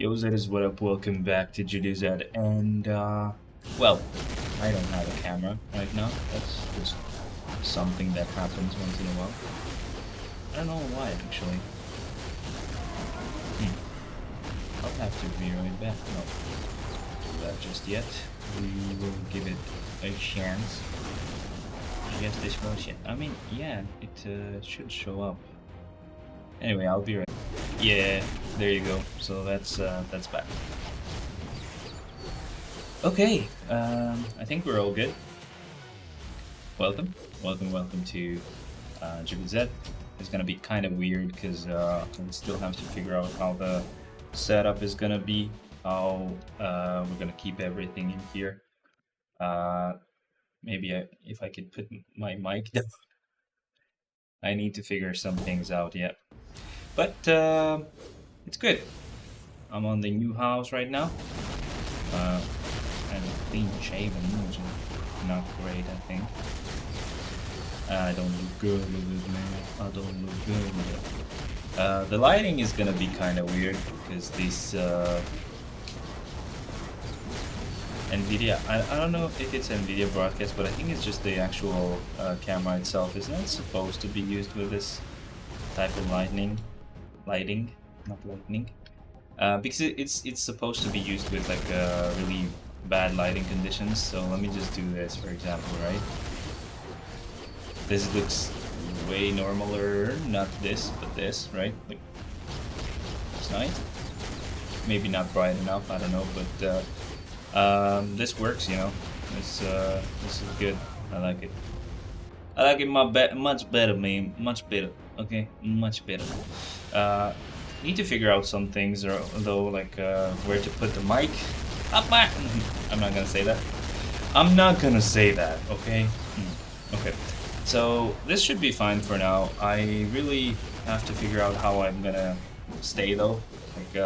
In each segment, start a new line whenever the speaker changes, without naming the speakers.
Yo, Zed is what up, welcome back to JudoZed, and well, I don't have a camera right now, that's just something that happens once in a while. I don't know why, actually. I'll have to be right back. No, don't do that just yet. We will give it a chance. I guess this motion, I mean, yeah, it should show up. Anyway, I'll be right. Yeah, there you go. So that's bad. Okay, I think we're all good. Welcome to JudoZed. It's gonna be kind of weird because we still have to figure out how the setup is gonna be, how we're gonna keep everything in here. Maybe if I could put my mic down. I need to figure some things out yet. But it's good. I'm on the new house right now. And clean shaven, which is not great, I think. I don't look good with it, man. I don't look good with it. The lighting is gonna be kind of weird because this NVIDIA. I don't know if it's NVIDIA broadcast, but I think it's just the actual camera itself. Is not supposed to be used with this type of lighting, not lightning. Because it's supposed to be used with like really bad lighting conditions. So let me just do this, for example, right? This looks way normaler, not this, but this, right? Like, it's nice. Maybe not bright enough, I don't know, but this works, you know. This is good. I like it. I like it much better, man. Much better. Okay, much better. Need to figure out some things, though, like where to put the mic. I'm not gonna say that. I'm not gonna say that. Okay. Okay. So this should be fine for now. I really have to figure out how I'm gonna stay though. Like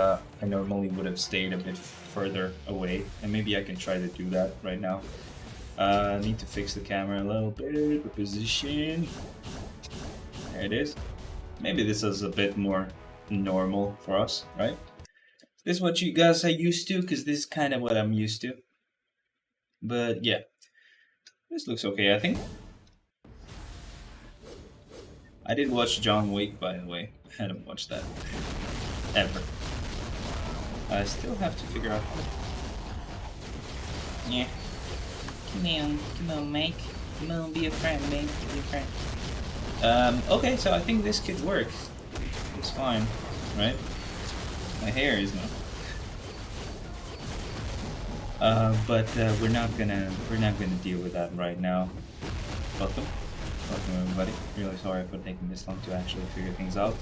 I normally would have stayed a bit further away, and maybe I can try to do that right now. Need to fix the camera a little bit. The position. There it is. Maybe this is a bit more normal for us, right? This is what you guys are used to, because this is kind of what I'm used to. But yeah, this looks okay, I think. I did watch John Wick, by the way. I hadn't watched that ever. I still have to figure out how. Yeah. Come on, Mike. Come on, be a friend, mate. Be a friend. Okay, so I think this could work. It's fine, right? My hair is not. But we're not gonna deal with that right now. Welcome everybody. Really sorry for taking this long to actually figure things out.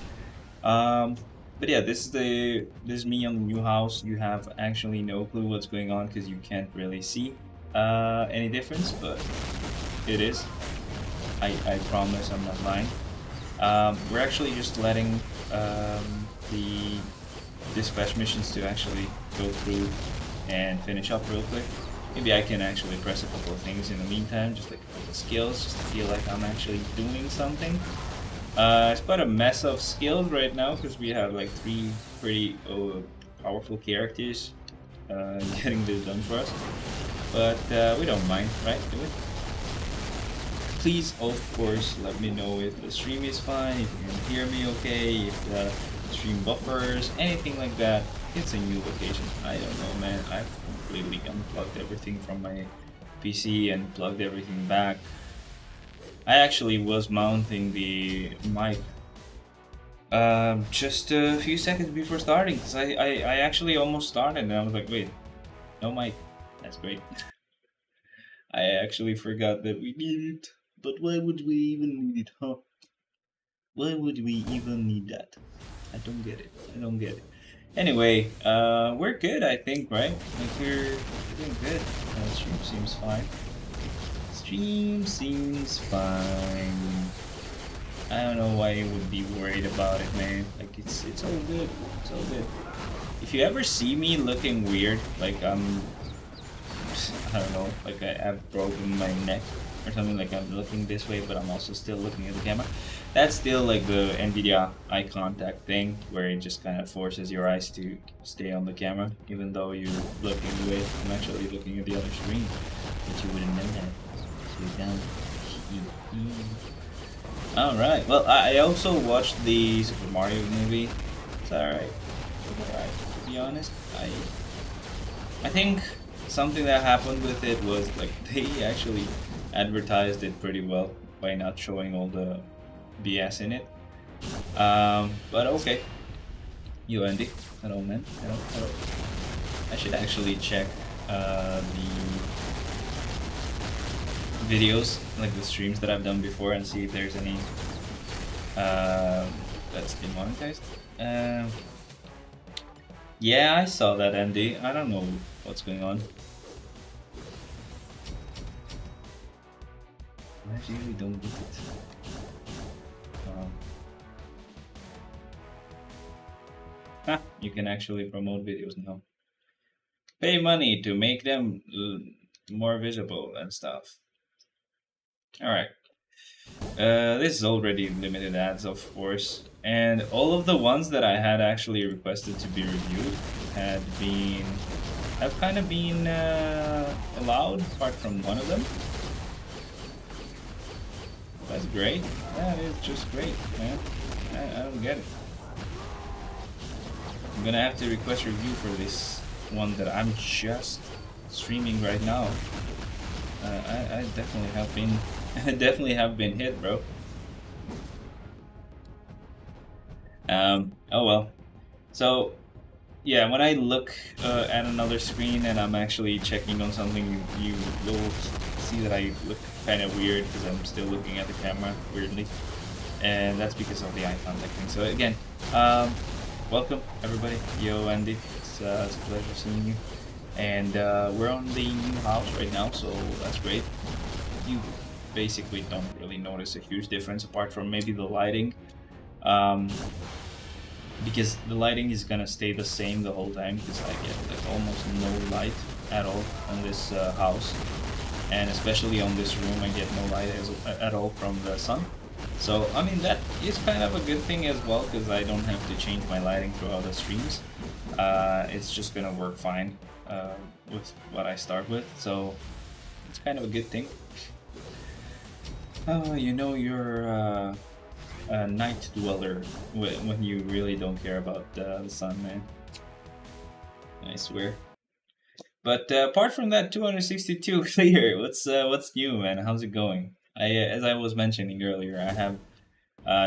But yeah, this is me on the new house. You have actually no clue what's going on because you can't really see any difference, but it is. I promise I'm not lying. We're actually just letting the dispatch missions to actually go through and finish up real quick. Maybe I can actually press a couple of things in the meantime, just like a couple of skills, just to feel like I'm actually doing something. It's quite a mess of skills right now because we have like 3 pretty powerful characters getting this done for us. But we don't mind, right? Do it. Please, of course, let me know if the stream is fine, if you can hear me okay, if the stream buffers, anything like that. It's a new location. I don't know, man. I've completely unplugged everything from my PC and plugged everything back. I actually was mounting the mic just a few seconds before starting, because I actually almost started and I was like, wait, no mic. That's great. I actually forgot that we need it. But why would we even need it, huh? Why would we even need that? I don't get it. I don't get it. Anyway, we're good, I think, right? Like, we're doing good. Stream seems fine. Stream seems fine. I don't know why you would be worried about it, man. Like, it's all good. It's all good. If you ever see me looking weird, like I don't know, like I've broken my neck or something, like I'm looking this way, but I'm also still looking at the camera. That's still like the NVIDIA eye contact thing, where it just kind of forces your eyes to stay on the camera, even though you're looking away. I'm actually looking at the other screen, but you wouldn't know that. So you don't. Alright, well, I also watched the Super Mario movie. It's alright. It's alright, to be honest. I think something that happened with it was, like, they actually advertised it pretty well by not showing all the BS in it. But okay. You, Andy. Hello, man. Hello, hello. I should actually check the videos, like the streams that I've done before, and see if there's any that's demonetized. Yeah, I saw that, Andy. I don't know what's going on. I actually don't get it. You can actually promote videos now. Pay money to make them more visible and stuff. Alright. This is already limited ads, of course. And all of the ones that I had actually requested to be reviewed have kind of been allowed, apart from one of them. That's great. That is just great, man. I don't get it. I'm gonna have to request review for this one that I'm just streaming right now. I definitely have been, hit, bro. Oh well. So, yeah, when I look at another screen and I'm actually checking on something, you will see that I look kind of weird because I'm still looking at the camera weirdly, and that's because of the eye contact thing. So again, welcome everybody. Yo, Andy, it's a pleasure seeing you. And we're on the new house right now, so that's great. You basically don't really notice a huge difference apart from maybe the lighting. Because the lighting is gonna stay the same the whole time, because I get like almost no light at all on this house. And especially on this room, I get no light at all from the sun. So, I mean, that is kind of a good thing as well, because I don't have to change my lighting throughout the streams. It's just gonna work fine with what I start with, so it's kind of a good thing. You know, you're a night dweller when you really don't care about the sun, man. I swear. But apart from that, 262 clear. What's new, man? How's it going? As I was mentioning earlier, I have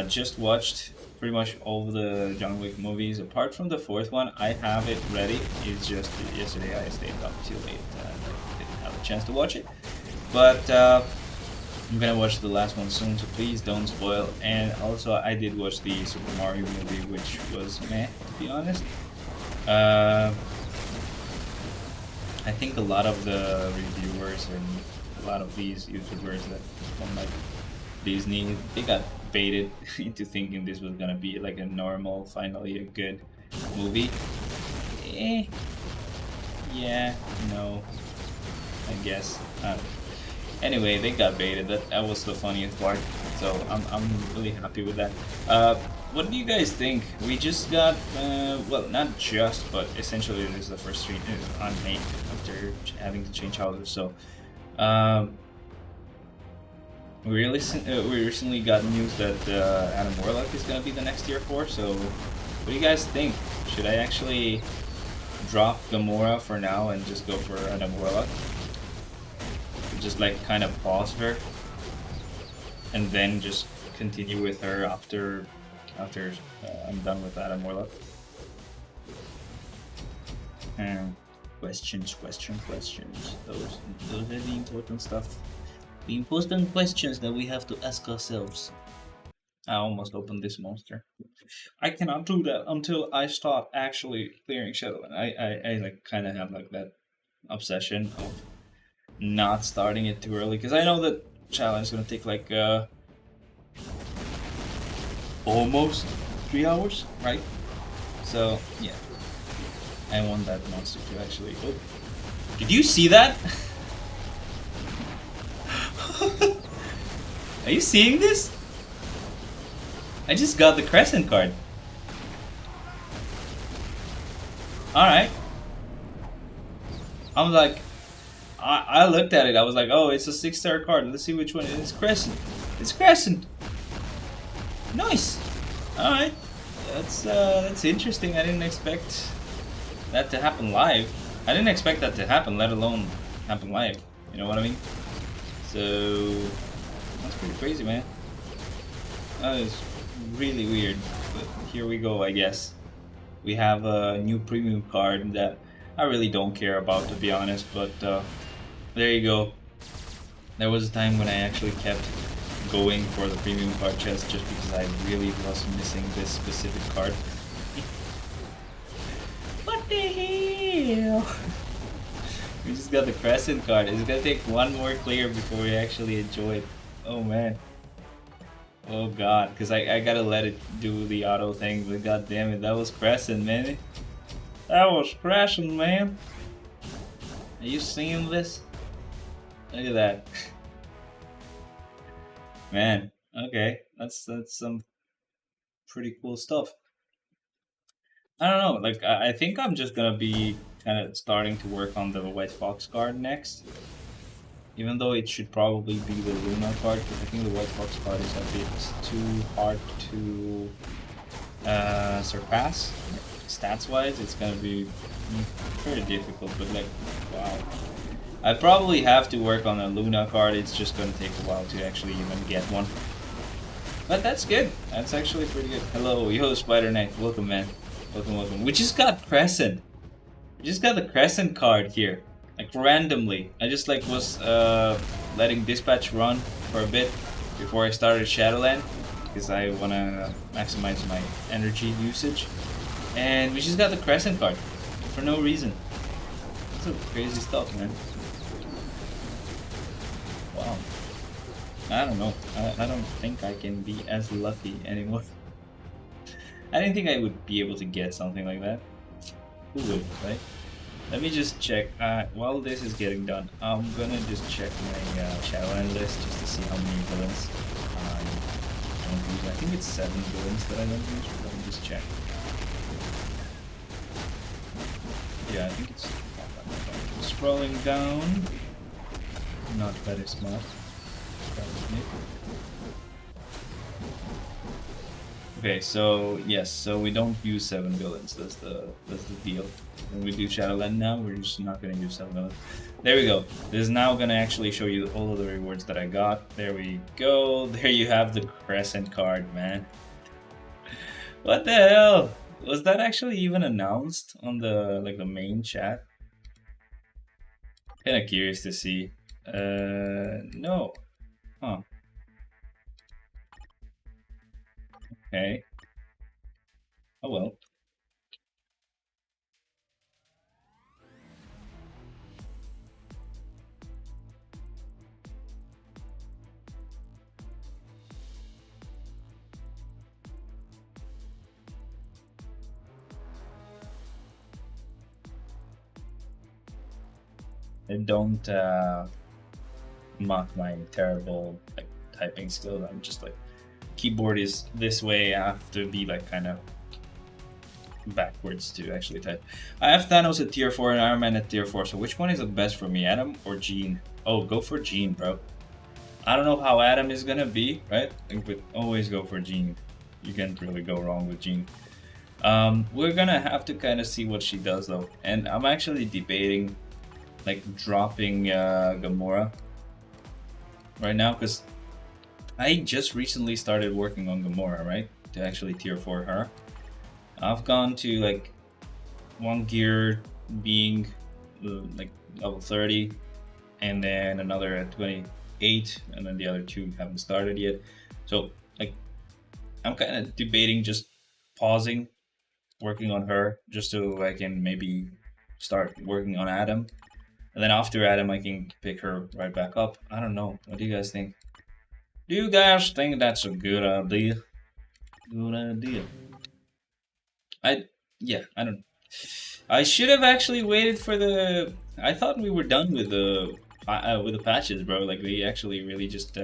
just watched pretty much all of the John Wick movies. Apart from the fourth one, I have it ready. It's just yesterday I stayed up too late. I didn't have a chance to watch it. But I'm gonna watch the last one soon, so please don't spoil. And also, I did watch the Super Mario movie, which was meh, to be honest. I think a lot of the reviewers and a lot of these YouTubers that don't like Disney, they got baited into thinking this was gonna be like a normal, finally a good movie. Yeah, no, I guess. Anyway, they got baited. That was the funniest part. So I'm really happy with that. What do you guys think? We just got well, not just, but essentially this is the first stream on May after having to change houses. So we recently got news that Adam Warlock is gonna be the next tier 4. So what do you guys think? Should I actually drop Gamora for now and just go for Adam Warlock? Just like kind of pause her and then just continue with her after I'm done with Adam Warlock. Questions. Those are the important stuff. The important questions that we have to ask ourselves. I almost opened this monster. I cannot do that until I start actually clearing Shadowland. I like kind of have like that obsession of not starting it too early, because I know that challenge is gonna take like almost 3 hours, right? So yeah, I want that monster to actually. Oh, did you see that? Are you seeing this? I just got the Crescent card. Alright. I'm like, I looked at it, I was like, oh, it's a 6-star card. Let's see which one it is. Crescent. It's Crescent. Nice. Alright. That's interesting. I didn't expect that to happen live. I didn't expect that to happen, let alone happen live. You know what I mean? So that's pretty crazy, man. That is really weird. But here we go, I guess. We have a new premium card that I really don't care about, to be honest, but there you go. There was a time when I actually kept going for the premium card chest just because I really was missing this specific card. What the hell? We just got the Crescent card. It's gonna take one more clear before we actually enjoy it. Oh man. Oh god, because I gotta let it do the auto thing, but god damn it, that was Crescent, man. That was Crescent, man. Are you seeing this? Look at that. Man, okay, that's some pretty cool stuff. I don't know, like I think I'm just gonna be kind of starting to work on the White Fox card next. Even though it should probably be the Luna card, because I think the White Fox card is a bit too hard to surpass. Stats-wise, it's gonna be pretty difficult, but like, wow. I probably have to work on a Luna card, it's just gonna take a while to actually even get one. But that's good, that's actually pretty good. Hello, yo, Spider Knight, welcome man. Welcome, welcome. We just got Crescent. We just got the Crescent card here. Like randomly. I just like was letting Dispatch run for a bit before I started Shadowland because I wanna maximize my energy usage. And we just got the Crescent card for no reason. That's some crazy stuff, man. Wow. I don't know. I don't think I can be as lucky anymore. I didn't think I would be able to get something like that. Who would, right? Let me just check. While this is getting done, I'm gonna just check my Shadowland list just to see how many villains I don't use. I think it's 7 villains that I don't use, but let me just check. Yeah, I think it's scrolling down. Not very smart. Okay, so yes, so we don't use 7 villains. That's the deal. When we do Shadowland now, we're just not gonna use 7 villains. There we go. This is now gonna actually show you all of the rewards that I got. There we go. There you have the Crescent card, man. What the hell? Was that actually even announced on the the main chat? Kinda curious to see. No. Huh. Okay. Oh well. I don't mock my terrible typing skills. I'm just like keyboard is this way. I have to be like kind of backwards to actually type. I have Thanos at tier 4 and Iron Man at tier 4. So which one is the best for me, Adam or Jean? Oh, go for Jean, bro. I don't know how Adam is gonna be, right? But always go for Jean. You can't really go wrong with Jean. We're gonna have to kind of see what she does though, and I'm actually debating like dropping Gamora right now because I just recently started working on Gamora, right? To actually tier 4 her. I've gone to like one gear being like level 30 and then another at 28 and then the other 2 haven't started yet. So like I'm kind of debating just pausing working on her just so I can maybe start working on Adam. And then after Adam, I can pick her right back up. I don't know. What do you guys think? Do you guys think that's a good idea? Good idea. Yeah, I don't. I should have actually waited for the. I thought we were done with the with the patches, bro. Like they actually really just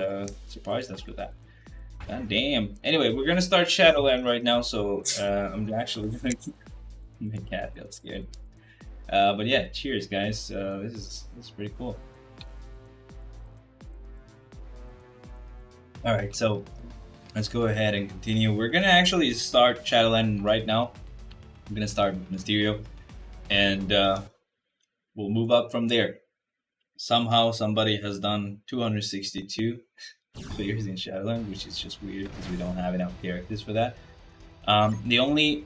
surprised us with that. God damn. Anyway, we're gonna start Shadowland right now, so I'm actually gonna my cat got scared. But yeah, cheers, guys. This is pretty cool. All right, so let's go ahead and continue. We're gonna actually start Shadowland right now. I'm gonna start with Mysterio, and we'll move up from there. Somehow, somebody has done 262 players in Shadowland, which is just weird because we don't have enough characters for that. The only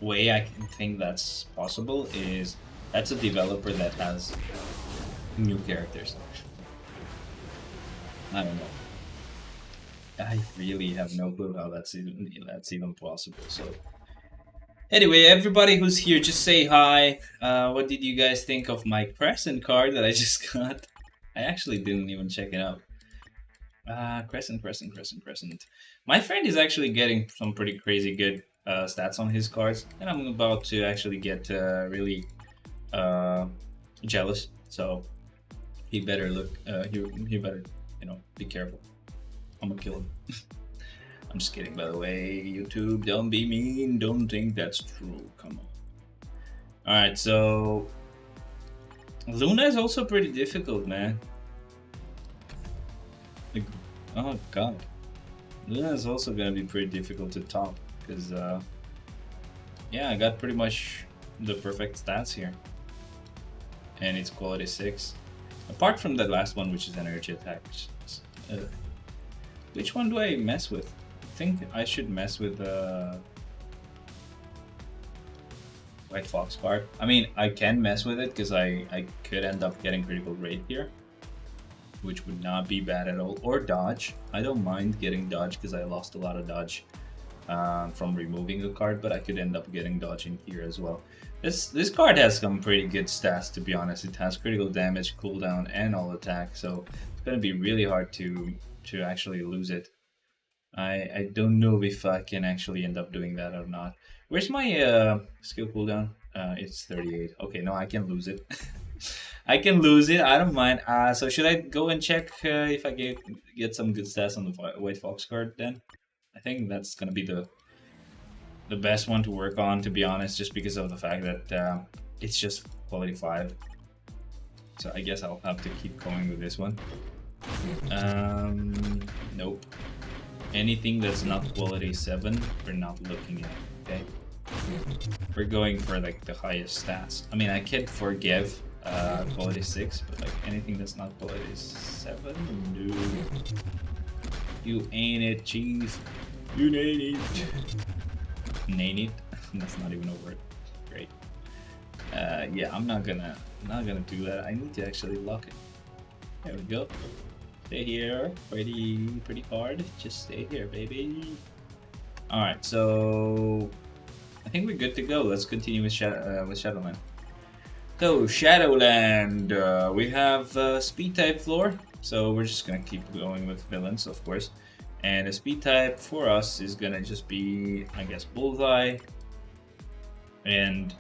way I can think that's possible is that's a developer that has new characters. I don't know. I really have no clue how that's even possible. So anyway, everybody who's here, just say hi. What did you guys think of my Crescent card that I just got? I actually didn't even check it out. Crescent. My friend is actually getting some pretty crazy good stats on his cards, and I'm about to actually get really jealous. So he better look. He better, be careful. I'm gonna kill him. I'm just kidding, by the way. YouTube, don't be mean. Don't think that's true. Come on. All right, so Luna is also pretty difficult, man. Like, oh god, Luna is also gonna be pretty difficult to top because, yeah, I got pretty much the perfect stats here, and it's quality 6. Apart from the last one, which is energy attack. Which one do I mess with? I think I should mess with the White Fox card. I mean, I can mess with it because I could end up getting critical rate here, which would not be bad at all. Or dodge. I don't mind getting dodge because I lost a lot of dodge from removing a card, but I could end up getting dodge in here as well. This card has some pretty good stats, to be honest. It has critical damage, cooldown, and all attack, so it's gonna be really hard to actually lose it. I don't know if I can actually end up doing that or not. Where's my skill cooldown? It's 38. Okay, no, I can lose it. I can lose it. I don't mind. So should I go and check if I get some good stats on the White Fox card then? I think that's gonna be the best one to work on, to be honest, just because of the fact that it's just quality 5. So I guess I'll have to keep going with this one. Nope. Anything that's not quality 7, we're not looking at, okay? We're going for like the highest stats. I mean, I can forgive quality 6, but like anything that's not quality 7, no. You ain't it, chief. You ain't it. Ain't it? That's not even a word. Great. Yeah, I'm not gonna do that. I need to actually lock it. There we go. Stay here, pretty hard. Just stay here, baby. All right, so I think we're good to go. Let's continue with Shadowland. So Shadowland, we have speed type floor. So we're just gonna keep going with villains, of course. And the speed type for us is gonna just be, I guess, Bullseye. And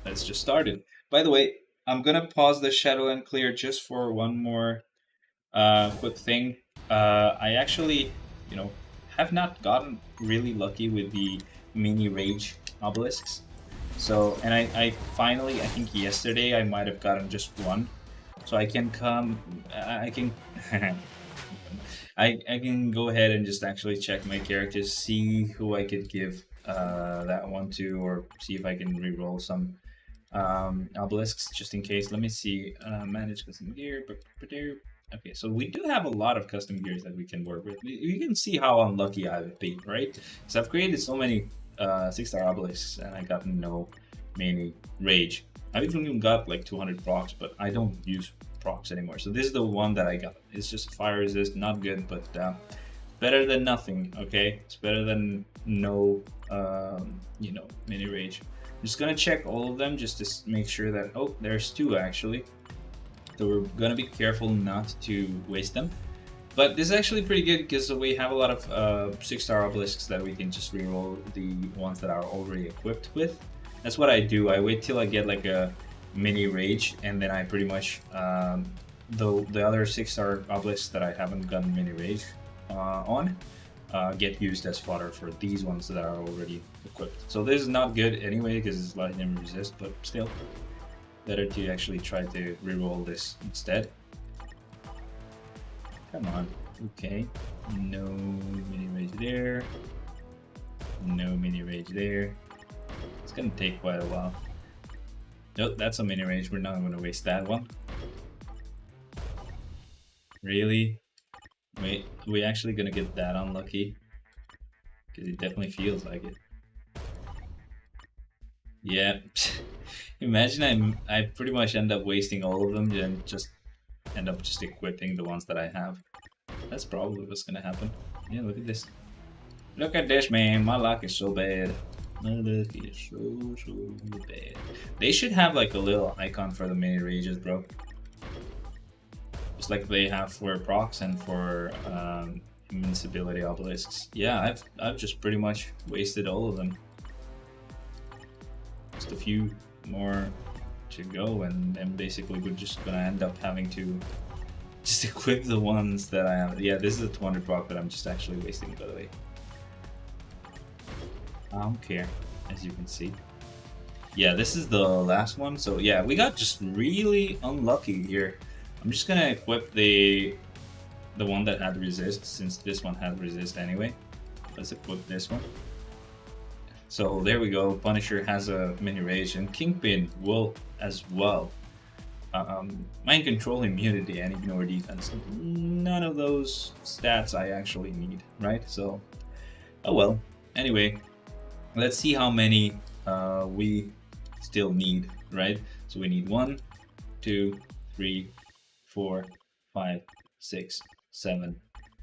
let's just start it. By the way, I'm gonna pause the Shadowland clear just for one more quick thing. I actually, have not gotten really lucky with the mini rage obelisks. So, and I finally, I think yesterday, I might have gotten just one. So I can I can, I can go ahead and just actually check my characters, see who I could give that one to, or see if I can reroll some obelisks just in case. Let me see. Manage custom gear. Okay, so we do have a lot of custom gears that we can work with. You can see how unlucky I've been, right? So I've created so many 6-star obelisks and I got no mini rage. I've even got like 200 procs, but I don't use procs anymore. So this is the one that I got. It's just fire resist, not good, but better than nothing. Okay, it's better than no, mini rage. I'm just gonna check all of them just to make sure that, oh, there's 2 actually. So we're gonna be careful not to waste them. But this is actually pretty good because we have a lot of 6-star obelisks that we can just reroll the ones that are already equipped with. That's what I do. I wait till I get like a mini rage and then I pretty much the other 6-star obelisks that I haven't gotten mini rage on get used as fodder for these ones that are already equipped. So this is not good anyway because it's lightning resist, but still better to actually try to reroll this instead. Come on. Okay. No mini rage there. No mini rage there. It's gonna take quite a while. Nope, that's a mini rage. We're not gonna waste that one. Really? Wait, are we actually gonna get that unlucky? Because it definitely feels like it. Yeah. Imagine I pretty much end up wasting all of them and just end up just equipping the ones that I have. That's probably what's gonna happen. Yeah, look at this. Look at this, man. My luck is so bad. My luck is so bad. They should have like a little icon for the mini rages, bro. Just like they have for procs and for invincibility obelisks. Yeah, I've just pretty much wasted all of them. Just a few more to go, and then basically we're just gonna end up having to just equip the ones that I have. Yeah, this is a 200 proc that I'm just actually wasting, by the way. I don't care, as you can see. Yeah, this is the last one, so yeah, we got just really unlucky here. I'm just gonna equip the one that had resist, since this one had resist anyway. Let's equip this one. So there we go, Punisher has a mini rage, and Kingpin will as well. Mind control, immunity, and ignore defense. None of those stats I actually need, right? So, oh well. Anyway, let's see how many we still need, right? So we need 1, 2, 3, 4, 5, 6, 7,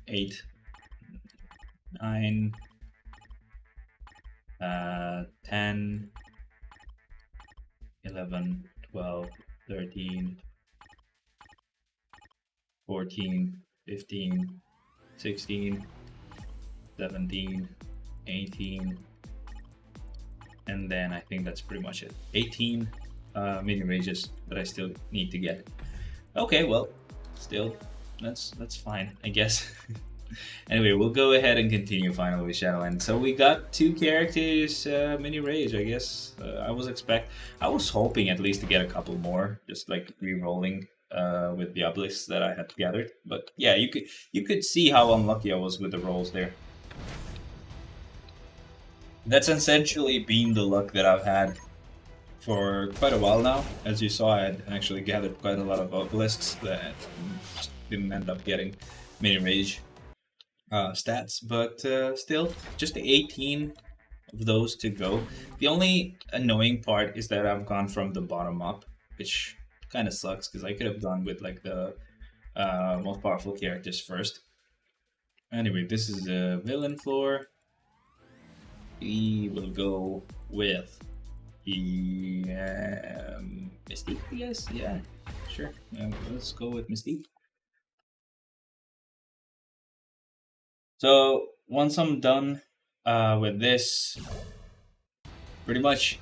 8, 9, 10, 11, 12, 13, 14, 15, 16, 17, 18, and then I think that's pretty much it. 18 mini rages that I still need to get. Okay, well, still, that's fine, I guess. Anyway, we'll go ahead and continue finally with Shadowland. So we got 2 characters mini rage, I guess. I was hoping at least to get a couple more, just like re-rolling with the obelisks that I had gathered. But yeah, you could see how unlucky I was with the rolls there. That's essentially been the luck that I've had for quite a while now. As you saw, I had actually gathered quite a lot of obelisks that didn't end up getting mini rage stats, but still, just 18 of those to go. The only annoying part is that I've gone from the bottom up, which kind of sucks because I could have gone with like the most powerful characters first. Anyway, this is a villain floor. We will go with the Mystique, I guess. Yeah, sure. Let's go with Mystique. So once I'm done with this, pretty much,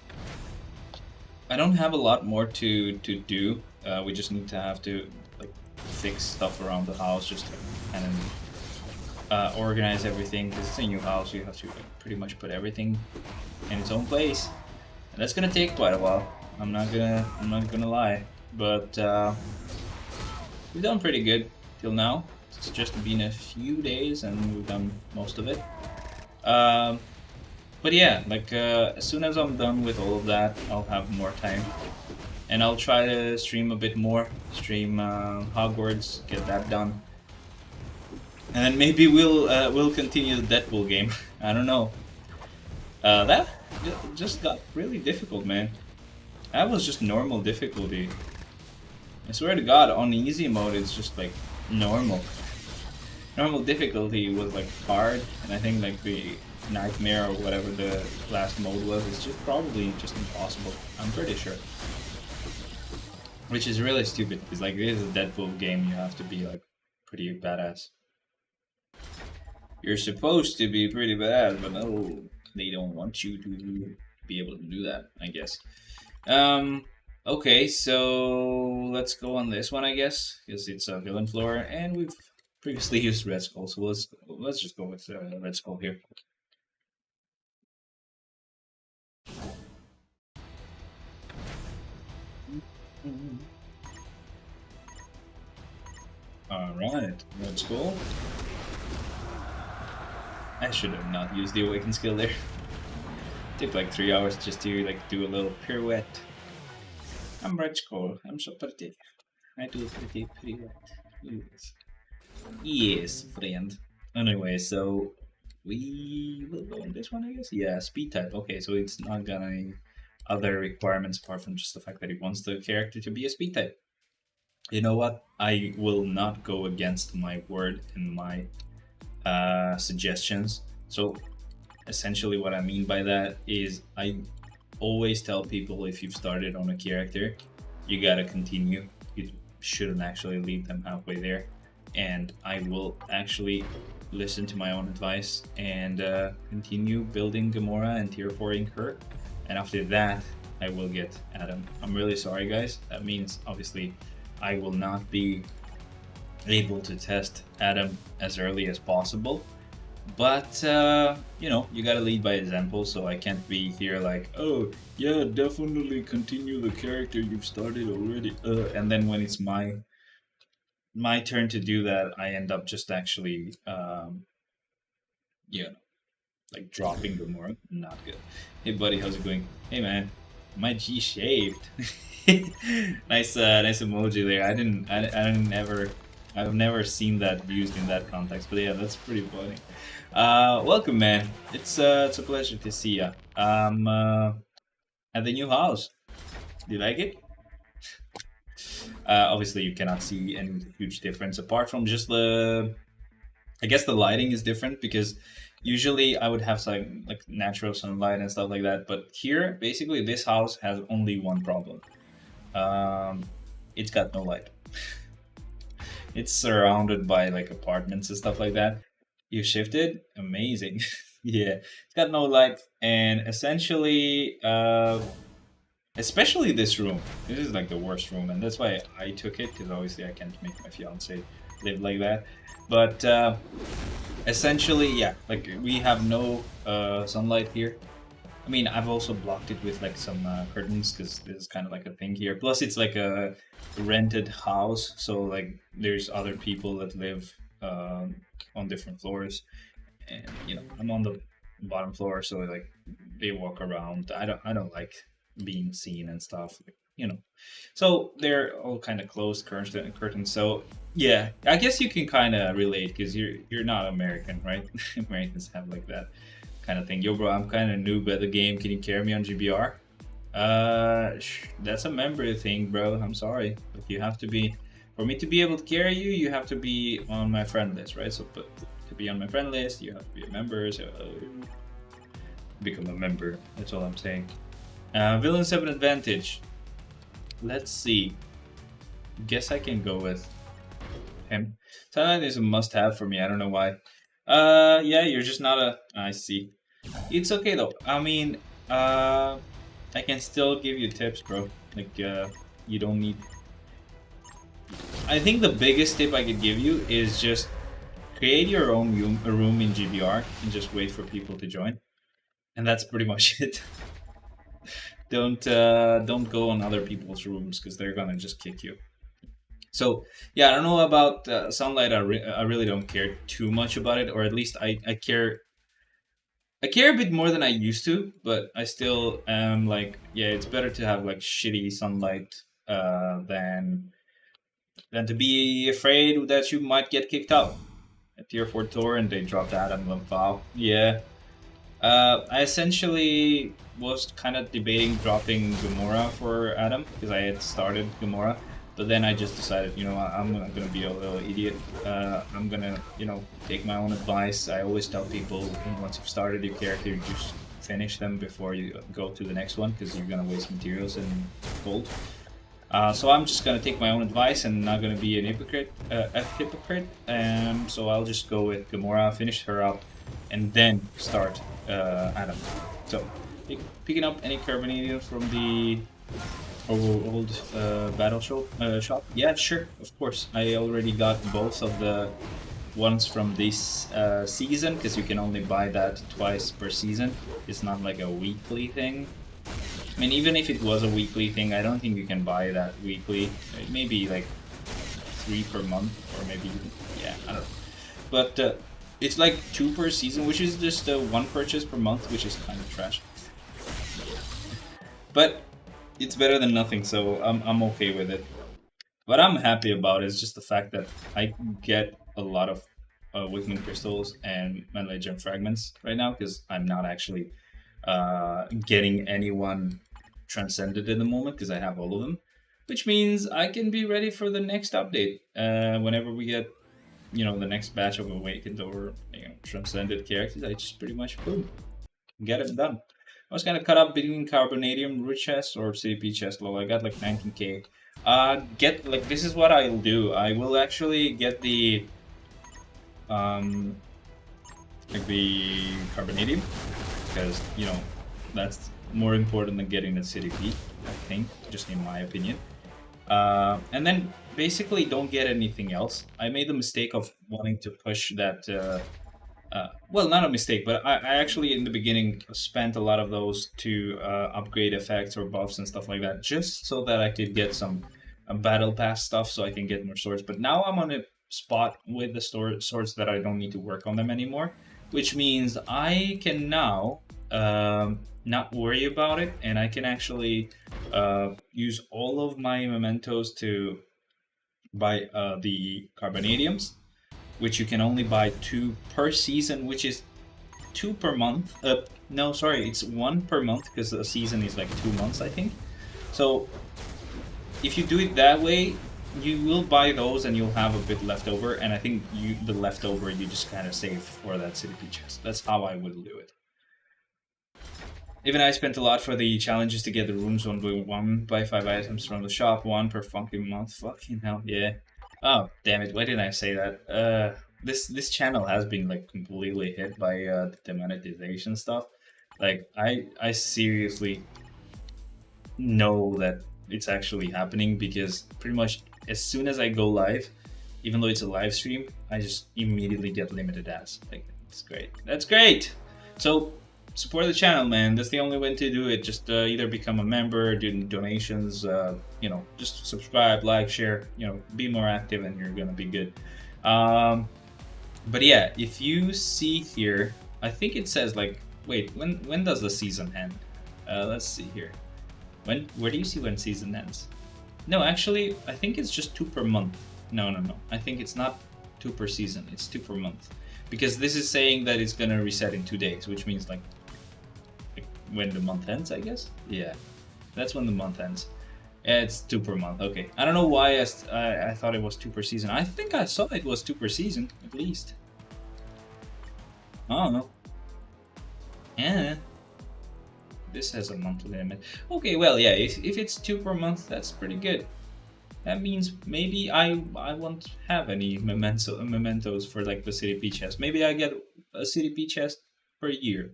I don't have a lot more to do. We just need to have to like fix stuff around the house, just kind of organize everything. Because it's a new house, you have to pretty much put everything in its own place, and that's gonna take quite a while. I'm not gonna lie, but we've done pretty good till now. It's just been a few days, and we've done most of it. But yeah, like as soon as I'm done with all of that, I'll have more time, and I'll try to stream a bit more. Stream Hogwarts, get that done, and then maybe we'll continue the Deadpool game. I don't know. That just got really difficult, man. That was just normal difficulty. I swear to God, on easy mode, it's just like normal. Normal difficulty was like hard, and I think like the nightmare or whatever the last mode was is just probably just impossible. I'm pretty sure. Which is really stupid because like this is a Deadpool game, you have to be like pretty badass. You're supposed to be pretty badass, but no, they don't want you to be able to do that, I guess. Okay, so let's go on this one, I guess, because it's a villain floor, and we've previously used Red Skull, so let's just go with Red Skull here. All right, Red Skull. I should have not used the awaken skill there. Took like 3 hours just to like do a little pirouette. I'm Red Skull. I'm so pretty. I do a pretty pirouette. Yes. Yes, friend. Anyway, so we will go on this one, I guess. Yeah, speed type. Okay, so it's not got any other requirements apart from just the fact that it wants the character to be a speed type. You know what? I will not go against my word and my suggestions. So essentially, what I mean by that is I always tell people if you've started on a character, you gotta continue. You shouldn't actually leave them halfway there. And I will actually listen to my own advice and continue building Gamora and tier 4ing her. And after that, I will get Adam. I'm really sorry, guys. That means obviously I will not be able to test Adam as early as possible. But you know, you gotta lead by example, so I can't be here like, oh yeah, definitely continue the character you've started already. And then when it's my turn to do that, I end up just actually yeah, like dropping the more. Not good. Hey buddy, how's it going? Hey man, my G shaved. Nice emoji there. I've never seen that used in that context, but yeah, that's pretty funny. Welcome, man. It's a pleasure to see ya. At the new house. Do you like it? Obviously, you cannot see any huge difference apart from just the. I guess the lighting is different because usually I would have some like natural sunlight and stuff like that, but here, basically, this house has only one problem. Um, it's got no light. It's surrounded by like apartments and stuff like that. You shifted? Amazing. Yeah, it's got no light, and essentially, especially this room. This is like the worst room, and that's why I took it because obviously I can't make my fiance live like that. But essentially, yeah, like we have no sunlight here. I mean, I've also blocked it with like some curtains because this is kind of like a thing here. Plus, it's like a rented house, so like there's other people that live on different floors, and you know I'm on the bottom floor, so like they walk around. I don't like being seen and stuff, like, you know. So they're all kind of closed curtains. So yeah, I guess you can kind of relate because you're not American, right? Americans have like that kind of thing. Yo, bro, I'm kind of noob at the game. Can you carry me on GBR? That's a member thing, bro. I'm sorry, but you have to be. For me to be able to carry you, you have to be on my friend list, right? So, but to be on my friend list, you have to be a member. So, become a member. That's all I'm saying. Villains have an advantage. Let's see. Guess I can go with him. Thailand is a must-have for me. I don't know why. Yeah, you're just not a. I see. It's okay though. I mean, I can still give you tips, bro. Like, you don't need. I think the biggest tip I could give you is just create your own room in GBR and just wait for people to join, and that's pretty much it. Don't go on other people's rooms because they're gonna just kick you. So yeah, I don't know about sunlight. I really don't care too much about it, or at least I care. I care a bit more than I used to, but I still am like, yeah, it's better to have like shitty sunlight than to be afraid that you might get kicked out. At tier 4 tour and they dropped Adam Lamphao. Yeah, I essentially was kind of debating dropping Gamora for Adam because I had started Gamora, but then I just decided, you know, I'm not gonna be a little idiot. I'm gonna, you know, take my own advice. I always tell people once you've started your character, you just finish them before you go to the next one because you're gonna waste materials and gold. So I'm just gonna take my own advice and not gonna be an hypocrite. So I'll just go with Gamora, finish her up, and then start Adam. So picking up any carbonadium from the old battle shop. Yeah, sure, of course. I already got both of the ones from this season because you can only buy that twice per season. It's not like a weekly thing. I mean, even if it was a weekly thing, I don't think you can buy that weekly. Maybe like 3 per month, or maybe yeah, I don't know. But it's like 2 per season, which is just one purchase per month, which is kind of trash. But it's better than nothing, so I'm okay with it. What I'm happy about is just the fact that I get a lot of Wigman crystals and melee gem fragments right now because I'm not actually getting anyone transcended at the moment because I have all of them, which means I can be ready for the next update whenever we get the next batch of awakened or transcended characters. I just pretty much boom get it done. I was kind of cut up between Carbonadium, Root Chest, or CP Chest. Low. I got like 19k. Get like this is what I'll do. I will actually get the um like the Carbonadium because that's more important than getting the CDP. I think, just in my opinion. And then basically don't get anything else. I made the mistake of wanting to push that. Well, not a mistake, but I actually in the beginning spent a lot of those to upgrade effects or buffs and stuff like that, just so that I could get some battle pass stuff, so I can get more swords. But now I'm on a spot with the swords that I don't need to work on them anymore, which means I can now not worry about it, and I can actually use all of my mementos to buy the carbonadiums, which you can only buy 2 per season, which is 2 per month. No, sorry, it's 1 per month because a season is like 2 months, I think. So if you do it that way, you will buy those and you'll have a bit left over. And I think the leftover you just kind of save for that CDP chest. That's how I would do it. Even I spent a lot for the challenges to get the rooms 1 by 5 items from the shop, 1 per fucking month. Fucking hell, yeah. Oh, damn it, why didn't I say that? This channel has been like completely hit by the demonetization stuff. Like I seriously know that it's actually happening because pretty much as soon as I go live, even though it's a live stream, I just immediately get limited ads. Like it's great. That's great. So support the channel, man. That's the only way to do it. Just either become a member, do donations. Just subscribe, like, share. Be more active, and you're gonna be good. But yeah, if you see here, I think it says like, wait, when does the season end? Let's see here. Where do you see when season ends? No, actually, I think it's just 2 per month. No. I think it's not 2 per season. It's 2 per month, because this is saying that it's gonna reset in 2 days, which means like when the month ends, I guess. Yeah, that's when the month ends. Yeah, it's 2 per month. Okay, I don't know why I thought it was 2 per season. I think I saw it was 2 per season at least. I don't know. Yeah. This has a monthly limit. Okay, well, yeah, if it's 2 per month, that's pretty good. That means maybe I won't have any mementos for like the CDP chest. Maybe I get a CDP chest per year.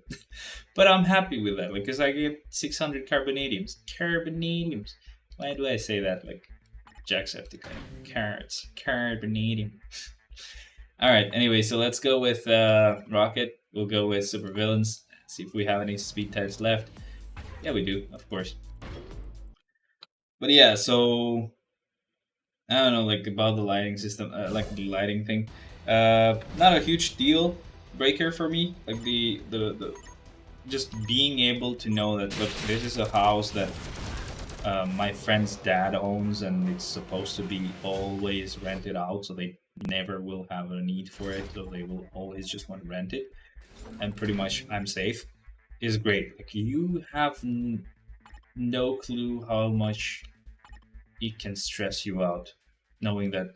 But I'm happy with that, like, because I get 600 carbonadiums. Carbonadiums. Why do I say that like Jacksepticeye? Carrots. Carbonadium. Alright, anyway, so let's go with Rocket. We'll go with supervillains. See if we have any speed types left. Yeah, we do, of course. But yeah, so I don't know, like about the lighting system, like the lighting thing. Not a huge deal breaker for me. Like the just being able to know that look, this is a house that my friend's dad owns, and it's supposed to be always rented out, so they never will have a need for it, so they will always just want to rent it, and pretty much I'm safe. Is great. Like you have no clue how much it can stress you out, knowing that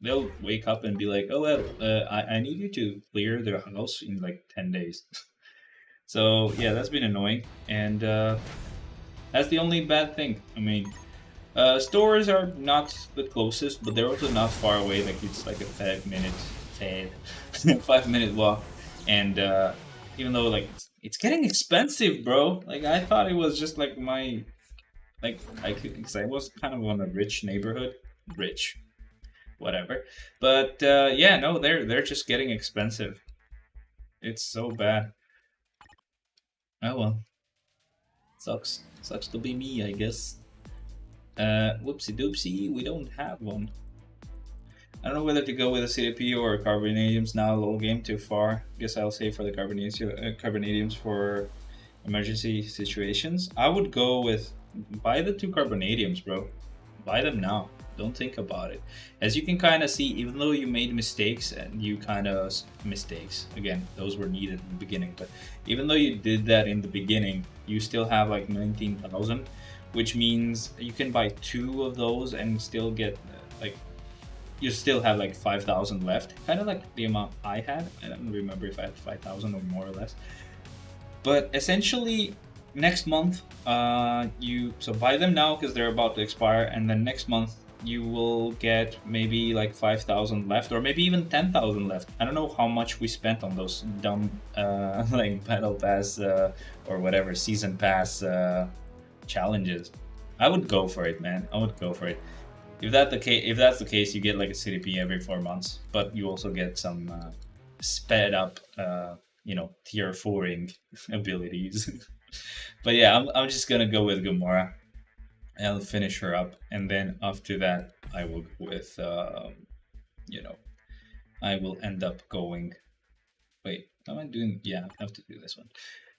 they'll wake up and be like, "Oh well, I need you to clear their house in like 10 days." So yeah, that's been annoying, and that's the only bad thing. I mean, stores are not the closest, but they're also not far away. Like it's like a 5 minute, 5 minute walk, and even though like it's getting expensive, bro. Like I thought it was just like my Like because I was kind of on a rich neighborhood, rich, whatever. But yeah, no, they're just getting expensive. It's so bad. Oh well, sucks to be me, I guess. Whoopsie doopsie, we don't have one. I don't know whether to go with a CDP or carbonadiums now. Low game too far. Guess I'll save for the carbonadiums for emergency situations. I would go with buy the two carbonadiums, bro. Buy them now. Don't think about it. As you can kind of see, even though you made mistakes and you kind of mistakes again, those were needed in the beginning. But even though you did that in the beginning, you still have like 19,000, which means you can buy two of those and still get like you still have like 5,000 left, kind of like the amount I had. I don't remember if I had 5,000 or more or less. But essentially, next month, you so buy them now because they're about to expire, and then next month you will get maybe like 5,000 left, or maybe even 10,000 left. I don't know how much we spent on those dumb like battle pass or whatever season pass challenges. I would go for it, man. I would go for it. If that's the case, you get like a CDP every 4 months, but you also get some sped up, tier 4ing abilities. But yeah, I'm just gonna go with Gamora. I'll finish her up, and then after that, I will go with, I will end up going. Wait, am I doing? Yeah, I have to do this one.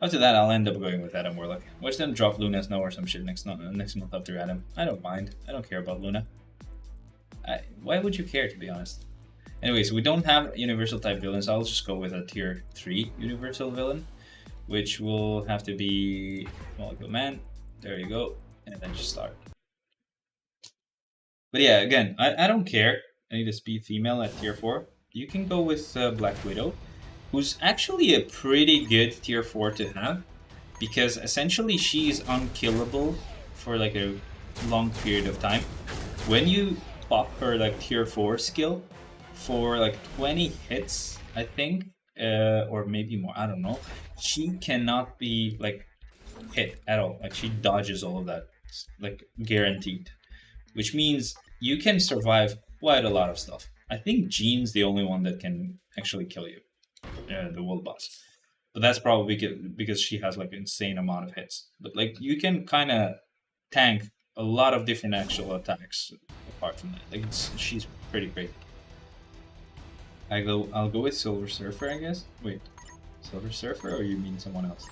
After that, I'll end up going with Adam Warlock. Watch them drop Luna Snow or some shit next month after Adam. I don't mind. I don't care about Luna. Why would you care, to be honest? Anyways, we don't have universal type villains. I'll just go with a tier 3 universal villain, which will have to be Molecule Man. There you go. And then just start. But yeah, again, I don't care. I need a speed female at tier 4. You can go with Black Widow, who's actually a pretty good tier 4 to have, because essentially she's unkillable for like a long period of time. When you pop her like tier 4 skill for like 20 hits, I think, or maybe more, I don't know, she cannot be like hit at all. Like she dodges all of that, like guaranteed, which means you can survive quite a lot of stuff. I think Jean's the only one that can actually kill you, the world boss. But that's probably because she has like insane amount of hits. But like you can kind of tank a lot of different actual attacks apart from that. Like she's pretty great. I'll go with Silver Surfer, I guess. Wait, Silver Surfer, or you mean someone else?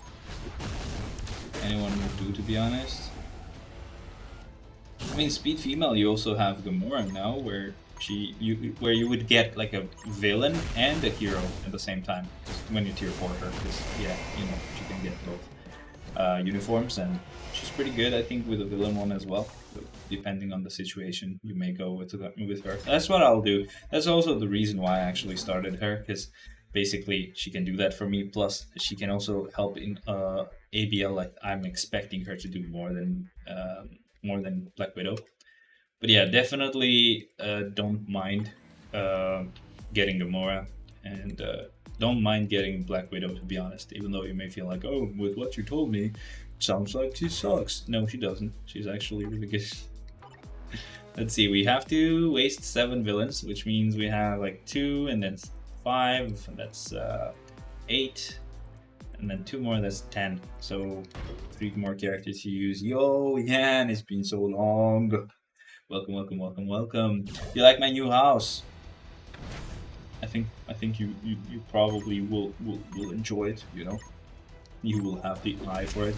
Anyone would do, to be honest. I mean, Speed Female, you also have Gamora now, where you would get like a villain and a hero at the same time when you tier 4 her, because yeah, she can get both uniforms, and she's pretty good, I think, with the villain one as well. So depending on the situation, you may go with her. That's what I'll do. That's also the reason why I actually started her, because basically she can do that for me. Plus, she can also help in ABL. Like I'm expecting her to do more than Black Widow. But yeah, definitely don't mind getting Gamora, and don't mind getting Black Widow, to be honest, even though you may feel like, oh, with what you told me, sounds like she sucks. No, she doesn't. She's actually really good. Let's see, we have to waste 7 villains, which means we have like 2 and then 5, and that's 8, and then 2 more, that's 10. So 3 more characters to use. Yo, Yan, it's been so long. Welcome, welcome, welcome, welcome. You like my new house? I think you probably will enjoy it. You will have the eye for it.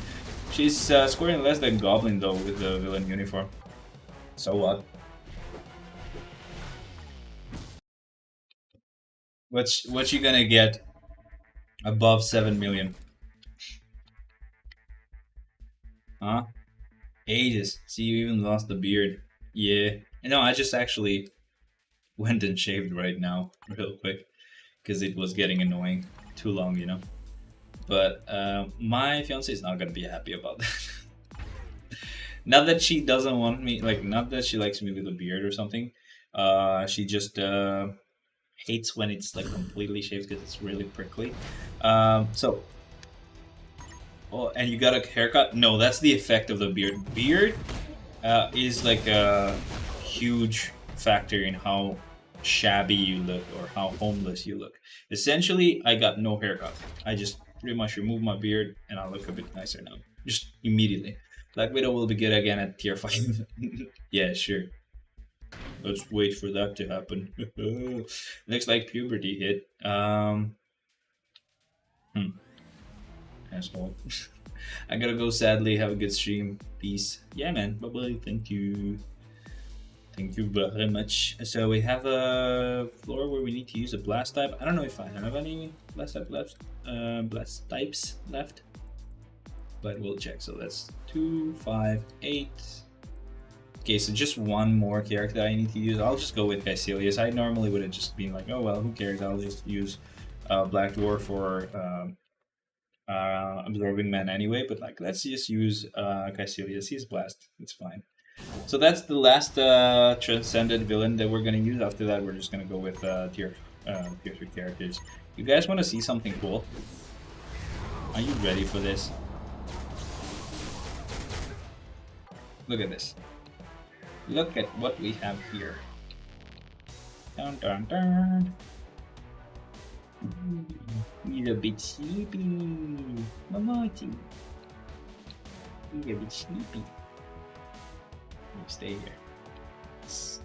She's scoring less than Goblin though with the villain uniform. So what? What you gonna get above 7 million? Huh? Ages. See, you even lost the beard. Yeah. No, I just actually went and shaved right now, real quick, because it was getting annoying. Too long. But my fiance is not gonna be happy about that. Not that she doesn't want me, like, not that she likes me with a beard or something. She just hates when it's like completely shaved because it's really prickly. So, oh, and you got a haircut? No, that's the effect of the beard. Beard is like a huge factor in how shabby you look or how homeless you look. Essentially, I got no haircut. I just pretty much removed my beard and I look a bit nicer now. Just immediately. Black Widow will be good again at tier 5. Yeah, sure. Let's wait for that to happen. Looks like puberty hit. Hmm, asshole. I gotta go sadly. Have a good stream. Peace. Yeah, man. Bye bye. Thank you. Thank you very much. So we have a floor where we need to use a blast type. I don't know if I have any blast type left. Blast types left, but we'll check. So that's 2, 5, 8. Okay, so just one more character I need to use. I'll just go with Caecilius. I normally would have just been like, oh well, who cares? I'll just use Black Dwarf or Absorbing Man anyway. But like, let's just use Caecilius. He's blast. It's fine. So that's the last transcended villain that we're gonna use. After that, we're just gonna go with tier 3 characters. You guys want to see something cool? Are you ready for this? Look at this. Look at what we have here. Dun dun dun. He's a bit sleepy. Mamati. He's a bit sleepy. You stay here. It's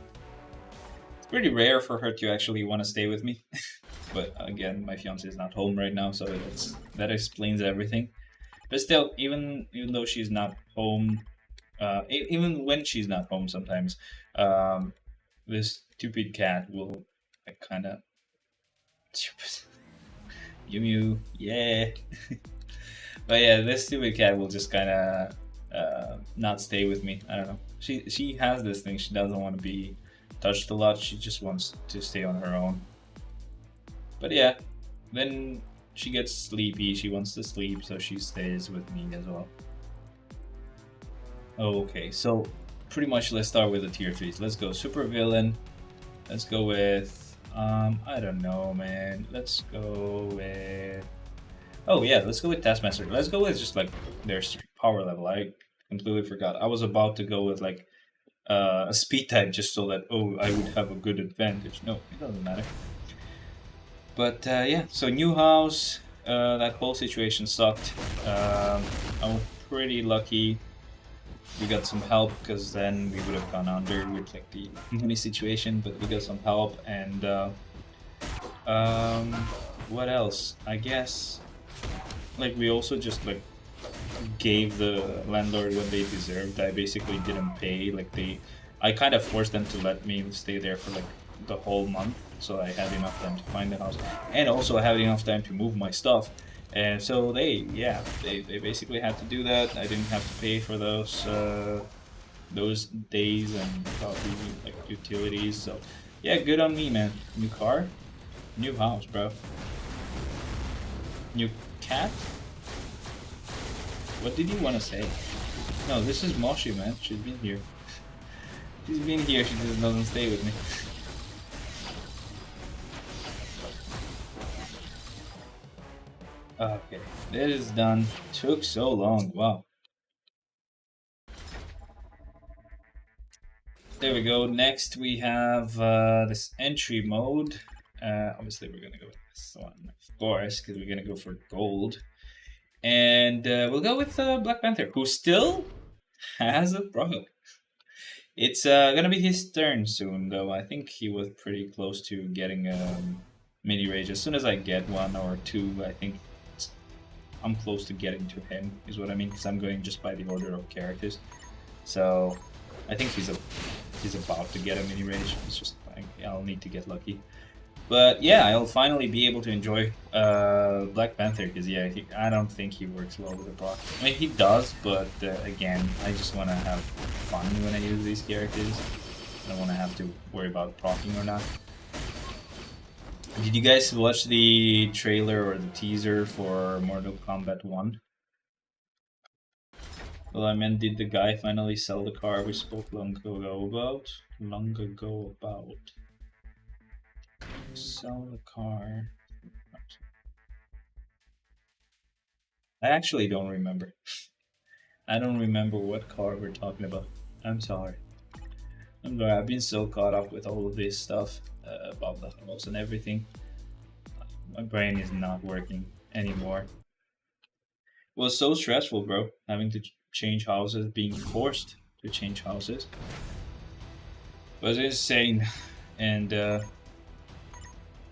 pretty rare for her to actually want to stay with me. But again, my fiance is not home right now, so that explains everything. But still, even though she's not home, even when she's not home, sometimes this stupid cat will like, kind of stupid. Mew Mew, yeah. But yeah, this stupid cat will just kind of not stay with me. I don't know. She has this thing. She doesn't want to be touched a lot. She just wants to stay on her own. But yeah, then she gets sleepy. She wants to sleep, so she stays with me as well. Okay, so pretty much let's start with the tier 3s. Let's go super villain. Let's go with I don't know, man. Let's go with oh yeah, let's go with Taskmaster. Let's go with just like their power level. I completely forgot. I was about to go with like a speed type just so that oh I would have a good advantage. No, it doesn't matter. But yeah, so new house. That whole situation sucked. I was pretty lucky. We got some help because then we would have gone under with like the money situation. But we got some help and um, what else? I guess like we also just like gave the landlord what they deserved. I basically didn't pay. Like I kind of forced them to let me stay there for like the whole month, so I had enough time to find the house, and also I had enough time to move my stuff. And so they basically had to do that. I didn't have to pay for those days and probably like utilities. So yeah, good on me, man. New car, new house, bro. New cat. What did you want to say? No, this is Moshi, man. She's been here. She's been here. She just doesn't stay with me. Okay, this is done. Took so long. Wow. There we go. Next we have this entry mode. Obviously we're gonna go with this one, of course, because we're gonna go for gold. And we'll go with Black Panther, who still has a prog. It's gonna be his turn soon, though. I think he was pretty close to getting a mini rage. As soon as I get one or two, I think I'm close to getting to him. Is what I mean, because I'm going just by the order of characters. So I think he's about to get a mini rage. It's just like I'll need to get lucky. But yeah, I'll finally be able to enjoy Black Panther because yeah, I don't think he works well with the proc. I mean, he does, but again, I just want to have fun when I use these characters. I don't want to have to worry about procking or not. Did you guys watch the trailer or the teaser for Mortal Kombat 1? Well, I meant, did the guy finally sell the car we spoke long ago about? Long ago about. Sell the car. I actually don't remember. I don't remember what car we're talking about. I'm sorry. I'm sorry. I've been so caught up with all of this stuff about the house and everything. My brain is not working anymore. It was so stressful, bro. Having to change houses, being forced to change houses was insane. And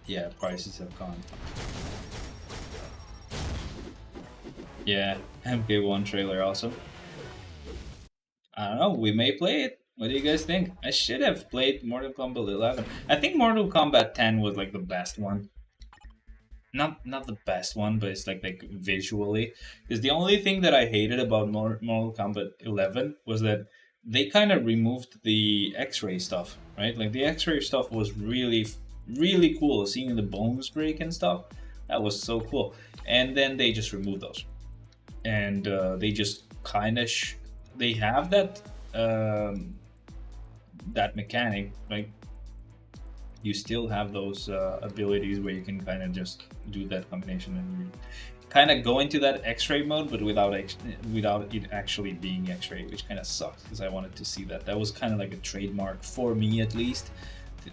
yeah, prices have gone. Yeah, MK1 trailer awesome. I don't know, we may play it. What do you guys think? I should have played Mortal Kombat 11. I think Mortal Kombat 10 was like the best one. Not the best one, but it's like visually. Because the only thing that I hated about Mortal Kombat 11 was that they kind of removed the X-ray stuff, right? Like the X-ray stuff was really cool. Seeing the bones break and stuff, that was so cool. And then they just removed those, and they just kind of they have that that mechanic, like you still have those abilities where you can kind of just do that combination and kind of go into that X-ray mode, but without it actually being X-ray, which kind of sucks because I wanted to see that. That was kind of like a trademark for me, at least.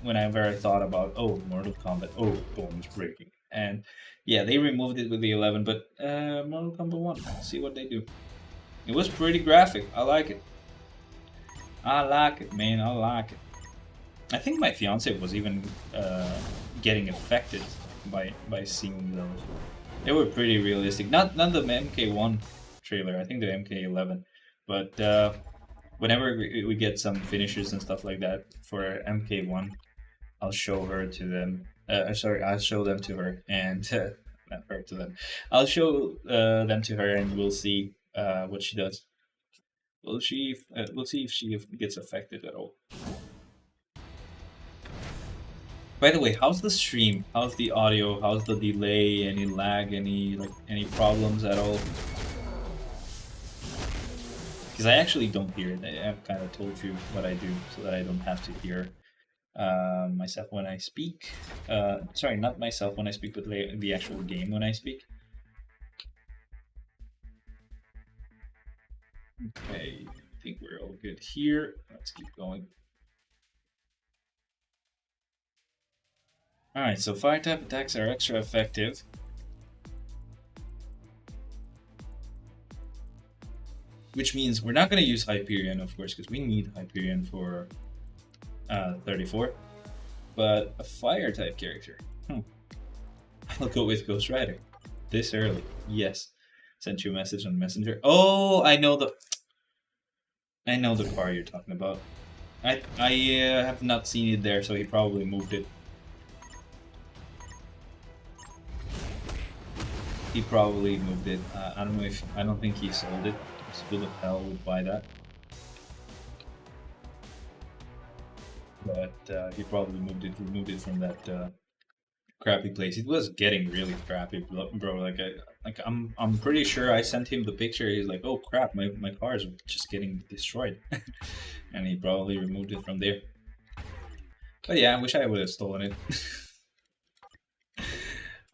Whenever I thought about Mortal Kombat, bones breaking, and yeah, they removed it with the 11, but Mortal Kombat 1, see what they do. It was pretty graphic. I like it. I like it, man. I like it. I think my fiance was even getting affected by seeing those. They were pretty realistic. Not the MK1 trailer. I think the MK11. But whenever we get some finishes and stuff like that for MK1, I'll show her to them. Sorry, I'll show them to her, and not her to them. I'll show them to her, and we'll see what she does. We'll see if she gets affected at all. By the way, how's the stream? How's the audio? How's the delay? Any lag? Any problems at all? Because I actually don't hear it. I've kind of told you what I do so that I don't have to hear myself when I speak. Sorry, not myself when I speak, but the actual game when I speak. Okay, I think we're all good here. Let's keep going. Alright, so fire type attacks are extra effective. Which means we're not going to use Hyperion, of course, because we need Hyperion for 34. But a fire type character. I'll go with Ghost Rider. This early. Yes. Sent you a message on Messenger. Oh, I know the car you're talking about. I have not seen it there, so he probably moved it. He probably moved it. I don't know if I don't think he sold it. Who the hell would buy that? But he probably removed it from that crappy place. It was getting really crappy, bro. Like I'm pretty sure I sent him the picture. He's like, "Oh crap, my car is just getting destroyed," and he probably removed it from there. But yeah, I wish I would have stolen it.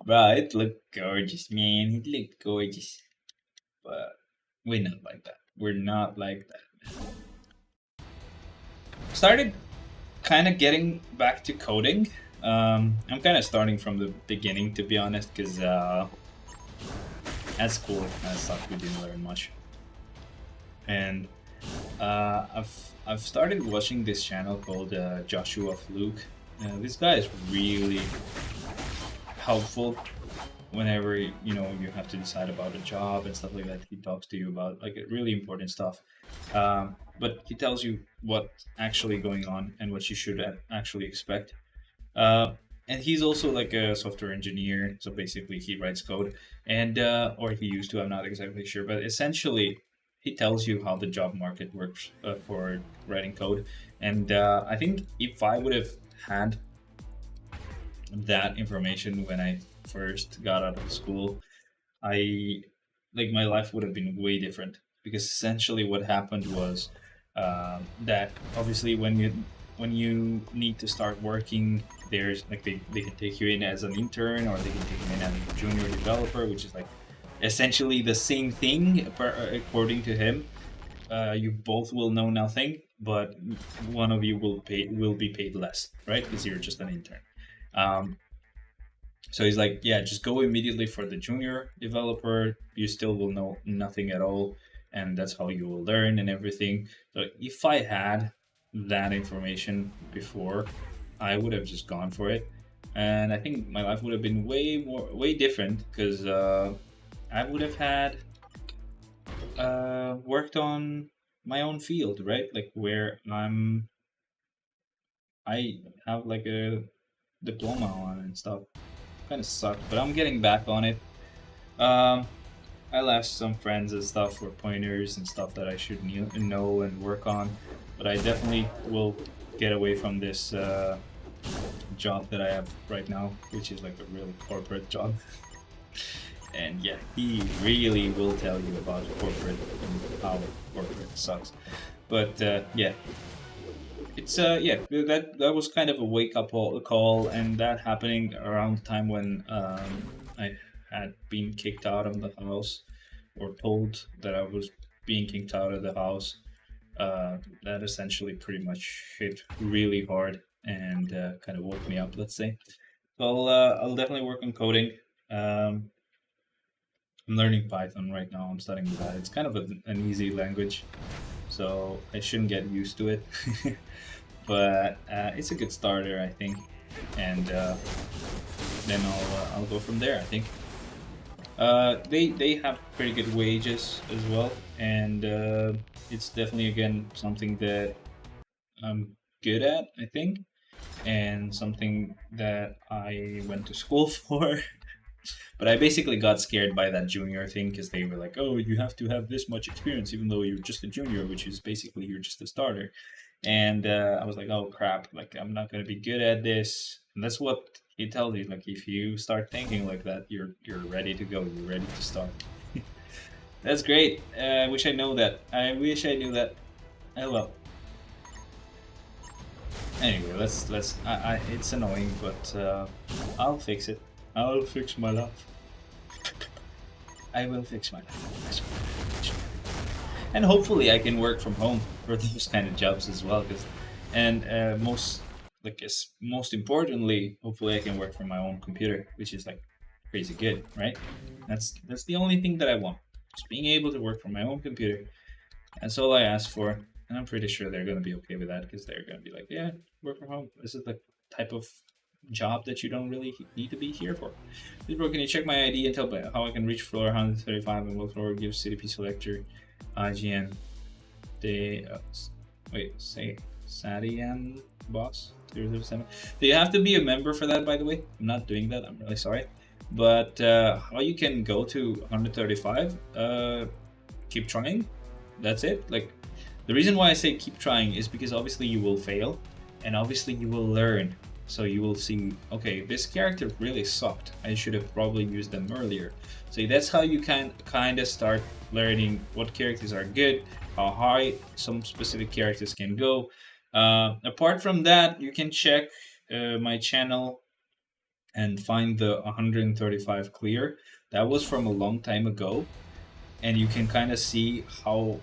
Bro, it looked gorgeous, man. It looked gorgeous. But we're not like that. We're not like that. Started kind of getting back to coding. I'm kind of starting from the beginning, to be honest, because at school it kind of sucked. We didn't learn much. And I've started watching this channel called Joshua Fluke. This guy is really helpful whenever you have to decide about a job and stuff like that. He talks to you about like really important stuff, but he tells you what's actually going on and what you should actually expect. And he's also like a software engineer, so basically he writes code, and or he used to. I'm not exactly sure, but essentially he tells you how the job market works for writing code. And I think if I would have had that information when I first got out of school, I like my life would have been way different, because essentially what happened was that obviously when you need to start working, there's like they can take you in as an intern, or they can take you in as a junior developer, which is like essentially the same thing according to him. you both will know nothing, but one of you will be paid less, right? Because you're just an intern. Um, so he's like, yeah, just go immediately for the junior developer. You still will know nothing at all, and that's how you will learn and everything. So if I had that information before, I would have just gone for it, and I think my life would have been way different because I would have had worked on my own field, right? Like where I have like a diploma on and stuff. Kind of sucked, but I'm getting back on it. Um, I'll ask some friends and stuff for pointers and stuff that I should know and work on, but I definitely will get away from this job that I have right now, which is like a really corporate job. And yeah, he really will tell you about corporate and how corporate sucks. But yeah, it's yeah, that was kind of a wake up call, and that happening around the time when I had been kicked out of the house, or told that I was being kicked out of the house. That essentially pretty much hit really hard and kind of woke me up, let's say. So I'll definitely work on coding. Um, I'm learning Python right now. I'm studying that. It's kind of an easy language, so I shouldn't get used to it. But it's a good starter, I think, and then I'll go from there. I think they have pretty good wages as well, and it's definitely again something that I'm good at, I think, and something that I went to school for. But I basically got scared by that junior thing because they were like, "Oh, you have to have this much experience, even though you're just a junior, which is basically you're just a starter." And I was like, "Oh crap! Like I'm not gonna be good at this." And that's what he tells you. Like if you start thinking like that, you're ready to go. You're ready to start. That's great. I wish I know that. I wish I knew that. Oh well. Anyway, let's. It's annoying, but I'll fix it. I'll fix my life. I will fix my life. And hopefully I can work from home for those kind of jobs as well. Cause, and most like most importantly, hopefully I can work from my own computer, which is like crazy good, right? That's the only thing that I want. Just being able to work from my own computer. That's all I ask for, and I'm pretty sure they're gonna be okay with that because they're gonna be like, yeah, work from home. This is the type of job that you don't really need to be here for. Please, bro, can you check my ID and tell me how I can reach floor 135 and what floor gives CDP selector IGN? They wait, say Sadian boss 007. Do you have to be a member for that? By the way, I'm not doing that. I'm really sorry. But how you can go to 135? Keep trying. That's it. Like the reason why I say keep trying is because obviously you will fail, and obviously you will learn. So you will see, okay, this character really sucked. I should have probably used them earlier. So that's how you can kind of start learning what characters are good, how high some specific characters can go. Apart from that, you can check my channel and find the 135 clear. That was from a long time ago, and you can kind of see how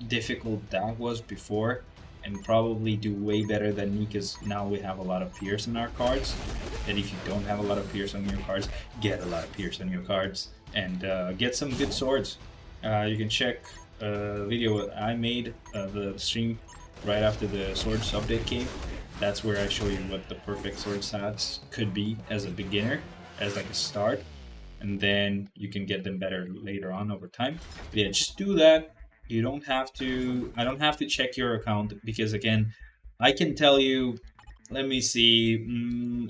difficult that was before, and probably do way better than me because now we have a lot of peers in our cards. And if you don't have a lot of peers on your cards, get a lot of peers on your cards and get some good swords. You can check a video I made, the stream right after the swords update came. That's where I show you what the perfect sword stats could be as a beginner, as like a start, and then you can get them better later on over time. But yeah, just do that. You don't have to. I don't have to check your account because again, I can tell you. Let me see.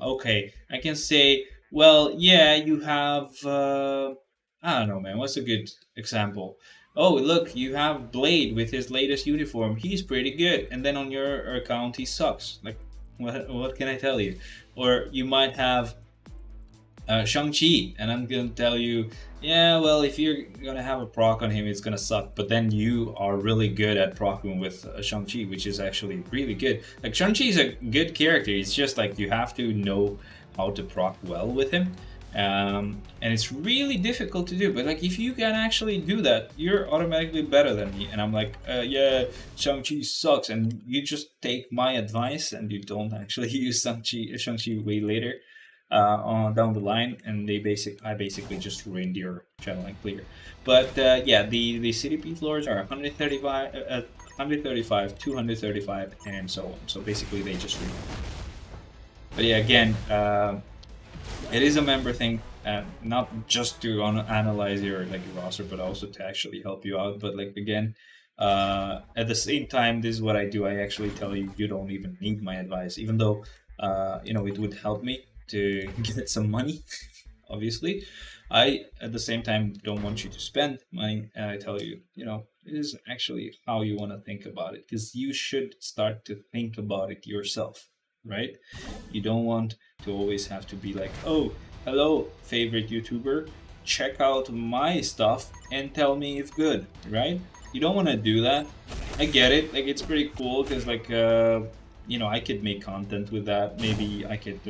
Okay, I can say, well, yeah, you have. I don't know, man. What's a good example? Oh, look, you have Blade with his latest uniform. He's pretty good, and then on your account, he sucks. Like, what can I tell you? Or you might have Shang-Chi, and I'm gonna tell you, yeah, well, if you're gonna have a proc on him, it's gonna suck. But then you are really good at procking with Shang-Chi, which is actually really good. Like Shang-Chi is a good character. It's just like you have to know how to proc well with him. And it's really difficult to do. But like, if you can actually do that, you're automatically better than me. And I'm like, yeah, Shang-Chi sucks, and you just take my advice and you don't actually use Shang-Chi way later, on down the line, and I basically just ruined your channel and clear. But yeah, the CDP floors are 135, 135, 235, and so on. So basically, they just read. But yeah, again, it is a member thing, not just to analyze your like your roster, but also to actually help you out. But like again, at the same time, this is what I do. I actually tell you you don't even need my advice, even though it would help me to get some money. Obviously, I at the same time don't want you to spend money, and I tell you, it is actually how you want to think about it, because you should start to think about it yourself, right? You don't want to always have to be like, oh, hello, favorite YouTuber, check out my stuff and tell me if good, right? You don't want to do that. I get it. Like, it's pretty cool because, like, I could make content with that. Maybe I could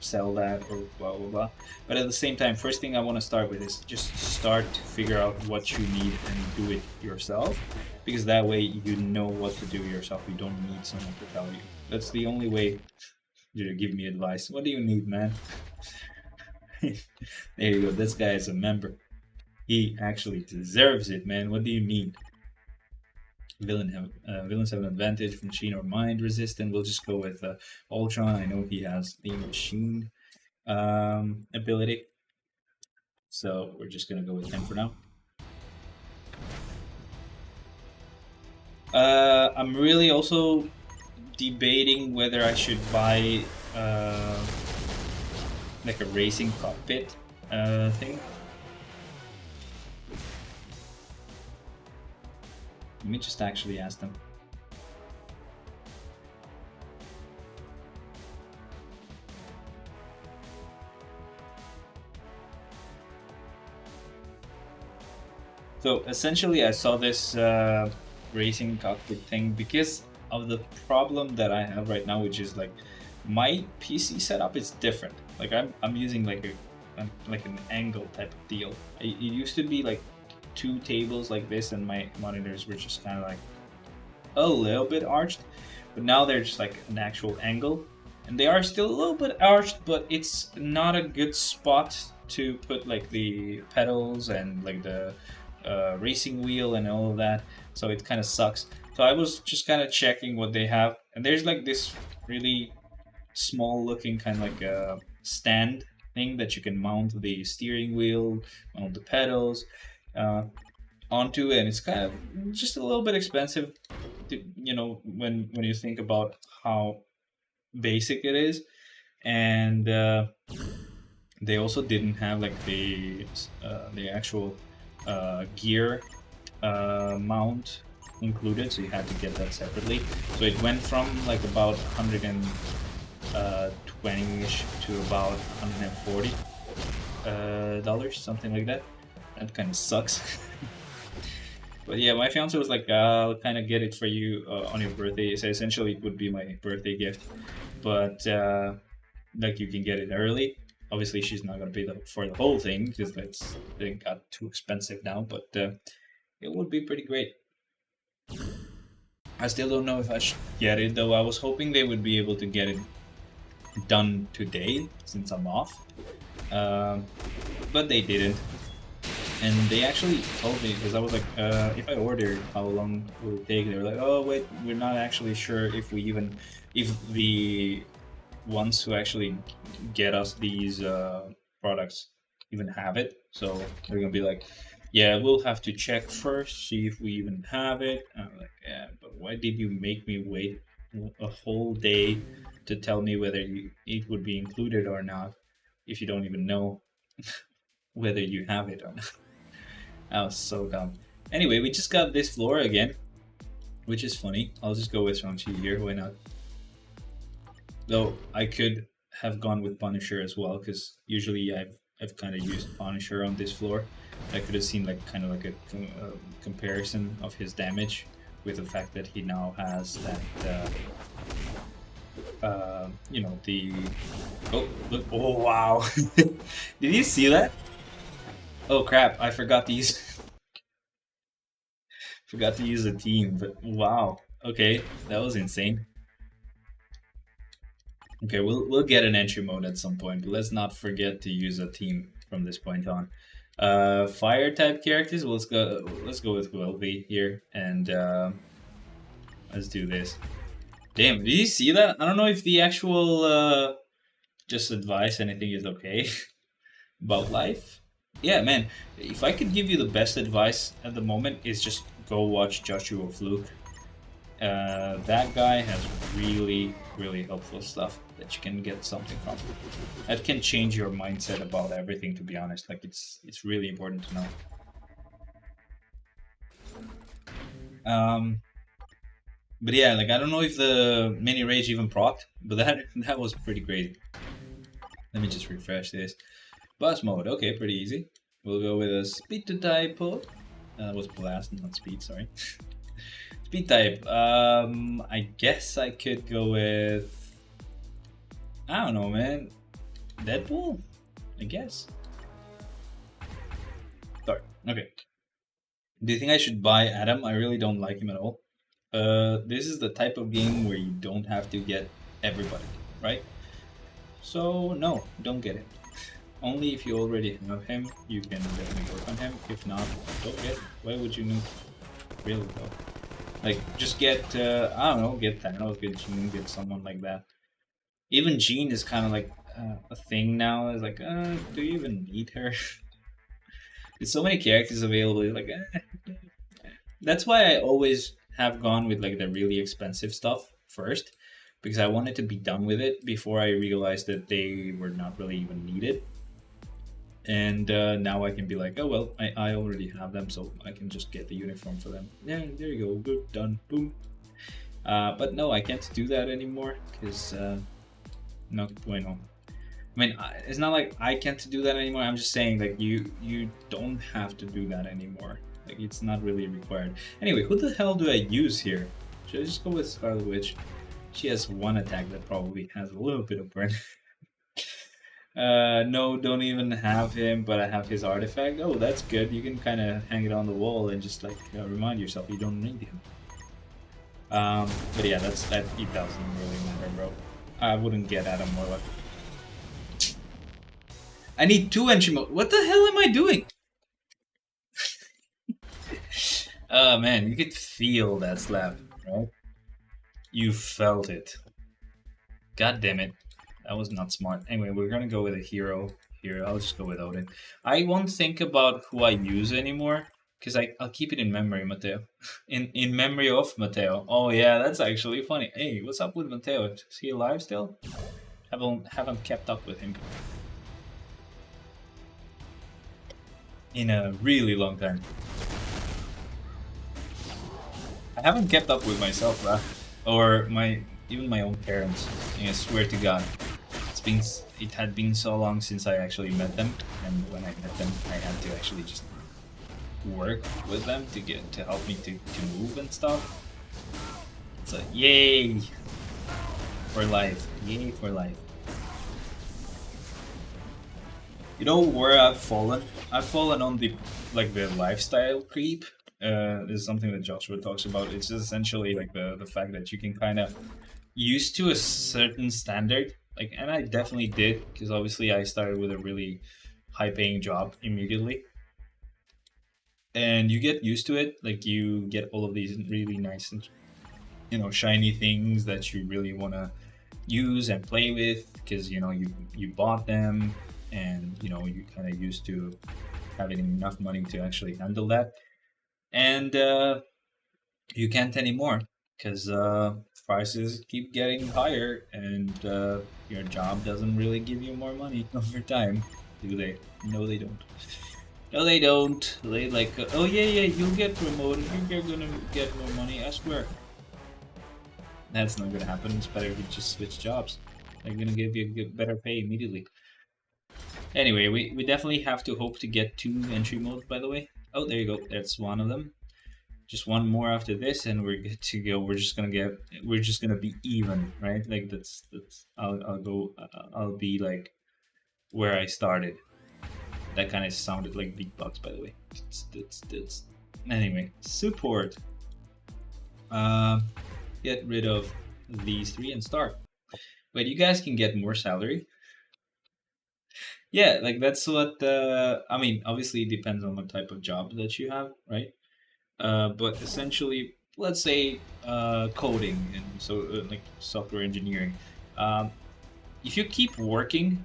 sell that or blah, blah, blah. But at the same time, first thing I want to start with is just start to figure out what you need and do it yourself. Because that way you know what to do yourself. You don't need someone to tell you. That's the only way to give me advice. What do you need, man? There you go. This guy is a member. He actually deserves it, man. What do you need? Villains have an advantage from machine or mind resistant. We'll just go with Ultron. I know he has the machine ability, so we're just gonna go with him for now. I'm really also debating whether I should buy like a racing cockpit thing. Let me just actually ask them. So essentially, I saw this racing cockpit thing because of the problem that I have right now, which is like my PC setup is different. Like I'm using like like an angle type of deal. It used to be like two tables like this, and my monitors were just kind of like a little bit arched, but now they're just like an actual angle, and they are still a little bit arched, but it's not a good spot to put like the pedals and like the racing wheel and all of that, so it kind of sucks. So I was just kind of checking what they have, and there's like this really small looking kind of like a stand thing that you can mount the steering wheel, mount the pedals onto, and it's kind of just a little bit expensive when you think about how basic it is. And they also didn't have like the actual gear mount included, so you had to get that separately. So it went from like about 120-ish to about $140, something like that. That kind of sucks. But yeah, my fiance was like, I'll kind of get it for you on your birthday. So essentially, it would be my birthday gift. But like, you can get it early. Obviously, she's not gonna pay for the whole thing because they got too expensive now. But it would be pretty great. I still don't know if I should get it though. I was hoping they would be able to get it done today since I'm off, but they didn't. And they actually told me, because I was like, if I order, how long will it take? They were like, oh wait, we're not actually sure if the ones who actually get us these products even have it. So they're gonna be like, yeah, we'll have to check first, see if we even have it. And I'm like, yeah, but why did you make me wait a whole day to tell me whether it would be included or not if you don't even know whether you have it or not? That was so dumb. Anyway, we just got this floor again, which is funny. I'll just go with Shang-Chi here, why not? Though I could have gone with Punisher as well, because usually I've kind of used Punisher on this floor. I could have seen like kind of like a comparison of his damage with the fact that he now has that you know, the... Oh, look, oh wow. Did you see that? Oh crap, I forgot to use forgot to use a team, but wow. Okay, that was insane. Okay, we'll get an entry mode at some point, but let's not forget to use a team from this point on. Fire type characters. Let's go with Wilby here, and let's do this. Damn, did you see that? I don't know if the actual just advice anything is okay about life. Yeah, man. If I could give you the best advice at the moment, is just go watch Joshua Fluke. That guy has really, really helpful stuff that you can get something from. That can change your mindset about everything. To be honest, like it's really important to know. Um, but yeah, like I don't know if the mini rage even procced, but that was pretty crazy. Let me just refresh this. Boss mode, okay, pretty easy. We'll go with a speed to type. That was blast, not speed. Sorry. Speed type. I guess I could go with. I don't know, man. Deadpool? I guess. Sorry. Okay. Do you think I should buy Adam? I really don't like him at all. This is the type of game where you don't have to get everybody, right? So no, don't get it. Only if you already have him, you can definitely work on him. If not, don't get it. Why would you need really though? Like, just get, I don't know, get Thanos, get Jean, get someone like that. Even Jean is kind of like a thing now. It's like, do you even need her? There's so many characters available. Like, that's why I always have gone with like the really expensive stuff first, because I wanted to be done with it before I realized that they were not really even needed. And now I can be like, oh well, I already have them, so I can just get the uniform for them. Yeah, there you go, good, done, boom. But no, I can't do that anymore because no bueno. I mean, it's not like I can't do that anymore. I'm just saying, like, you don't have to do that anymore. Like, it's not really required. Anyway, who the hell do I use here? Should I just go with Scarlet Witch? She has one attack that probably has a little bit of burn. No, don't even have him, but I have his artifact. Oh, that's good. You can kind of hang it on the wall and just, like, remind yourself you don't need him. But yeah, that. It doesn't really matter, bro. I wouldn't get Adam Warlock. I need 2 entry mode. What the hell am I doing? Oh man, you could feel that slap, right? You felt it. God damn it. That was not smart. Anyway, we're gonna go with a hero here. I'll just go with Odin. I won't think about who I use anymore, because I'll keep it in memory, Mateo. In memory of Mateo. Oh yeah, that's actually funny. Hey, what's up with Mateo? Is he alive still? Haven't kept up with him in a really long time. I haven't kept up with myself, or even my own parents. I swear to God, it had been so long since I actually met them, and when I met them, I had to actually just work with them to help me to move and stuff. It's like yay for life, yay for life. You know where I've fallen? I've fallen on the lifestyle creep. This is something that Joshua talks about. It's just essentially like the fact that you can kind of used to a certain standard. Like, and I definitely did, because obviously I started with a really high-paying job immediately, and you get used to it. Like, you get all of these really nice and shiny things that you really want to use and play with, because you bought them, and you kind of used to having enough money to actually handle that, and you can't anymore because prices keep getting higher, and your job doesn't really give you more money over time, do they? No, they don't. No, they don't. They like, oh yeah, you'll get promoted. You're gonna get more money. I swear. That's not gonna happen. It's better if you just switch jobs. They're gonna give you better pay immediately. Anyway, we definitely have to hope to get 2 entry modes, by the way. Oh, there you go. That's one of them. Just one more after this, and we're good to go. We're just gonna be even, right? Like that's. I'll be like where I started. That kind of sounded like beatbox, by the way. Anyway, support. Um, get rid of these three and start. Wait, you guys can get more salary? Yeah, like that's what. I mean, obviously, it depends on what type of job that you have, right? But essentially, let's say coding and so like software engineering. Um, if you keep working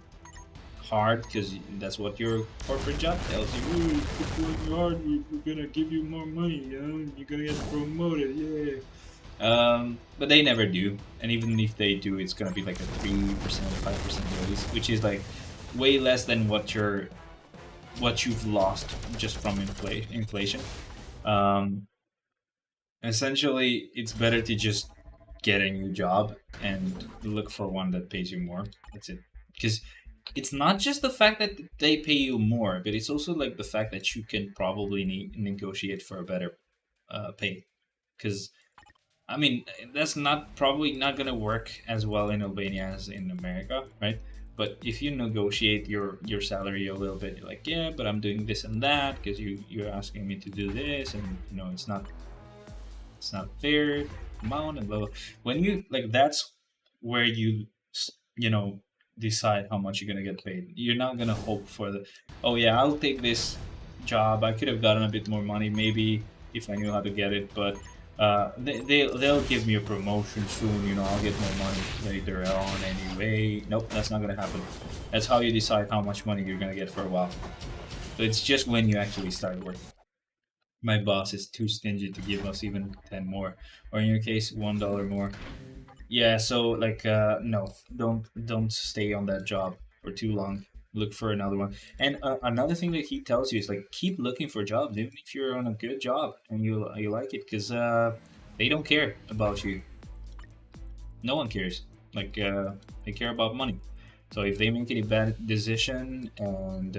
hard because that's what your corporate job tells you. "Ooh, keep working hard. We're gonna give you more money. You know, you're gonna get promoted. Yeah." But they never do, and even if they do, it's gonna be like a 3%, 5% raise, which is like way less than what you've lost just from inflation. Um, Essentially, it's better to just get a new job and look for one that pays you more. That's it. Because it's not just the fact that they pay you more, but it's also like the fact that you can probably negotiate for a better pay. Because I mean, that's not probably not gonna work as well in Albania as in America, right? But if you negotiate your salary a little bit, you're like, yeah, but I'm doing this and that because you're asking me to do this, and you know it's not fair amount and blah, blah. When you like that's where you know decide how much you're gonna get paid. You're not gonna hope for the oh yeah, I'll take this job. I could have gotten a bit more money maybe if I knew how to get it, but they'll give me a promotion soon, you know, I'll get more money later on anyway. Nope, that's not gonna happen. That's how you decide how much money you're gonna get for a while. So it's just when you actually start working. My boss is too stingy to give us even 10 more, or in your case, $1 more. Yeah, so like, no, don't stay on that job for too long. Look for another one. And another thing that he tells you is like keep looking for jobs, even if you're on a good job and you like it, because they don't care about you. No one cares. Like they care about money. So if they make any bad decision and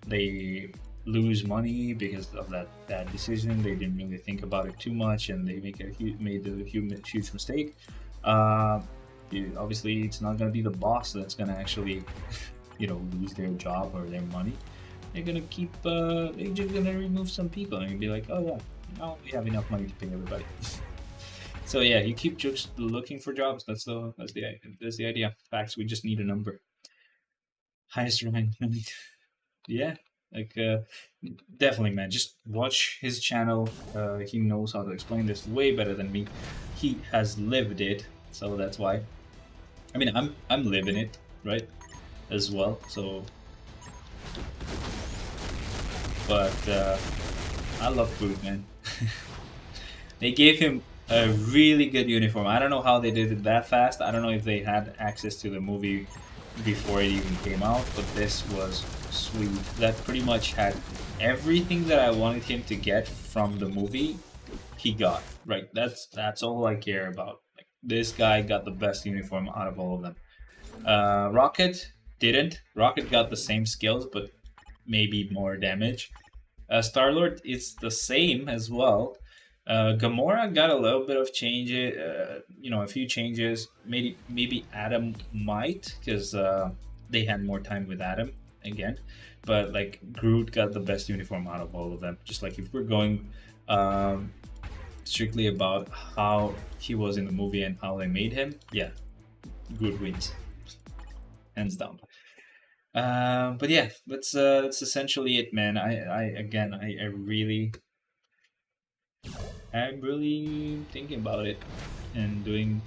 they lose money because of that bad decision. They didn't really think about it too much, and they made a huge mistake. Uh, Obviously, it's not gonna be the boss that's gonna actually, you know, lose their job or their money. They're gonna keep. They're just gonna remove some people and be like, oh yeah, now we have enough money to pay everybody. So yeah, you keep just looking for jobs. That's the idea. Facts. We just need a number. Highest rank. Yeah, like definitely, man. Just watch his channel. He knows how to explain this way better than me. He has lived it, so that's why. I mean, I'm living it, right, as well. So, but I love food, man. They gave him a really good uniform. I don't know how they did it that fast. I don't know if they had access to the movie before it even came out, but this was sweet. That pretty much had everything that I wanted him to get from the movie. He got right. That's all I care about. Like this guy got the best uniform out of all of them. Rocket didn't. Rocket got the same skills, but maybe more damage. Star-Lord is the same as well. Gamora got a little bit of change, you know, a few changes. Maybe Adam might, because they had more time with Adam again. But like Groot got the best uniform out of all of them. Just like if we're going strictly about how he was in the movie and how they made him, yeah, Groot wins, hands down. But yeah, that's essentially it, man. I'm really thinking about it and doing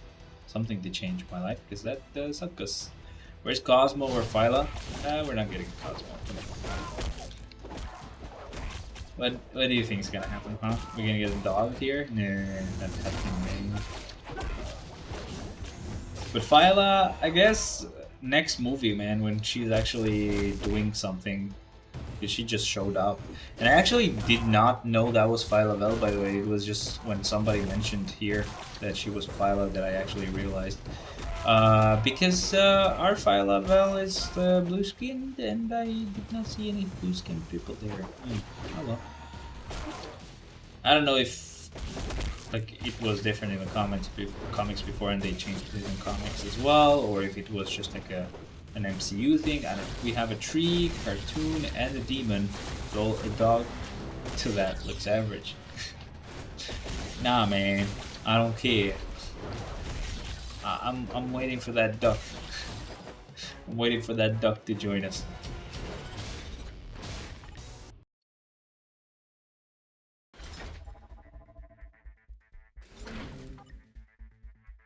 something to change my life because that sucks. Where's Cosmo or Phyla? We're not getting Cosmo. Come on. What do you think is gonna happen, huh? We're gonna get a dog here? Nah, not happening, man. But Phyla, I guess next movie, man, when she's actually doing something, because she just showed up. And I actually did not know that was Phyla Vel, by the way. It was just when somebody mentioned here that she was Phyla that I actually realized. Because our Phyla Vel is blue skinned, and I did not see any blue skinned people there. Oh well. I don't know if like it was different in the comics before, and they changed it in comics as well, or if it was just like an MCU thing. I don't know. We have a tree, cartoon, and a demon. Roll a dog to that looks average. Nah, man, I don't care. I'm waiting for that duck. I'm waiting for that duck to join us.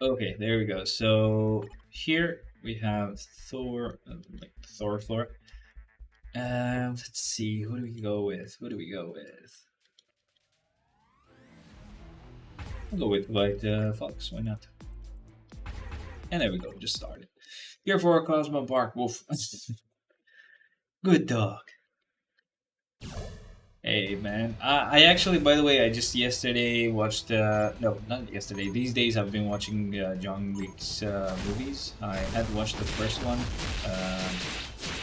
Okay, there we go. So here we have Thor, like Thor floor. Let's see. Who do we go with? Who do we go with? I'll go with White Fox. Why not? And there we go. Just started. Here for Cosmo Bark Wolf. Good dog. Hey man, I actually, by the way, I just yesterday watched. No, not yesterday. These days I've been watching John Wick's movies. I had watched the first one a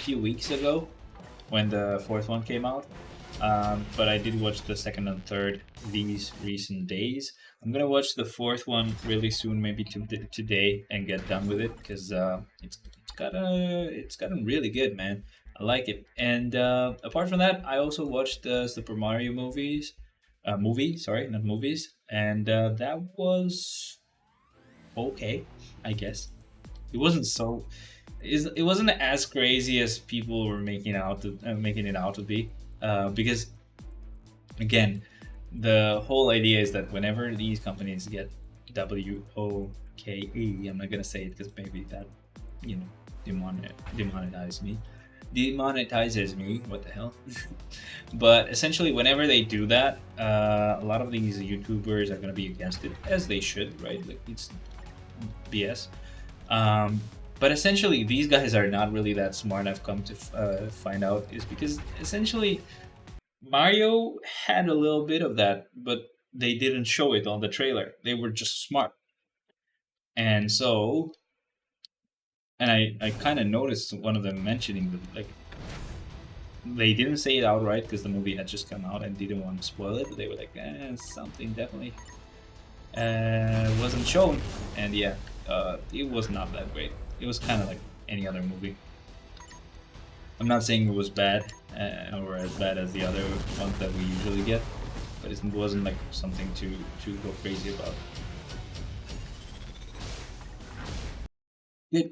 few weeks ago when the fourth one came out. But I did watch the second and third these recent days. I'm gonna watch the fourth one really soon, maybe today, and get done with it because it's gotten really good, man. I like it. And apart from that, I also watched the Super Mario movie. Sorry, not movies, and that was okay, I guess. It wasn't so. It wasn't as crazy as people were making it out to be. Because again, the whole idea is that whenever these companies get WOKE, I'm not gonna say it because maybe that, you know, demonetize me, demonetizes me. What the hell? But essentially, whenever they do that, a lot of these YouTubers are gonna be against it, as they should, right? Like it's BS. Um, but essentially, these guys are not really that smart. I've come to find out is because essentially Mario had a little bit of that, but they didn't show it on the trailer. They were just smart. And so, and I kind of noticed one of them mentioning that, like, they didn't say it outright because the movie had just come out and didn't want to spoil it, but they were like, something definitely wasn't shown. And yeah, it was not that great. It was kind of like any other movie. I'm not saying it was bad or as bad as the other ones that we usually get, but it wasn't like something to go crazy about. Good.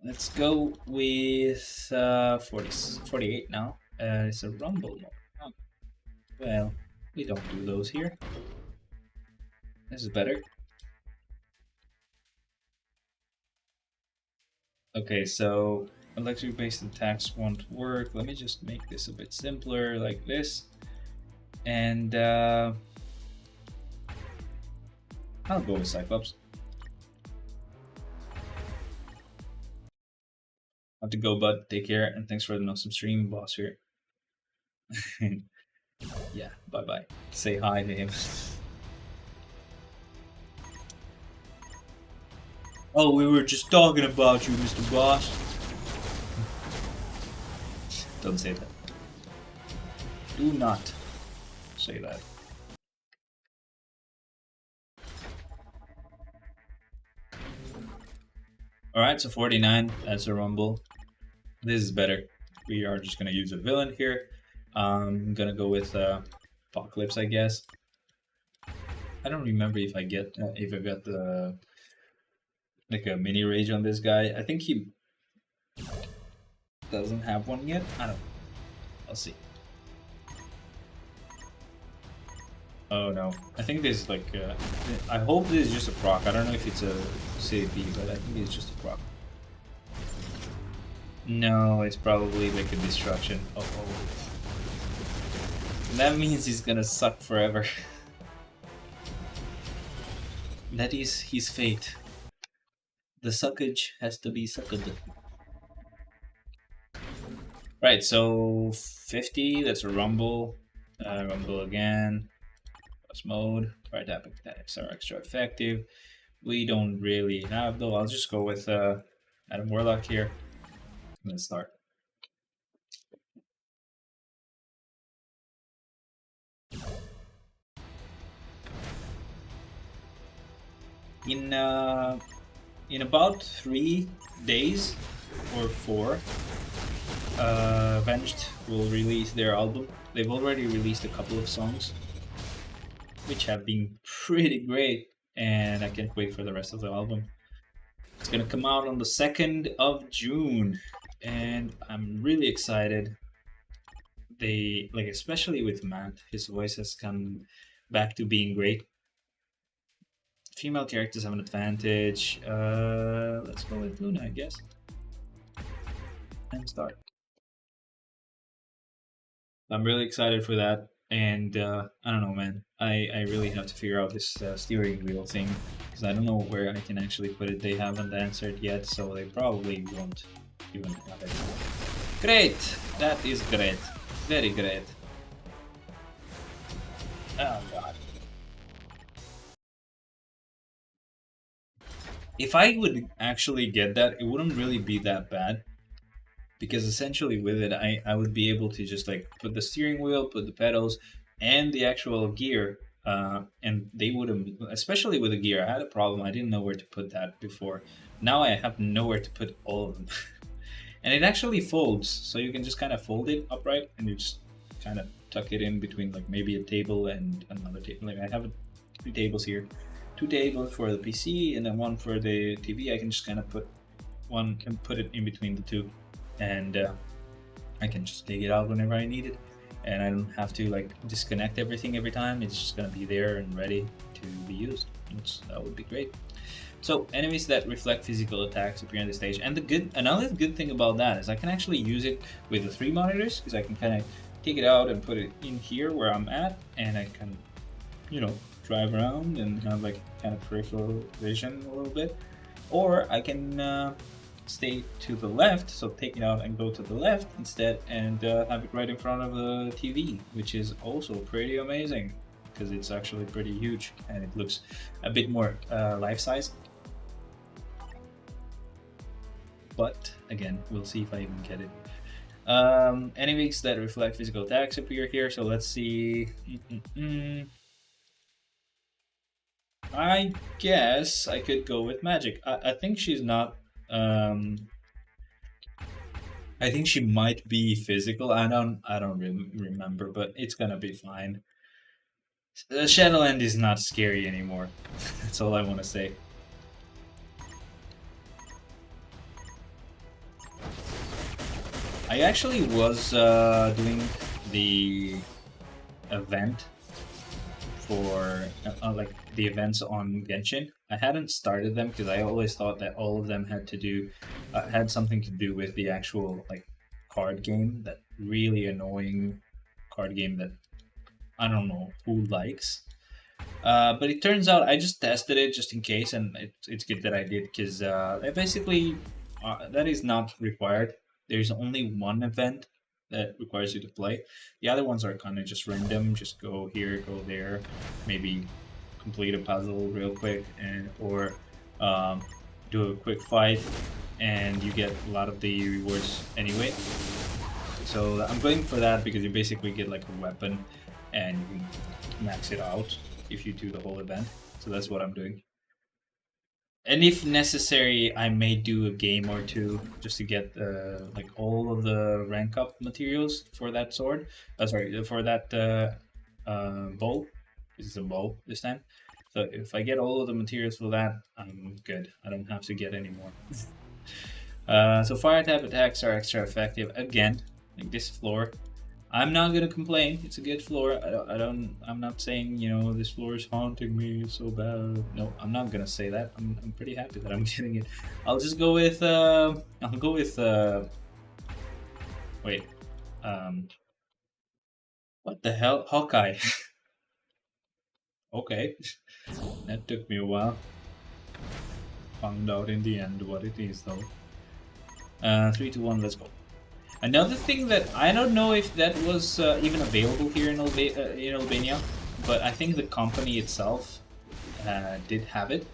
Let's go with 48 now. It's a rumble mode. Oh, well, we don't do those here. This is better. Okay, so electric-based attacks won't work. Let me just make this a bit simpler, like this. And I'll go with Cyclops. Have to go, bud. Take care, and thanks for the awesome stream, boss here. Yeah, bye bye. Say hi to him. Oh, we were just talking about you, Mr. Boss. Don't say that. Do not say that. Alright, so 49. That's a rumble. This is better. We are just gonna use a villain here. I'm gonna go with Apocalypse, I guess. I don't remember if I got the like a mini rage on this guy. I think he doesn't have one yet. I don't know. I'll see. Oh no. I think this is like I hope this is just a proc. I don't know if it's a CP, but I think it's just a proc. No, it's probably like a destruction. Oh, that means he's gonna suck forever. That is his fate. The suckage has to be sucked. Right, so 50, that's a rumble. Rumble again. Plus mode. Right, attacks are extra effective. We don't really have though. I'll just go with Adam Warlock here. Let's start. In in about 3 days or four, Avenged will release their album. They've already released a couple of songs, which have been pretty great, and I can't wait for the rest of the album. It's gonna come out on the 2nd of June, and I'm really excited. They like, especially with Matt, his voice has come back to being great. Female characters have an advantage. Let's go with Luna, I guess, and start. I'm really excited for that, and I don't know, man. I really have to figure out this steering wheel thing because I don't know where I can actually put it. They haven't answered yet, so they probably won't even have it. Great, that is great, very great. Oh god. If I would actually get that, it wouldn't really be that bad because essentially with it, I would be able to just like put the steering wheel, put the pedals, and the actual gear, and they would have, especially with the gear, I had a problem. I didn't know where to put that before. Now I have nowhere to put all of them. And it actually folds, so you can just kind of fold it upright and you just kind of tuck it in between like maybe a table and another table. Like I have 3 tables here, 2 tables for the PC and then one for the TV. I can just kind of put one and put it in between the two, and I can just take it out whenever I need it, and I don't have to like disconnect everything every time. It's just gonna be there and ready to be used. That would be great. So enemies that reflect physical attacks appear on the stage, and another good thing about that is I can actually use it with the 3 monitors because I can kind of take it out and put it in here where I'm at, and I can, drive around and have like kind of peripheral vision a little bit, or I can stay to the left, so take it out and go to the left instead, and have it right in front of the TV, which is also pretty amazing because it's actually pretty huge and it looks a bit more life-size. But again, we'll see if I even get it. Enemies that reflect physical attacks appear here, so let's see. I guess I could go with magic. I think she's not. I think she might be physical. I don't remember, but it's gonna be fine. Shadowland is not scary anymore. That's all I want to say. I actually was doing the event for like the events on Genshin. I hadn't started them because I always thought that all of them had something to do with the actual like card game, that really annoying card game that I don't know who likes. But it turns out I just tested it just in case, and it's good that I did because basically that is not required. There's only one event that requires you to play. The other ones are kind of just random. Just go here, go there, maybe complete a puzzle real quick, and or um, do a quick fight, and you get a lot of the rewards anyway. So I'm going for that because you basically get like a weapon, and you can max it out if you do the whole event. So that's what I'm doing. And if necessary, I may do a game or two just to get like all of the rank up materials for that sword. Sorry, for that bow. This is a bow this time. So if I get all of the materials for that, I'm good. I don't have to get any more. So fire type attacks are extra effective again, like this floor. I'm not gonna complain. It's a good floor. I'm not saying this floor is haunting me. It's so bad. No, I'm not gonna say that. I'm pretty happy that I'm getting it. I'll just go with. I'll go with. Wait. Um. What the hell, Hawkeye? Okay, that took me a while. Found out in the end what it is though. 3, 2, 1. Let's go. Another thing that I don't know if that was even available here in Albania, but I think the company itself did have it,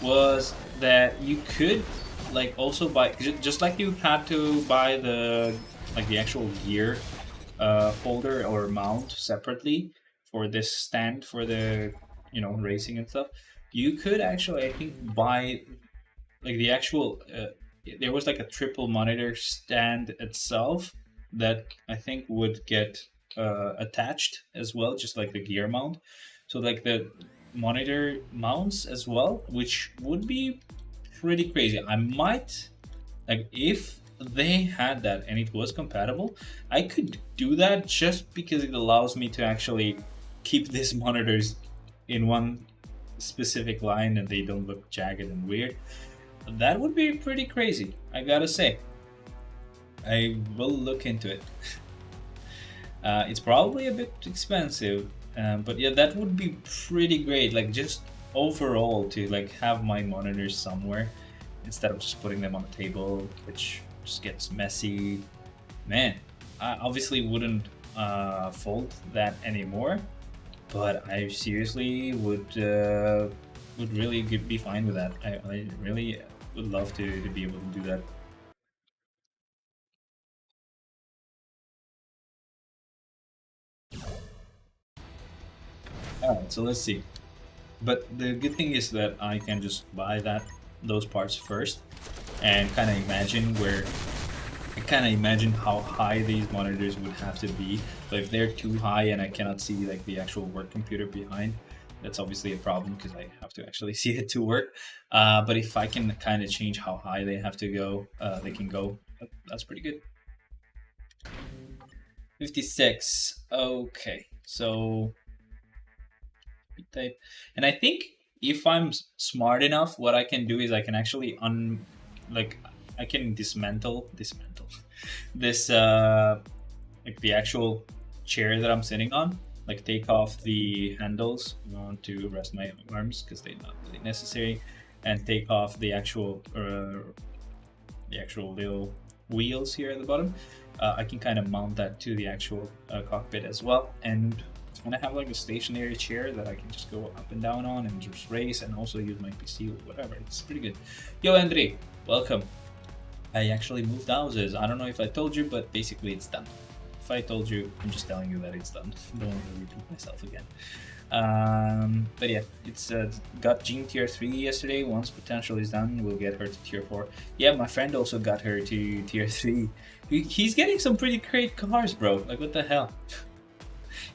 was that you could like also buy, just like you had to buy the actual gear holder or mount separately for this stand for the racing and stuff. You could actually, I think, buy like the actual. There was like a triple monitor stand itself that I think would get attached as well, just like the gear mount. So like the monitor mounts as well, which would be pretty crazy. I might like if they had that and it was compatible, I could do that just because it allows me to actually keep these monitors in one specific line and they don't look jagged and weird. That would be pretty crazy, I gotta say. I will look into it. It's probably a bit expensive, but yeah, that would be pretty great. Like just overall to like have my monitors somewhere instead of just putting them on a table, which just gets messy. Man, I obviously wouldn't fold that anymore, but I seriously would really be fine with that. I really would love to be able to do that. All right, so let's see. But the good thing is that I can just buy those parts first and kind of imagine where I kind of imagine how high these monitors would have to be. So if they're too high and I cannot see like the actual work computer behind, that's obviously a problem because I have to actually see it to work. But if I can kind of change how high they have to go, they can go. That's pretty good. 56. Okay, so type. And I think if I'm smart enough, what I can do is I can actually like I can dismantle this like the actual chair that I'm sitting on. Like take off the handles to rest my arms because they're not really necessary, and take off the actual little wheels here at the bottom. I can kind of mount that to the actual cockpit as well, and I have like a stationary chair that I can just go up and down on and just race and also use my PC or whatever. It's pretty good. Yo, Andre, welcome. I actually moved houses. I don't know if I told you, but basically it's done. If I told you, I'm just telling you that it's done. Don't want to repeat myself again. But yeah, it's got Jean tier 3 yesterday. Once potential is done, we'll get her to tier 4. Yeah, my friend also got her to tier 3. He's getting some pretty great cars, bro. Like, what the hell?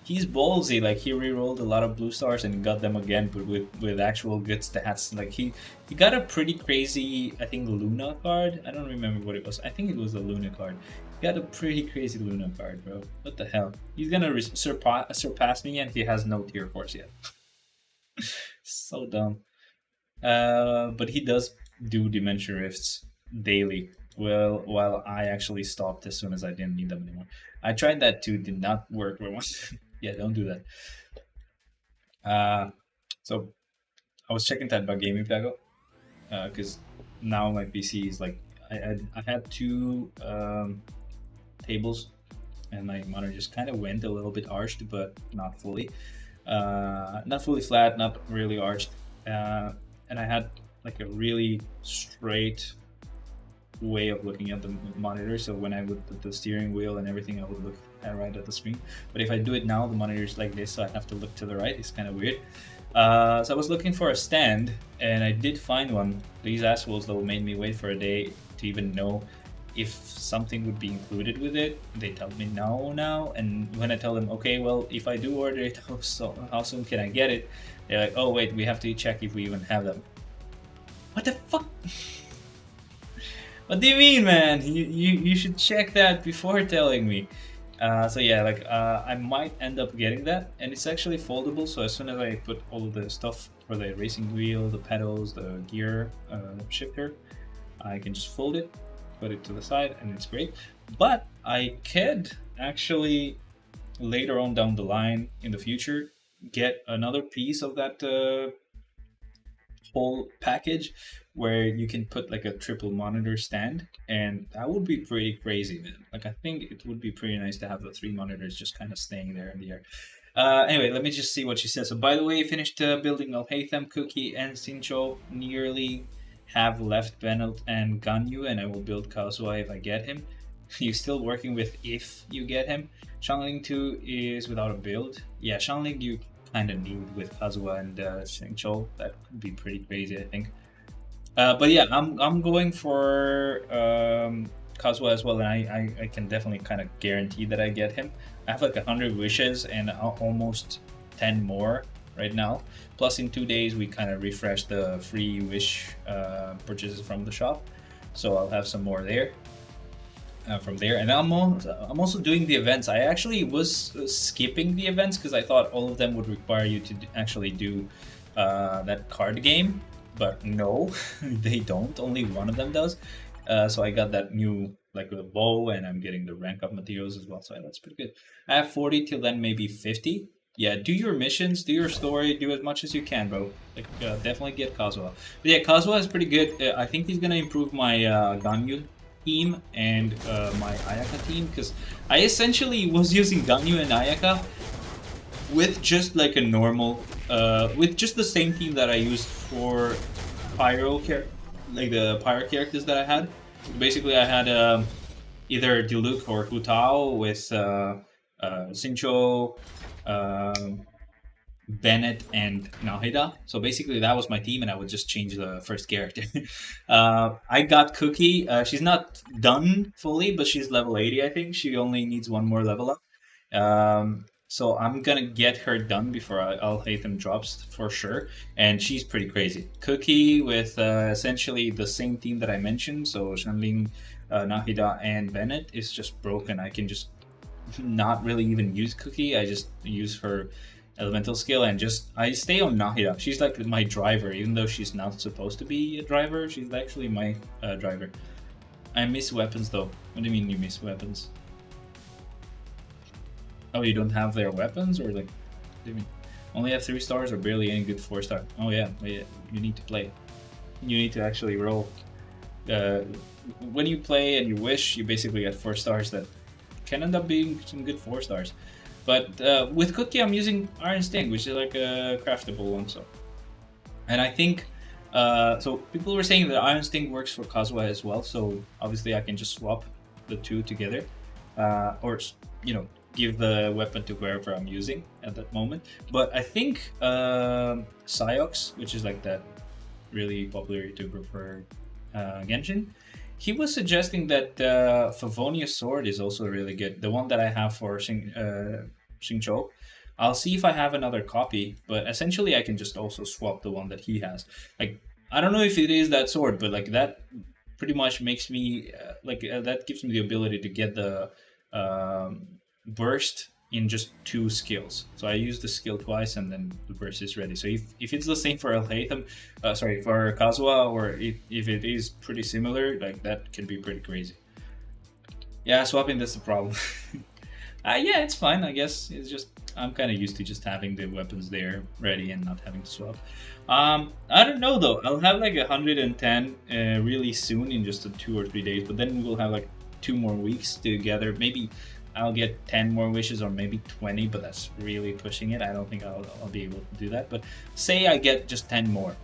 He's ballsy. Like he re-rolled a lot of blue stars and got them again, but with actual good stats. Like he got a pretty crazy, I think, Luna card. I don't remember what it was. I think it was the Luna card. He got a pretty crazy Luna card, bro. What the hell? He's gonna surpass me, and he has no tier force yet. So dumb. But he does do dimension rifts daily. Well, while I actually stopped as soon as I didn't need them anymore. I tried that too, did not work very much. Yeah, don't do that. So I was checking that by gaming Plago, because now my PC is like I had two tables and my monitor just kind of went a little bit arched, but not fully. Not fully flat, not really arched. And I had like a really straight way of looking at the monitor. So when I would put the steering wheel and everything, I would look right at the screen. But if I do it now, the monitor is like this, so I have to look to the right. It's kind of weird. So I was looking for a stand, and I did find one. These assholes though made me wait for a day to even know if something would be included with it. They tell me no now, and when I tell them, okay, well, if I do order it, how soon can I get it? They're like, oh wait, we have to check if we even have them. What the fuck? What do you mean, man? You should check that before telling me. So yeah, like I might end up getting that, and it's actually foldable. So as soon as I put all of the stuff for the racing wheel, the pedals, the gear shifter, I can just fold it, put it to the side, and it's great. But I could actually later on down the line in the future get another piece of that whole package where you can put like a triple monitor stand, and that would be pretty crazy, man. Like I think it would be pretty nice to have the three monitors just kind of staying there in the air. Anyway, let me just see what she says. So by the way, finished building Alhaitham, Cookie, and Sincho. Nearly have left Benelt and Ganyu, and I will build Kazuha if I get him. You still working with if you get him. Shangling 2 is without a build. Yeah, Shangling you kind of need with Kazuha and Xingqiu. That could be pretty crazy, I think. But yeah, I'm going for Kazuha as well, and I can definitely kind of guarantee that I get him. I have like 100 wishes and almost 10 more right now. Plus, in 2 days we kind of refresh the free wish purchases from the shop, so I'll have some more there. From there, and I'm also doing the events. I actually was skipping the events because I thought all of them would require you to actually do that card game, but no, they don't. Only one of them does. So I got that new like the bow, and I'm getting the rank up materials as well. So that's pretty good. I have 40 till then, maybe 50. Yeah, do your missions, do your story, do as much as you can, bro. Like, definitely get Kazuha. But yeah, Kazuha is pretty good. I think he's gonna improve my Ganyu team and my Ayaka team, because I essentially was using Ganyu and Ayaka with just like a normal, with just the same team that I used for like the Pyro characters that I had. Basically, I had either Diluc or Hu Tao with Xingqiu, Bennett, and Nahida. So basically, that was my team, and I would just change the first character. I got Cookie. She's not done fully, but she's level 80, I think. She only needs one more level up. So I'm gonna get her done before I'll Hatham drops for sure. And she's pretty crazy. Cookie with essentially the same team that I mentioned. So Shanling, Nahida, and Bennett is just broken. I can just not really even use Cookie. I just use her elemental skill and just I stay on Nahida. She's like my driver, even though she's not supposed to be a driver. She's actually my driver. I miss weapons though. What do you mean you miss weapons? Oh, you don't have their weapons, or like, what do you mean? Only have 3 stars or barely any good 4-star? Oh yeah, you need to play. You need to actually roll. When you play and you wish, you basically get 4 stars that can end up being some good 4 stars. But with Cookie, I'm using Iron Sting, which is like a craftable one. So, and I think so. People were saying that Iron Sting works for Kazuha as well. So obviously, I can just swap the two together, or you know, give the weapon to wherever I'm using at that moment. But I think Psyox, which is like that really popular YouTuber for Genshin, he was suggesting that Favonia's sword is also really good. The one that I have for Xingqiu. I'll see if I have another copy, but essentially I can just also swap the one that he has. Like, I don't know if it is that sword, but like that pretty much makes me that gives me the ability to get the burst in just 2 skills. So I use the skill twice and then the burst is ready. So if it's the same for Al-Haytham, sorry, for Kazuha, or if it is pretty similar, like that can be pretty crazy. Yeah, swapping, that's the problem. Yeah, it's fine, I guess. It's just, I'm kind of used to just having the weapons there ready and not having to swap. I don't know though. I'll have like 110 really soon in just 2 or 3 days, but then we'll have like 2 more weeks together. Maybe I'll get 10 more wishes or maybe 20, but that's really pushing it. I don't think I'll be able to do that. But say I get just 10 more.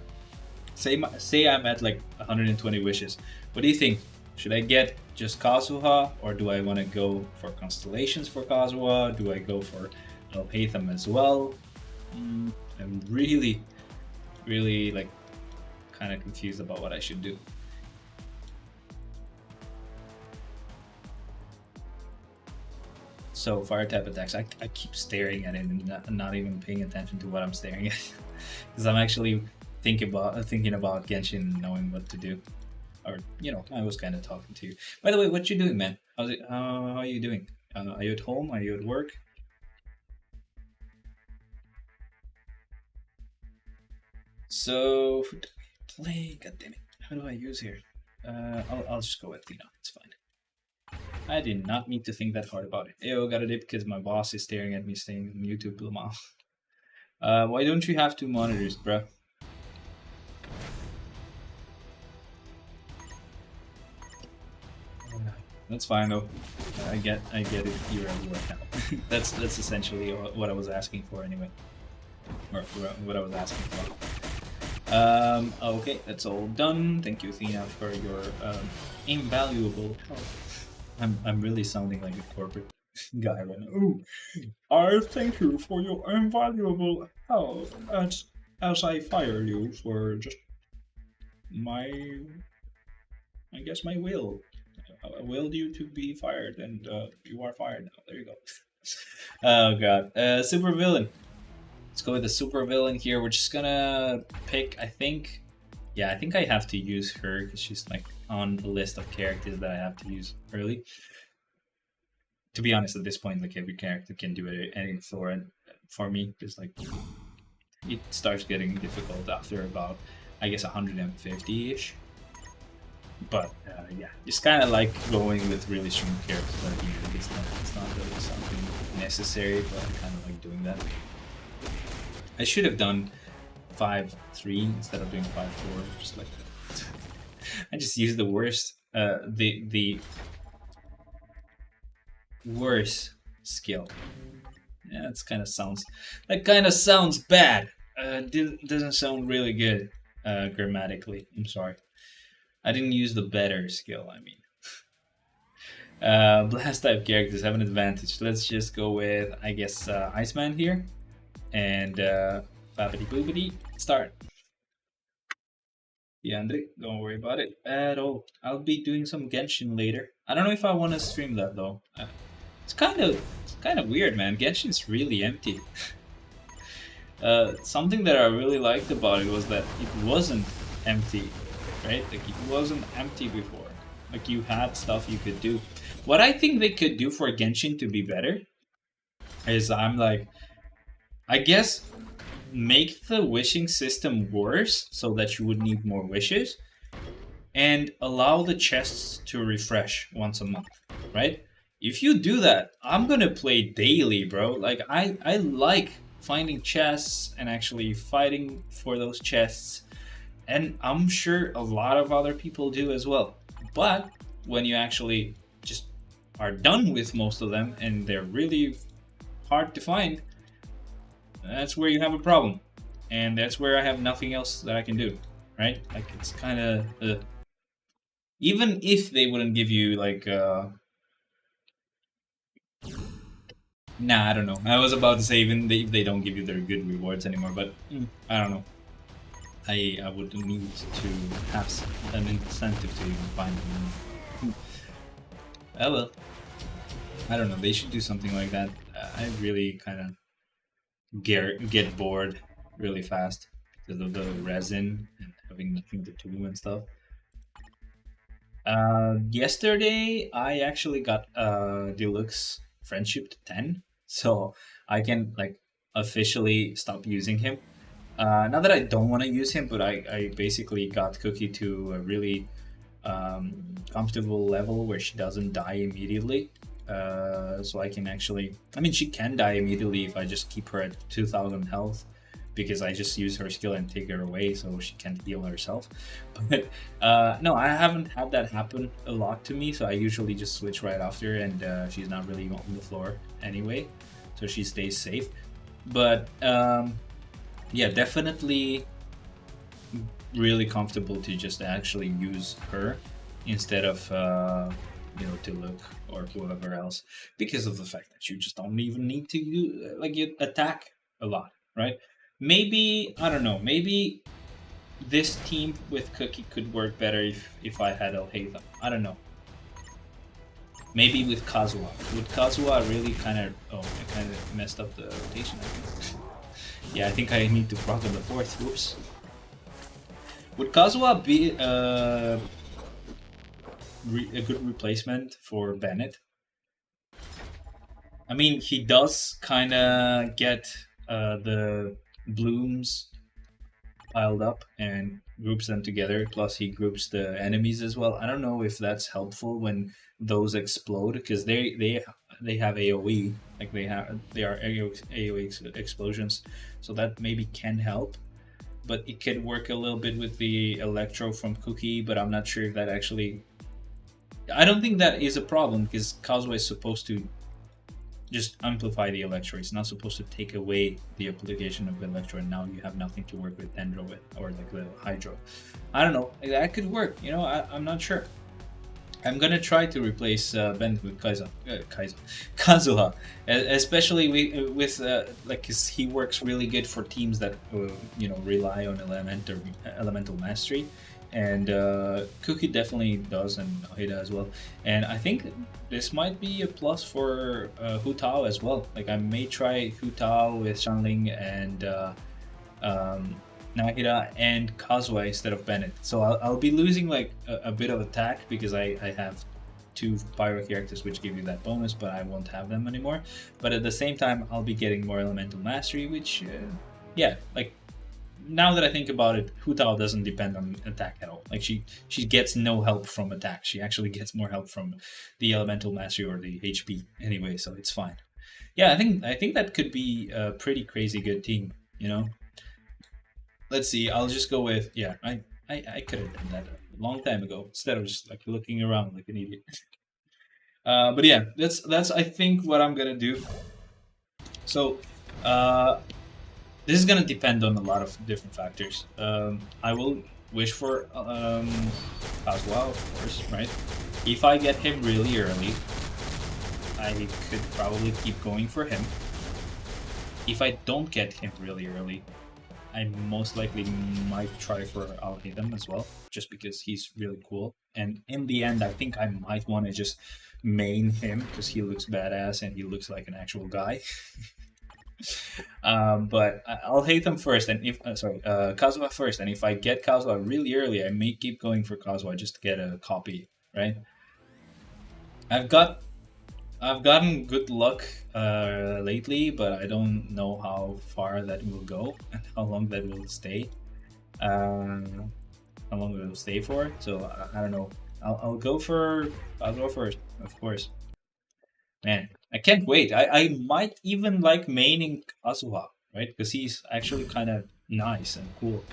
Say I'm at like 120 wishes. What do you think? Should I get just Kazuha, or do I want to go for constellations for Kazuha? Do I go for Alhaitham as well? I'm really, really like kind of confused about what I should do. So fire type attacks, I keep staring at it and not even paying attention to what I'm staring at, because I'm actually thinking about Genshin and knowing what to do. Or, you know, I was kind of talking to you. By the way, what you doing, man? How are you doing? Are you at home? Are you at work? So, play. God damn it! How do I use here? I'll just go with Athena. It's fine. I did not need to think that hard about it. Ew, got a dip because my boss is staring at me saying YouTube Lamau. Why don't you have 2 monitors, bruh? That's fine though. I get it. You're at work now. that's essentially what I was asking for anyway, or what I was asking for. Okay, that's all done. Thank you, Athena, for your invaluable help. I'm really sounding like a corporate. Guy went, "Ooh, I thank you for your invaluable help as I fire you for just my, I guess, my will. I willed you to be fired, and you are fired now. There you go." Oh god. Super villain. Let's go with the super villain here. We're just gonna pick, I think, yeah, I think I have to use her because she's like on the list of characters that I have to use early. To be honest, at this point, like every character can do it any for me. It's like it starts getting difficult after about, I guess, 150-ish. But yeah, just kind of like going with really strong characters. I think it's not really something necessary, but I kind of like doing that. I should have done 5-3 instead of doing 5-4, just like that. I just used the worst, the worst skill. Yeah, that kind of sounds bad. Doesn't sound really good, grammatically. I'm sorry. I didn't use the better skill. I mean, blast type characters have an advantage. Let's just go with, I guess, Iceman here, and Fabbity Boobity start. Yeah, Andre, don't worry about it at all. I'll be doing some Genshin later. I don't know if I want to stream that though. It's kind of weird, man. Genshin's really empty. Something that I really liked about it was that it wasn't empty, right? Like it wasn't empty before. Like you had stuff you could do. What I think they could do for Genshin to be better is I guess make the wishing system worse so that you would need more wishes and allow the chests to refresh once a month, right? If you do that, I'm gonna play daily, bro. Like I like finding chests and actually fighting for those chests, and I'm sure a lot of other people do as well. But when you actually just are done with most of them and they're really hard to find, that's where you have a problem, and that's where I have nothing else that I can do, right? Like it's kind of even if they wouldn't give you like nah, I don't know. I was about to say even if they don't give you their good rewards anymore, but I don't know. I would need to have an incentive to even find them. Oh well, I don't know. They should do something like that. I really kind of get bored really fast because of the resin and having nothing to do and stuff. Yesterday I actually got deluxe friendship to 10, so I can like officially stop using him. Not that I don't want to use him, but I basically got Cookie to a really comfortable level where she doesn't die immediately. So I can actually, I mean, she can die immediately if I just keep her at 2,000 health, because I just use her skill and take her away so she can't heal herself. But no, I haven't had that happen a lot to me, so I usually just switch right after, and she's not really on the floor anyway, so she stays safe. But yeah, definitely really comfortable to just actually use her instead of Tiluk or whoever else, because of the fact that you just don't even need to use, like, you attack a lot, right? Maybe, I don't know, maybe this team with Cookie could work better if I had El Haytham. I don't know. Maybe with Kazuha. With Kazuha, really kind of, oh, I kind of messed up the rotation, I think. Yeah, I think I need to proc on the fourth. Whoops. Would Kazuha be a good replacement for Bennett? I mean, he does kind of get the blooms piled up and groups them together. Plus, he groups the enemies as well. I don't know if that's helpful when those explode, because they have AOE, like they are AOE explosions, so that maybe can help. But it could work a little bit with the Electro from Cookie, but I'm not sure if that actually. I don't think that is a problem, because Kazuha is supposed to just amplify the Electro. It's not supposed to take away the application of Electro, and now you have nothing to work with Dendro with, or like the Hydro. I don't know. That could work. I'm not sure. I'm gonna try to replace Ben with Kazuha, especially like 'cause he works really good for teams that rely on elemental mastery, and Cookie definitely does, and Hida as well. And I think this might be a plus for Hu Tao as well. Like I may try Hu Tao with Shanling and um, Nahira and Kazuha instead of Bennett. So I'll be losing like a bit of attack because I have two pyro characters which give you that bonus, but I won't have them anymore. But at the same time, I'll be getting more elemental mastery, which, yeah, like now that I think about it, Hu Tao doesn't depend on attack at all. Like she gets no help from attack. She actually gets more help from the elemental mastery or the HP anyway, so it's fine. Yeah, I think that could be a pretty crazy good team. You know, let's see. I'll just go with yeah. I could have done that a long time ago instead of just like looking around like an idiot. But yeah, that's I think what I'm gonna do. So uh, this is gonna depend on a lot of different factors. I will wish for Kazuha, of course, right? If I get him really early, I could probably keep going for him. If I don't get him really early, I most likely might try for Al-Hidam as well, just because he's really cool. And in the end, I think I might want to just main him because he looks badass and he looks like an actual guy. But I'll hate him first, and if sorry, Kazuha first. And if I get Kazuha really early, I may keep going for Kazuha just to get a copy, right? I've got I've gotten good luck lately, but I don't know how far that will go and how long that will stay. Uh, how long it will stay for? So I don't know. I'll go first, of course. Man, I can't wait. I might even like maining Kazuha, right? Because he's actually kind of nice and cool.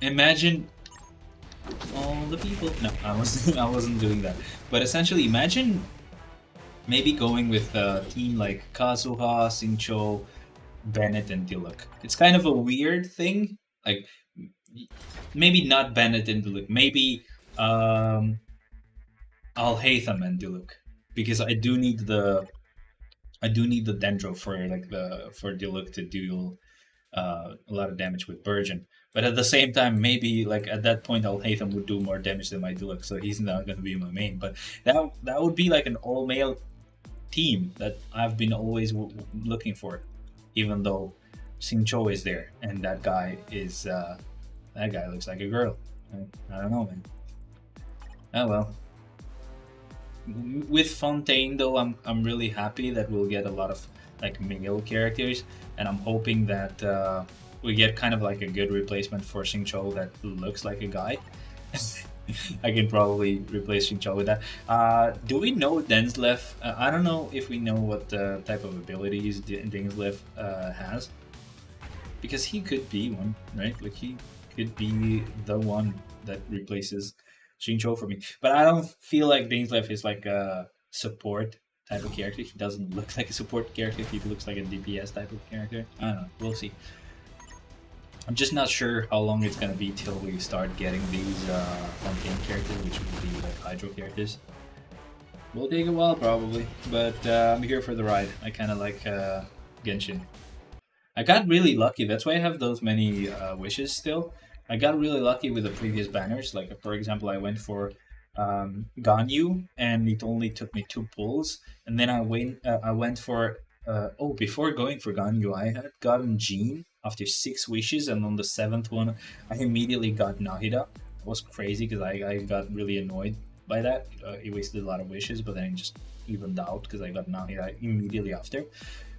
Imagine all the people. No, I wasn't. I wasn't doing that. But essentially, imagine maybe going with a team like Kazuha, Shincho, Bennett, and Diluc. It's kind of a weird thing. Like maybe not Bennett and Diluc. Maybe um, I'll Hatham and Diluc because I do need the Dendro for like the for Diluc to deal a lot of damage with Burgeon. But at the same time, maybe like at that point, I'll Hatham would do more damage than my Diluc, so he's not going to be my main. But that would be like an all male team that I've been always looking for, even though Xingqiu is there and that guy looks like a girl. I don't know, man. Oh well. With Fontaine though, I'm really happy that we'll get a lot of like male characters, and I'm hoping that we get kind of like a good replacement for Xingqiu that looks like a guy. I can probably replace Xingqiu with that. Do we know Denslev? I don't know if we know what type of abilities Denslev has, because he could be one, right? Like he could be the one that replaces Xingqiu for me. But I don't feel like Dainslev is like a support type of character. He doesn't look like a support character. He looks like a DPS type of character. I don't know. We'll see. I'm just not sure how long it's gonna be till we start getting these Fontaine characters, which would be like Hydro characters. Will take a while probably, but I'm here for the ride. I kind of like Genshin. I got really lucky. That's why I have those many wishes still. I got really lucky with the previous banners. Like for example, I went for Ganyu, and it only took me 2 pulls. And then I went for before going for Ganyu, I had gotten Jean after 6 wishes, and on the 7th one, I immediately got Nahida. It was crazy because I got really annoyed by that. It wasted a lot of wishes, but then it just evened out because I got Nahida immediately after.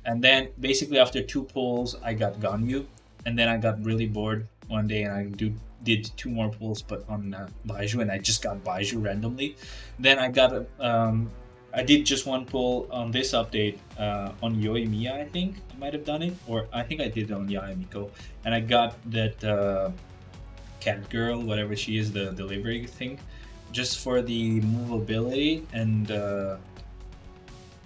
And then basically after 2 pulls, I got Ganyu, and then I got really bored one day and did 2 more pulls, but on Baiju, and I just got Baiju randomly. Then I did just 1 pull on this update on Yoimiya, I think I might have done it, or I think I did it on Yaemiko, and I got that cat girl, whatever she is, the delivery thing, just for the movability and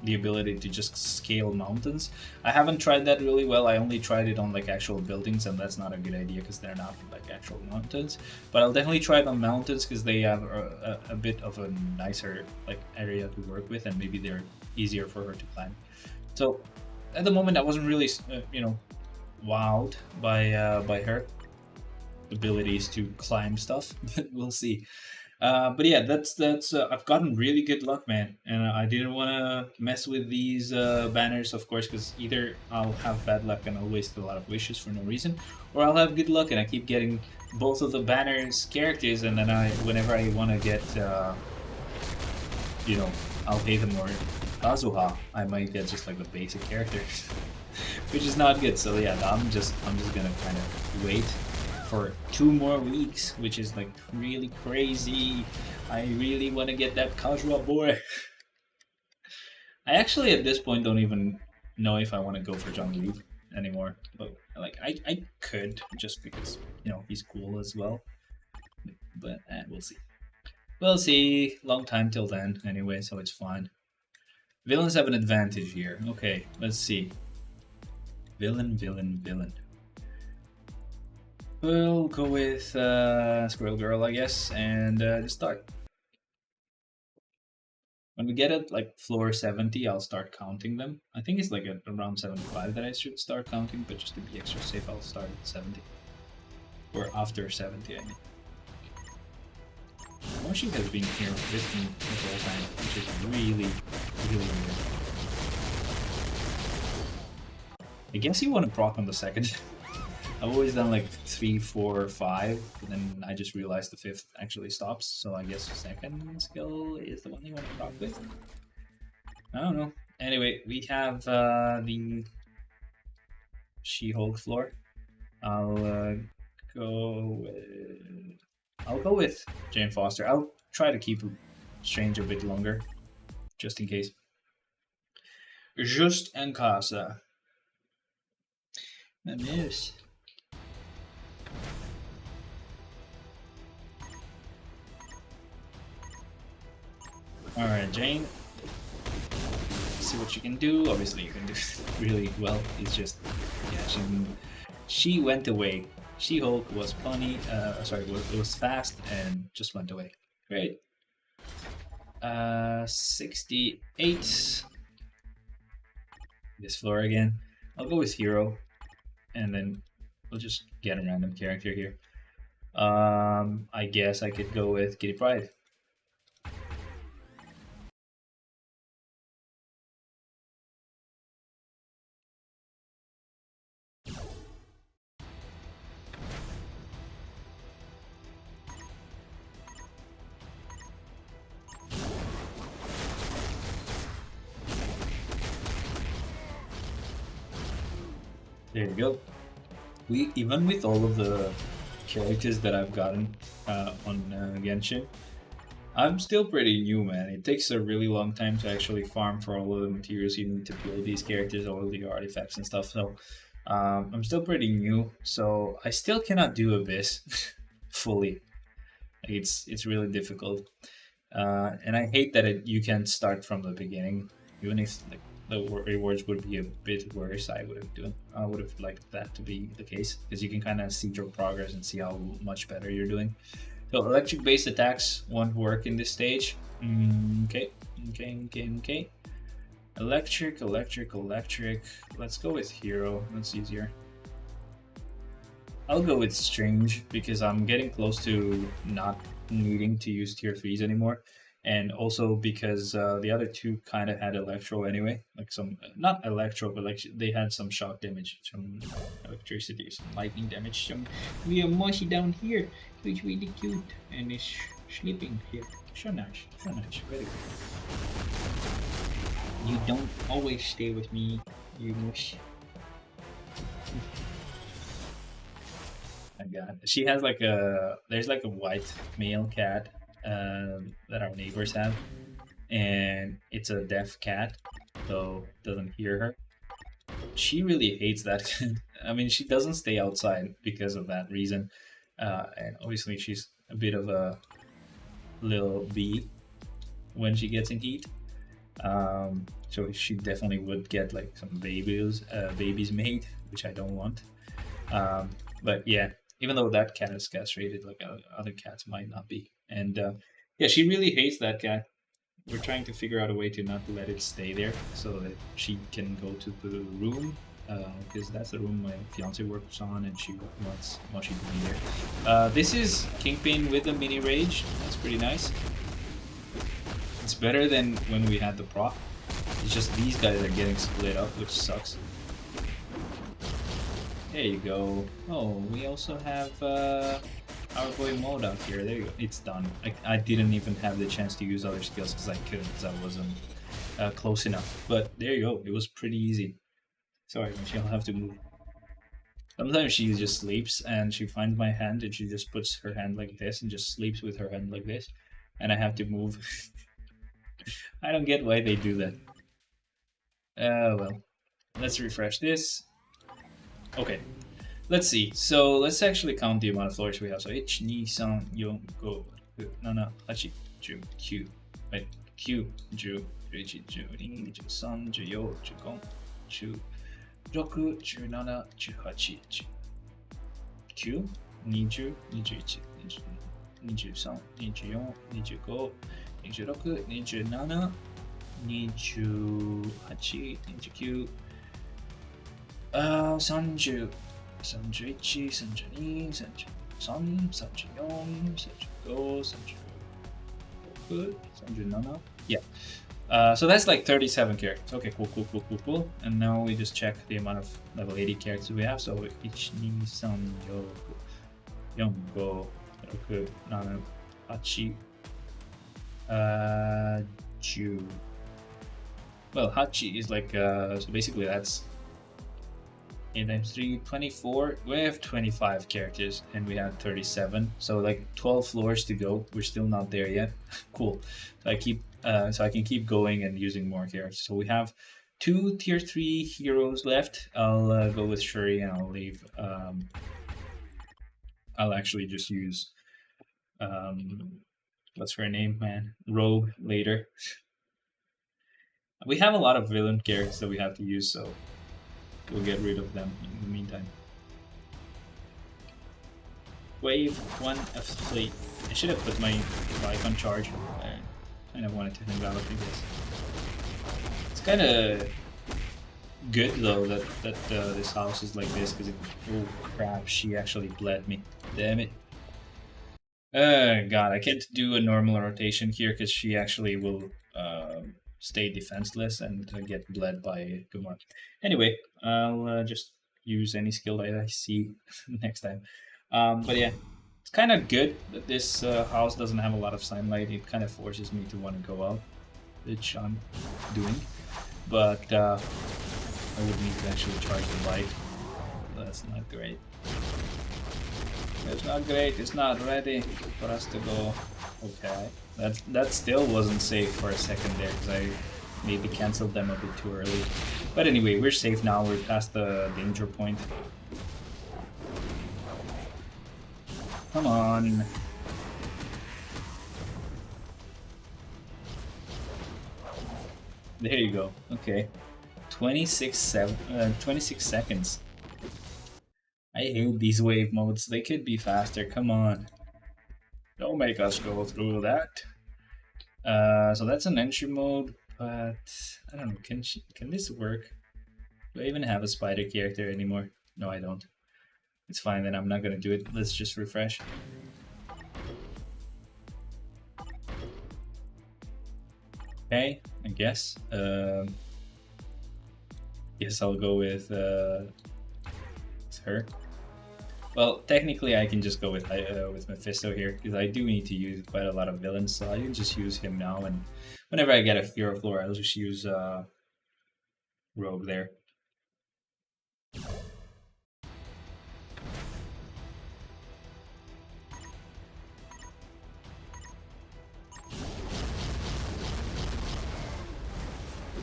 the ability to just scale mountains. I haven't tried that really well. I only tried it on like actual buildings, and that's not a good idea because they're not like actual mountains. But I'll definitely try it on mountains because they have a bit of a nicer like area to work with, and maybe they're easier for her to climb. So at the moment, I wasn't really wowed by her abilities to climb stuff, but we'll see. But yeah, that's I've gotten really good luck, man, and I didn't want to mess with these banners, of course, because either I'll have bad luck and I'll waste a lot of wishes for no reason, or I'll have good luck and I keep getting both of the banners characters, and then whenever I want to get, you know, I'll pay them more Kazuha, I might get just like the basic characters, which is not good. So yeah, I'm just gonna kind of wait for 2 more weeks, which is like really crazy. I really want to get that Kazuha boy. I actually at this point don't even know if I want to go for John Lee anymore. But like I could just because he's cool as well. But we'll see. We'll see. Long time till then anyway, so it's fine. Villains have an advantage here. Okay, let's see. Villain, villain, villain. We'll go with Squirrel Girl, I guess, and just start. When we get at like floor 70, I'll start counting them. I think it's like at around 75 that I should start counting, but just to be extra safe, I'll start at 70. Or after 70, I mean. Moshi has been here with me the whole time, which is really, really weird. I guess you want to proc on the second. I've always done like 3, 4, 5, but then I just realized the 5th actually stops, so I guess the second skill is the one you want to proc with? I don't know. Anyway, we have the She-Hulk floor. Go with... I'll go with Jane Foster. I'll try to keep Strange a bit longer, just in case. Just en casa. I miss. Alright, Jane. See what you can do. Obviously, you can do really well. It's just, yeah, she went away. She-Hulk was funny. Sorry, it was fast and just went away. Great. 68. This floor again. I'll go with Hero, and then we'll just get a random character here. I guess I could go with Kitty Pryde. There you go. Even with all of the characters that I've gotten on Genshin, I'm still pretty new, man. It takes a really long time to actually farm for all of the materials you need to build these characters, all of the artifacts and stuff. So I'm still pretty new, so I still cannot do Abyss fully. It's really difficult, and I hate that you can start from the beginning, even if like the rewards would be a bit worse. I would have liked that to be the case because you can kind of see your progress and see how much better you're doing. So electric based attacks won't work in this stage. Okay. Electric. Let's go with Hero. That's easier. I'll go with Strange because I'm getting close to not needing to use tier 3s anymore. And also because the other two kind of had Electro anyway. Like some, not Electro, but like they had some shock damage, some electricity, some lightning damage. We have Moshi down here, who's really cute and is sleeping here. So nice, very good. You don't always stay with me, you mush. My God, she has like there's like a white male cat that our neighbors have, and it's a deaf cat, so doesn't hear her. She really hates that cat. I mean, she doesn't stay outside because of that reason, and obviously she's a bit of a little bee when she gets in heat. So she definitely would get like some babies made, which I don't want. Um, but yeah, even though that cat is castrated, like other cats might not be. And yeah, she really hates that cat. We're trying to figure out a way to not let it stay there so that she can go to the room, because that's the room my fiance works on and she wants she to be there. This is Kingpin with a mini rage. That's pretty nice. It's better than when we had the prop. It's just these guys are getting split up, which sucks. There you go. Oh, we also have our boy mode out here. There you go. It's done. I didn't even have the chance to use other skills because I couldn't, because I wasn't close enough. But there you go. It was pretty easy. Sorry, Michelle, I'll have to move. Sometimes she just sleeps and she finds my hand and she just puts her hand like this and just sleeps with her hand like this. And I have to move. I don't get why they do that. Well, let's refresh this. Okay, let's see. So let's actually count the amount of floors we have. So 1, 2, 3, 4, 5, 6, 7, 8, 10, 9, right? 9, 10, 11, 12, 13, 14, 15, 16, 17, 18, 19, 20, 21, 23, 24, 25, 26, 27, 28, 29, 30, 31, 32, 33, 34, 35, 37. Yeah. So that's like 37 characters. Okay, cool. And now we just check the amount of level 80 characters we have. So 1, 2, 3, 4, 5, 6, 7, 8, 10. Well, Hachi is like, so basically that's 8 times 3, 24. We have 25 characters and we have 37. So like 12 floors to go. We're still not there yet. Cool. So I can keep going and using more characters. So we have 2 tier 3 heroes left. I'll go with Shuri and I'll leave. I'll actually just use what's her name, man? Rogue later. We have a lot of villain characters that we have to use, so we'll get rid of them in the meantime. Wave 1 of fleet. I should have put my bike on charge. I kind of wanted to hang out, I guess. It's kind of good though that this house is like this, because oh crap, she actually bled me. Damn it. God, I can't do a normal rotation here because she actually will stay defenseless and get bled by Gumar. Anyway, I'll just use any skill that I see next time. But yeah, it's kind of good that this house doesn't have a lot of sunlight. It kind of forces me to want to go out, which I'm doing. But I would need to actually charge the bike. That's not great. It's not great. It's not ready for us to go. Okay, that still wasn't safe for a second there because I maybe canceled them a bit too early. But anyway, we're safe now. We're past the danger point. Come on. There you go. Okay. 26 seconds. I hate these wave modes. They could be faster. Come on. Don't make us go through that. So that's an entry mode, but I don't know. Can this work? Do I even have a spider character anymore? No, I don't. It's fine then. I'm not gonna do it. Let's just refresh. Okay, I guess. Guess I'll go with her. Well, technically, I can just go with Mephisto here because I do need to use quite a lot of villains, so I can just use him now. And whenever I get a hero floor, I'll just use Rogue there.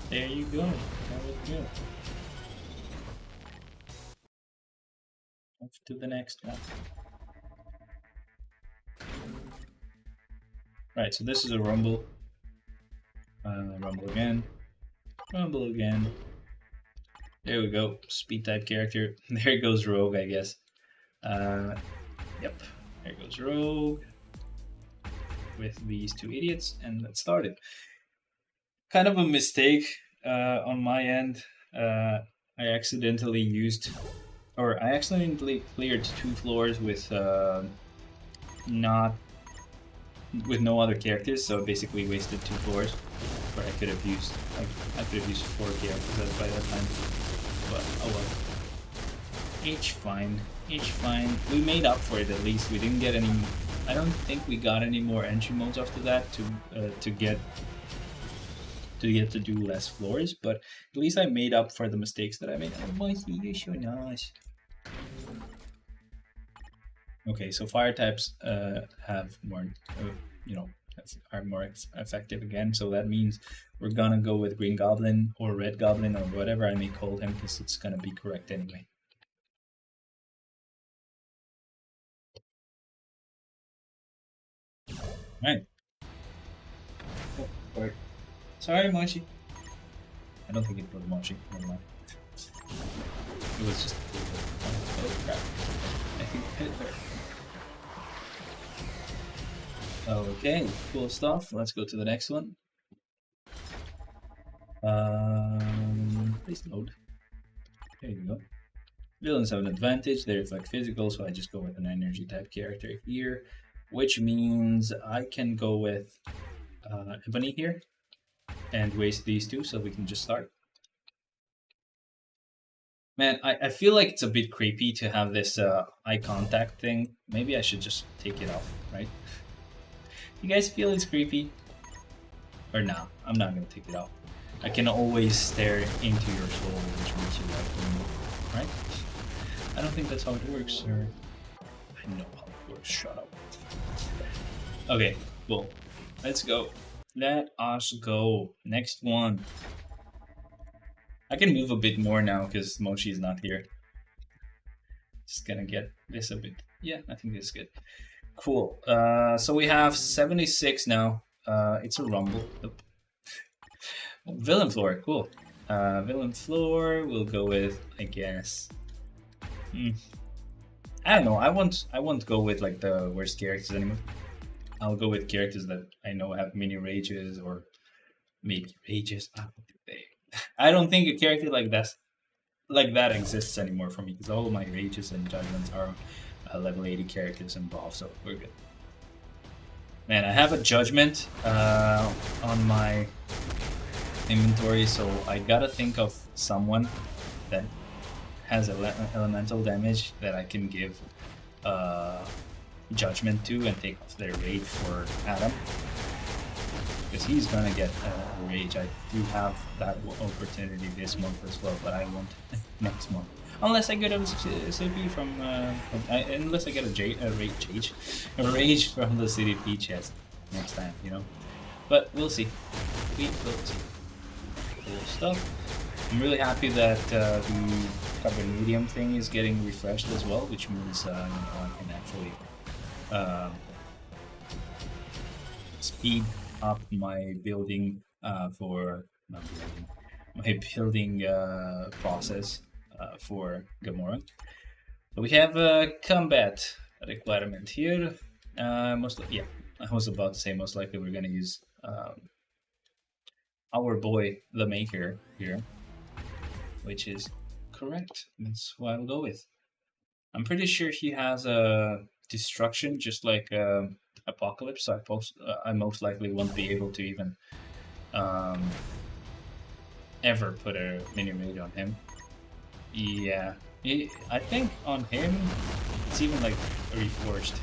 There you go. That was good. Off to the next one. Right, so this is a rumble. Rumble again. Rumble again. There we go. Speed type character. There goes Rogue, I guess. Yep. There goes Rogue. With these two idiots, and let's start it. Kind of a mistake on my end. I accidentally used, or I accidentally cleared 2 floors with not with no other characters, so basically wasted 2 floors. Where I could have used, I could have used 4 characters by that time. But oh well. Each fine. Each fine. We made up for it at least. We didn't get any. I don't think we got any more entry modes after that to get to do less floors, but at least I made up for the mistakes that I made. Oh my, you're so nice. Okay, so fire types have more, are more effective again. So that means we're gonna go with Green Goblin or Red Goblin or whatever I may call him, because it's gonna be correct anyway. Right. Oh, sorry. Sorry, Mochi. I don't think it was Mochi. Never mind. It was just. Oh crap. I think it hit her. Okay, cool stuff. Let's go to the next one. Please load. There you go. Villains have an advantage. There's like physical, so I just go with an energy type character here, which means I can go with Ebony here and waste these two so we can just start. Man, I feel like it's a bit creepy to have this eye contact thing. Maybe I should just take it off, right? You guys feel it's creepy? Or no, I'm not gonna take it off. I can always stare into your soul, which makes you like me, right? I don't think that's how it works, sir. I know how it works, shut up. Okay, cool. Let's go. Let us go. Next one. I can move a bit more now because Mochi is not here. Just gonna get this a bit. Yeah, I think this is good. Cool. So we have 76 now. It's a rumble. Nope. Villain floor, cool. Villain floor, we'll go with, I guess. I don't know. I won't go with like the worst characters anymore. I'll go with characters that I know have mini rages or maybe rages. I don't think a character like that exists anymore for me because all of my rages and judgments are level 80 characters involved, so we're good. Man, I have a judgment on my inventory, so I gotta think of someone that has elemental damage that I can give judgment to and take off their rage for Adam, because he's gonna get a rage. I do have that opportunity this month as well, but I won't next month unless I get a CP from unless I get a rage from the CDP chest next time, you know. But we'll see. We will see. Cool stuff. I'm really happy that the carbonadium thing is getting refreshed as well, which means I can actually speed up my building process for Gamora. So we have a combat requirement here. I was about to say most likely we're gonna use our boy the Maker here, which is correct. That's what I'll go with. I'm pretty sure he has a destruction just like Apocalypse, so I most likely won't be able to even ever put a mini raid on him. Yeah, I think on him it's even like reforged,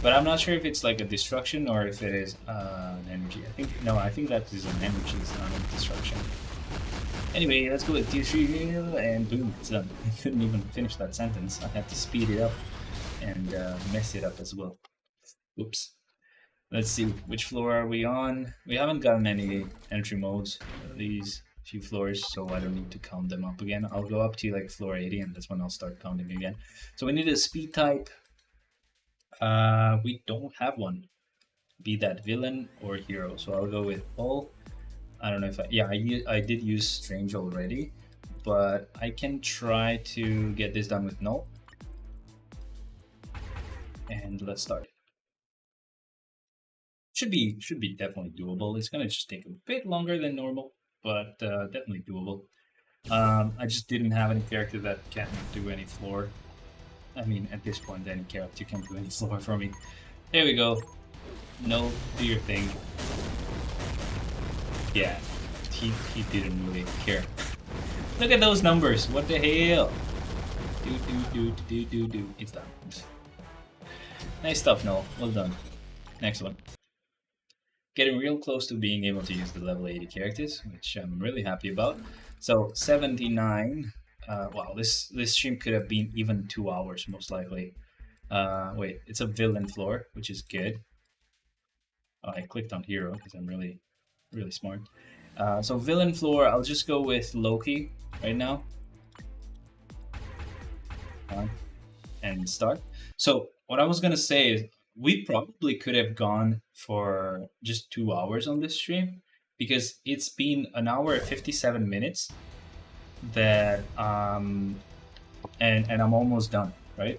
but I'm not sure if it's like a destruction or if it is an energy. I think that is an energy, it's not a destruction. Anyway, let's go with D3 and boom, it's done. I couldn't even finish that sentence. I had to speed it up and mess it up as well. Oops. Let's see, which floor are we on? We haven't gotten any entry modes these few floors, so I don't need to count them up again. I'll go up to like floor 80 and that's when I'll start counting again. So we need a speed type. We don't have one. be that villain or hero. So I'll go with all. I don't know if I did use strange already, but I can try to get this done with null. And let's start. Should be definitely doable. It's gonna just take a bit longer than normal, but definitely doable. I just didn't have any character that can do any floor. I mean, at this point, any character can do any floor for me. There we go. No, do your thing. Yeah, he didn't really care. Look at those numbers. What the hell? Do. It's done. Nice stuff, Noel. Well done. Next one. Getting real close to being able to use the level 80 characters, which I'm really happy about. So 79. Wow, this stream could have been even 2 hours most likely. Wait, it's a villain floor, which is good. Oh, I clicked on hero because I'm really smart. So villain floor, I'll just go with Loki right now. And start. So what I was gonna say is we probably could have gone for just 2 hours on this stream because it's been an hour and 57 minutes that and I'm almost done, right?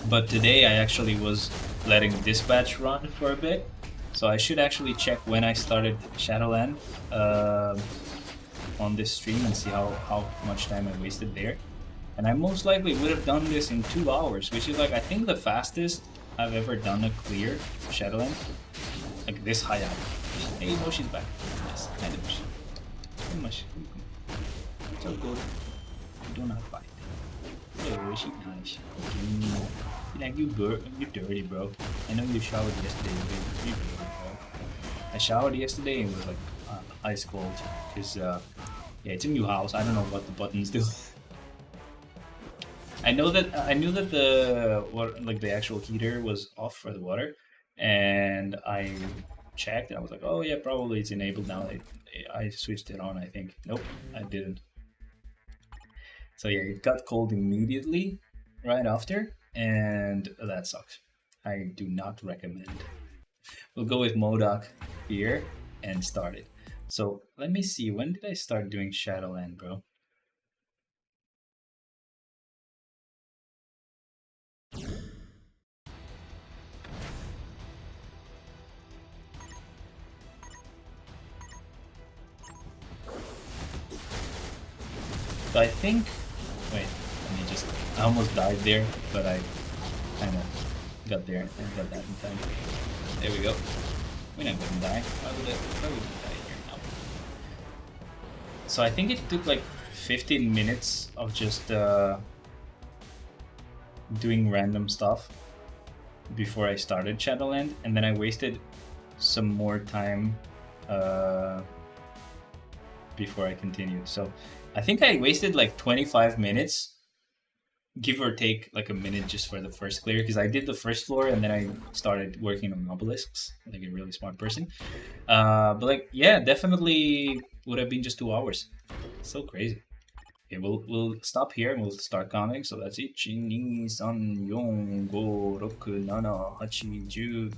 But today I actually was letting dispatch run for a bit, so I should actually check when I started Shadowland on this stream and see how much time I wasted there. And I most likely would have done this in 2 hours, which is like I think the fastest I've ever done a clear Shadowland. Like this high up. Hey Moshi's back. Yes, hi Moshi. Hey Moshi. So good. You do not fight. Oh, she nice. Like you dirty, bro. I know you showered yesterday. You dirty, bro. I showered yesterday and it was like ice cold. Cause yeah, it's a new house. I don't know what the buttons do. I knew that the actual heater was off for the water, and I checked and I was like, oh yeah, probably it's enabled now. I switched it on. I think nope, I didn't. So yeah, it got cold immediately right after, and that sucks. I do not recommend. We'll go with Modoc here and start it. So let me see. When did I start doing Shadowland, bro? So I think. Wait, let me just. I almost died there, but I kind of got there and got that in time. There we go. We're not gonna die. Why would we die here now? So I think it took like 15 minutes of just doing random stuff before I started Shadowland, and then I wasted some more time before I continued. So I think I wasted like 25 minutes, give or take like a minute just for the first clear, because I did the first floor and then I started working on obelisks like a really smart person. But like, yeah, definitely would have been just 2 hours. So crazy. Okay, we'll stop here and we'll start counting. So that's it. 1, 2, 3, 4, 5, 6, 7, 8, 9, 10, 11, 12, 13,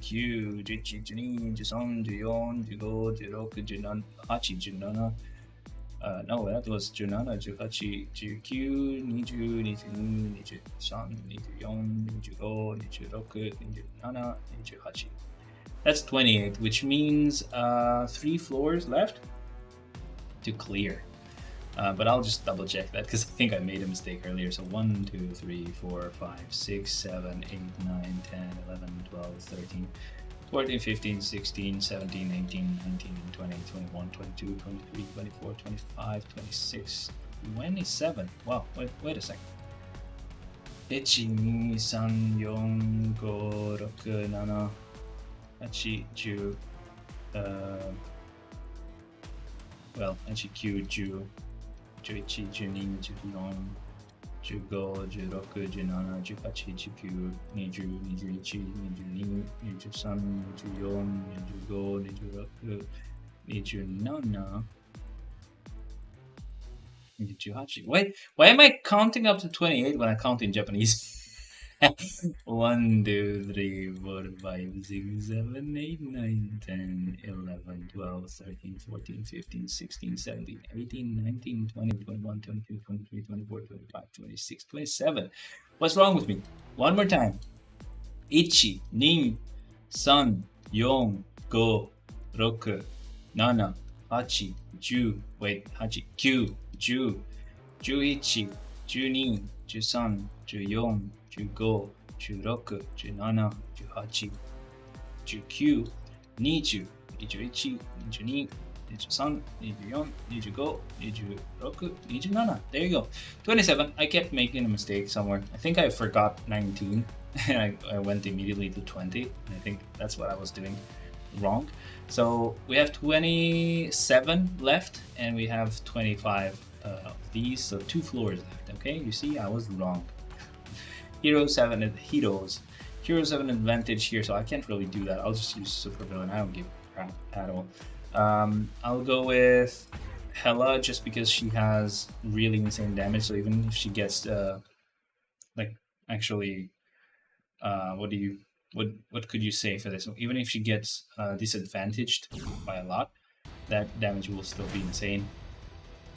14, 15, 16, 17, 18, 19, 20, 21, 22, 23, 24, 25, 26, 27, 28, 29, 30. No, that was 17, 18, 19, 20, 21, 22, 23, 24, 25, 26, 27, 28. That's 28, which means 3 floors left to clear. But I'll just double check that because I think I made a mistake earlier. So 1, 2, 3, 4, 5, 6, 7, 8, 9, 10, 11, 12, 13, 14, 15, 16, 17, 18, 19, 20, 21, 22, 23, 24, 25, 26, 27. Wow, wait a second. 1, 2, 3, 4, 5, 6, 7, 8, 10, well, actually Q, 10, 11, 12, 13, 14, 15, 16, 17, 18, 19, 20, 21, 22, 23, 24, 25, 26, 27, 28, 29, 30. Why am I counting up to 28 when I count in Japanese? 1, 2, 3, 4, 5, 6, 7, 8, 9, 10, 11, 12, 13, 14, 15, 16, 17, 18, 19, 20, 21, 22, 23, 24, 25, 26, 27. What's wrong with me? One more time. Ichi, nin, san, yon, go, roku, nana, hachi, ju. Wait, hachi, kyu, ju, juichi, junin, jusan, juyon, jugo, juroku, junana, juhachi, jukyu, niju, nijuichi, nijuni, nijusan, nijuyon, nijugo, nijuroku, nijunana. There you go. 27. I kept making a mistake somewhere. I think I forgot 19 and I went immediately to 20. I think that's what I was doing wrong. So we have 27 left and we have 25 of these, so 2 floors left. Okay, you see, I was wrong. Heroes have an advantage here, so I can't really do that. I'll just use supervillain. I don't give a crap at all. I'll go with Hela just because she has really insane damage. So even if she gets like actually, what could you say for this? Even if she gets disadvantaged by a lot, that damage will still be insane.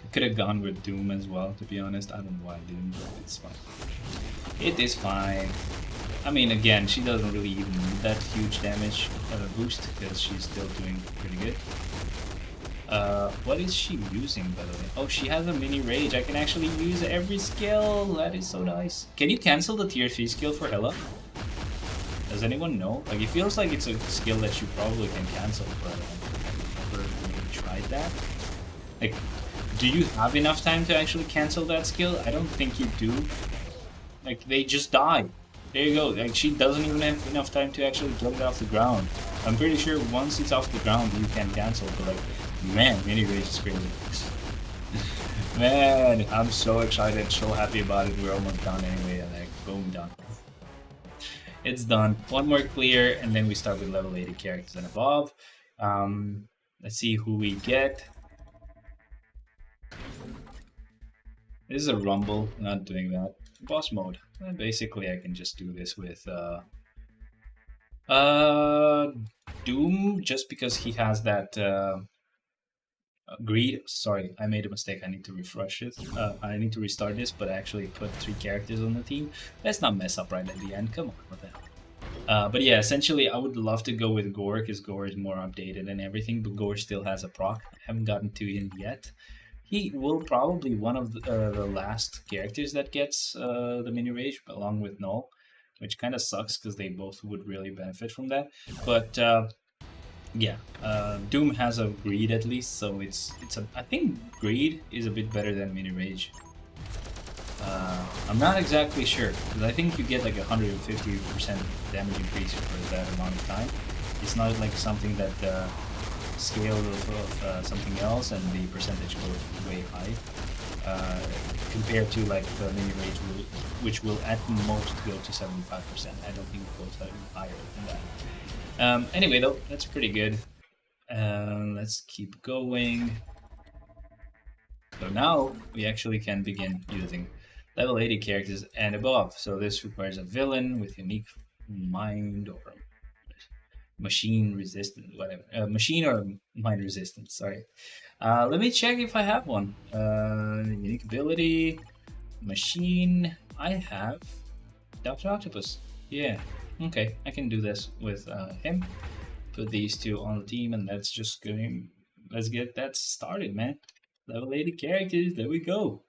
I could have gone with Doom as well, to be honest. I don't know why Doom, but it's fine. It is fine. I mean, again, she doesn't really even need that huge damage boost because she's still doing pretty good. What is she using, by the way? Oh, she has a mini rage. I can actually use every skill. That is so nice. Can you cancel the tier 3 skill for Hela? Does anyone know? Like, it feels like it's a skill that you probably can cancel, but I've never really tried that. Like, do you have enough time to actually cancel that skill? I don't think you do. Like, they just die. There you go. Like, she doesn't even have enough time to actually get it off the ground. I'm pretty sure once it's off the ground, you can cancel. But like, man, mini rage is crazy. Man, I'm so excited, so happy about it. We're almost done anyway. And like, boom, done. It's done. One more clear, and then we start with level 80 characters and above. Let's see who we get. This is a rumble, not doing that. Boss mode. Basically, I can just do this with Doom, just because he has that greed. Sorry, I made a mistake. I need to refresh it. I need to restart this, but I actually put 3 characters on the team. Let's not mess up right at the end. Come on, what the hell? But yeah, essentially, I would love to go with Gore because Gore is more updated and everything, but Gore still has a proc. I haven't gotten to him yet. He will probably one of the last characters that gets the mini rage, along with Null, which kind of sucks because they both would really benefit from that. But yeah, Doom has a greed at least, so I think greed is a bit better than mini rage. I'm not exactly sure because I think you get like 150% damage increase for that amount of time. It's not like something that scale of something else and the percentage goes way high compared to like the mini rage which will at most go to 75%. I don't think it goes any higher than that. Anyway though, that's pretty good. Let's keep going. So now we actually can begin using level 80 characters and above. So this requires a villain with unique mind or machine resistant, whatever. Machine or mind resistance, sorry. Let me check if I have one. Unique ability, machine. I have Dr. Octopus. Yeah, okay, I can do this with him. Put these 2 on the team and let's get that started, man. Level 80 characters, there we go.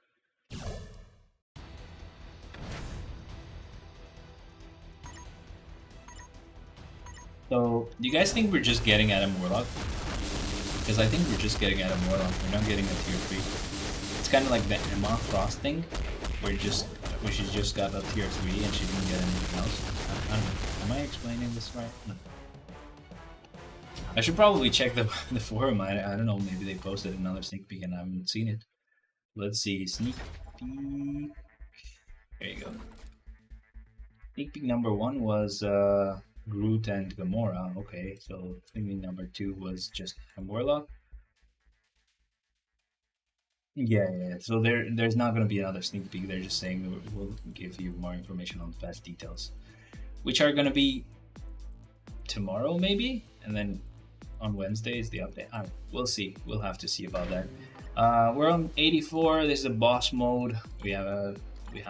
So, do you guys think we're just getting Adam Warlock? Because I think we're just getting Adam Warlock, we're not getting a tier 3. It's kind of like the Emma Frost thing, where she just got a tier 3 and she didn't get anything else. I don't know. Am I explaining this right? No. I should probably check the forum. I don't know, maybe they posted another sneak peek and I haven't seen it. Let's see, sneak peek. There you go. Sneak peek number 1 was Groot and Gamora. Okay, so sneak peek number 2 was just Adam Warlock. Yeah, yeah. So there's not going to be another sneak peek. They're just saying we'll give you more information on the patch details, which are going to be tomorrow maybe, and then on Wednesday is the update. We'll see. We'll have to see about that. We're on 84. This is a boss mode. We have